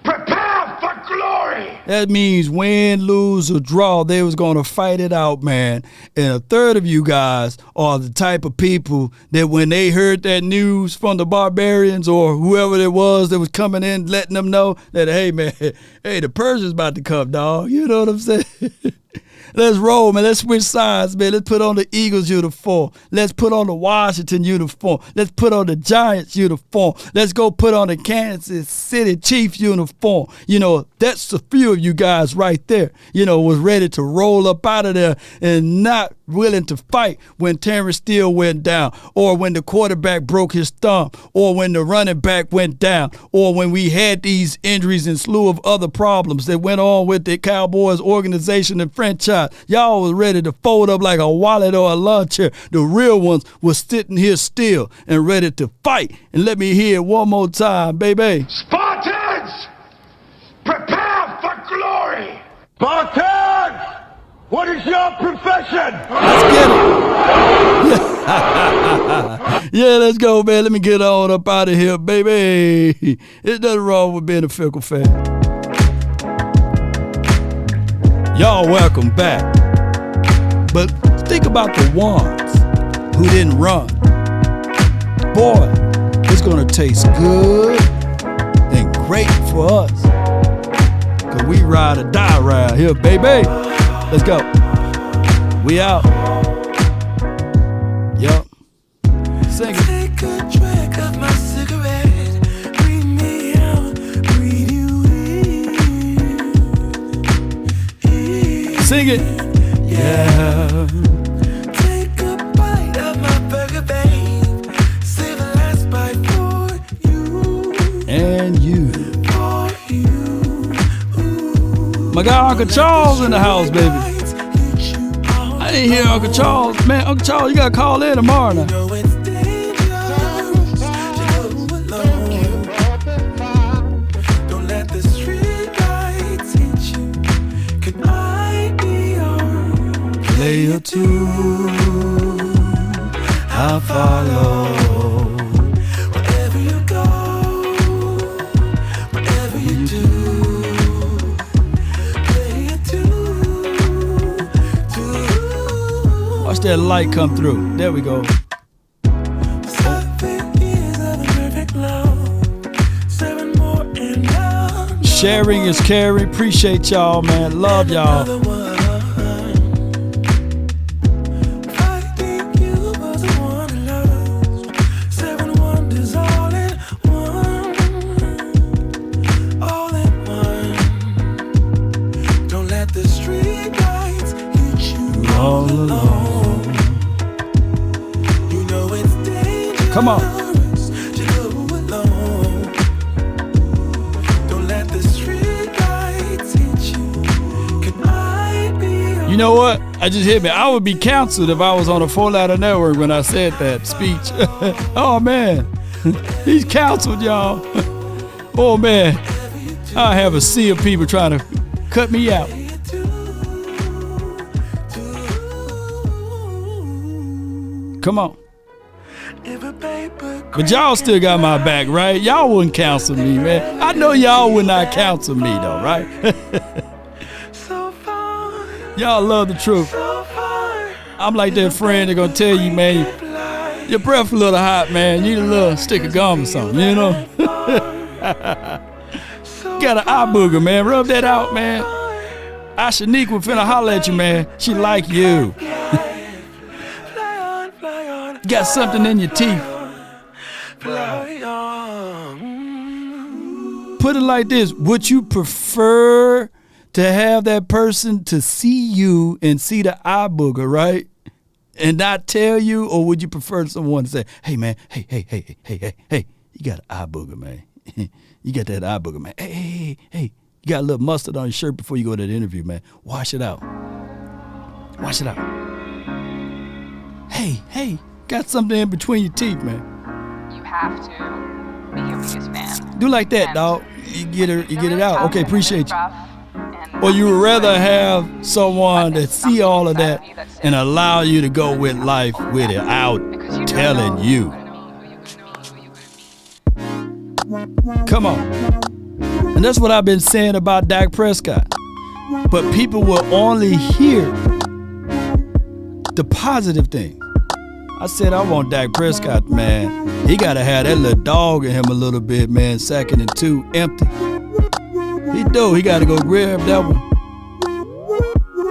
prepare for glory. that means win, lose, or draw, they was going to fight it out, man. And a third of you guys are the type of people that when they heard that news from the barbarians or whoever it was that was coming in, letting them know that, hey, man, hey, the Persians about to come, dog. You know what I'm saying? Let's roll, man. Let's switch sides, man. Let's put on the Eagles uniform. Let's put on the Washington uniform. Let's put on the Giants uniform. Let's go put on the Kansas City Chiefs uniform. You know, that's a few of you guys right there, you know, was ready to roll up out of there and not willing to fight when Terrence Steele went down, or when the quarterback broke his thumb, or when the running back went down, or when we had these injuries and slew of other problems that went on with the Cowboys organization and franchise. Y'all was ready to fold up like a wallet or a lawn chair. The real ones was sitting here still and ready to fight. And let me hear it one more time, baby. Spartans, prepare for glory. Spartans, what is your profession? Let's get it. Yeah, let's go, man. Let me get on up out of here, baby. There's nothing wrong with being a fickle fan. Y'all welcome back. But think about the ones who didn't run. Boy, it's going to taste good and great for us. Because we ride or die around here, baby. Let's go. We out. Yup. Sing it. Take a drag of my cigarette. Breathe me out, breathe you in. Sing it. Yeah. Take a bite of my burger, babe. Save the last bite for you. And you. For you. My guy Uncle Charles in the house, baby. I didn't hear Uncle Charles. Man, Uncle Charles, you got to call in tomorrow now. Know it's dangerous to go alone. Don't let the street lights hit you. Can I be your Player two, I follow. wherever you go, whatever you do? Play it too. Watch that light come through. There we go. 7 years of perfect love. 7 more and love. Sharing is caring. Appreciate y'all, man. Love y'all. Another one. I think you was the one I loved. 7 wonders all in one. All in one. Don't let the street lights hit you all alone. You know it's dangerous. Come on. To go alone. Don't let the street lights hit you. Can I be your You know what? I just hit me. I would be canceled if I was on a 4-letter network when I said that speech. Oh, man. He's canceled, y'all. Oh, man. I have a sea of people trying to cut me out. Come on. But y'all still got my back, right? Y'all wouldn't counsel me, man. I know y'all would not counsel me, though, right? Y'all love the truth. I'm like that friend that's gonna tell you, man, your breath a little hot, man. You need a little stick of gum or something, you know? Got an eye booger, man. Rub that out, man. Ashaniqua finna holler at you, man. She like you. Got something in your teeth. Put it like this. Would you prefer to have that person to see you and see the eye booger, right? And not tell you? Or would you prefer someone to say, hey, man, hey, you got an eye booger, man. You got that eye booger, man. Hey, you got a little mustard on your shirt before you go to the interview, man. Wash it out. Wash it out. Hey, got something in between your teeth, man. You have to. be your biggest fan. Do like that, dog. You get it out. Okay, appreciate you. Or you would rather have someone that see all of that and allow you to go with life without telling you. Come on. And that's what I've been saying about Dak Prescott. But people will only hear the positive things. I said I want Dak Prescott, man. He got to have that little dog in him a little bit, man. 2nd and 2, empty. He do. He got to go grab that one.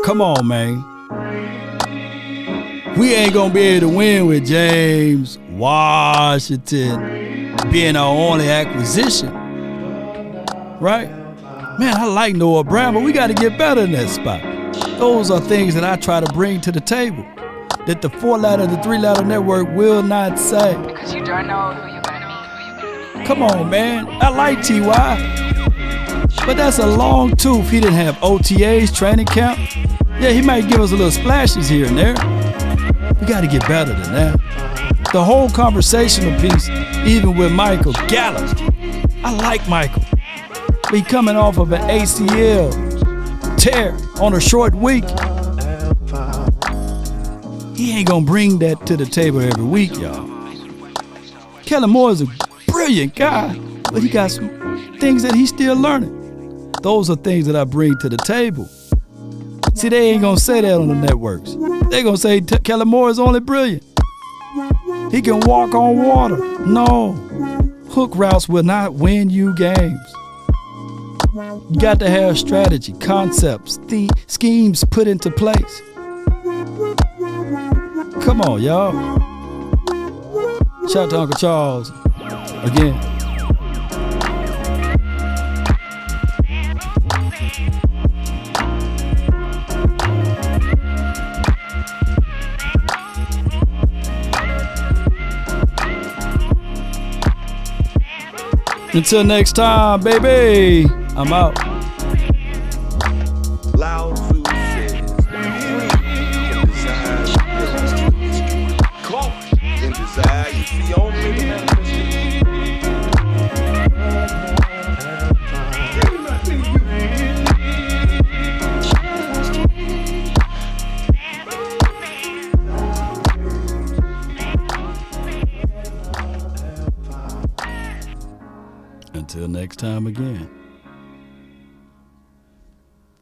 Come on, man. We ain't going to be able to win with James Washington being our only acquisition. Right? Man, I like Noah Brown, but we got to get better in that spot. Those are things that I try to bring to the table that the 4-letter, the 3-letter network will not say. Because you don't know who you're going to meet. Come on, man. I like T.Y., but that's a long tooth. He didn't have OTAs, training camp. Yeah, he might give us a little splashes here and there. We got to get better than that. The whole conversational piece, even with Michael Gallup, I like Michael. He coming off of an ACL tear on a short week. He ain't gonna bring that to the table every week, y'all. Kellen Moore is a brilliant guy, but he got some things that he's still learning. Those are things that I bring to the table. See, they ain't gonna say that on the networks. They gonna say Kellen Moore is only brilliant. He can walk on water. No, hook routes will not win you games. You got to have strategy, concepts, schemes put into place. Come on, y'all. Shout out to Uncle Charles again. Until next time, baby, I'm out. Loud food says, in desire, you see only the Until next time again.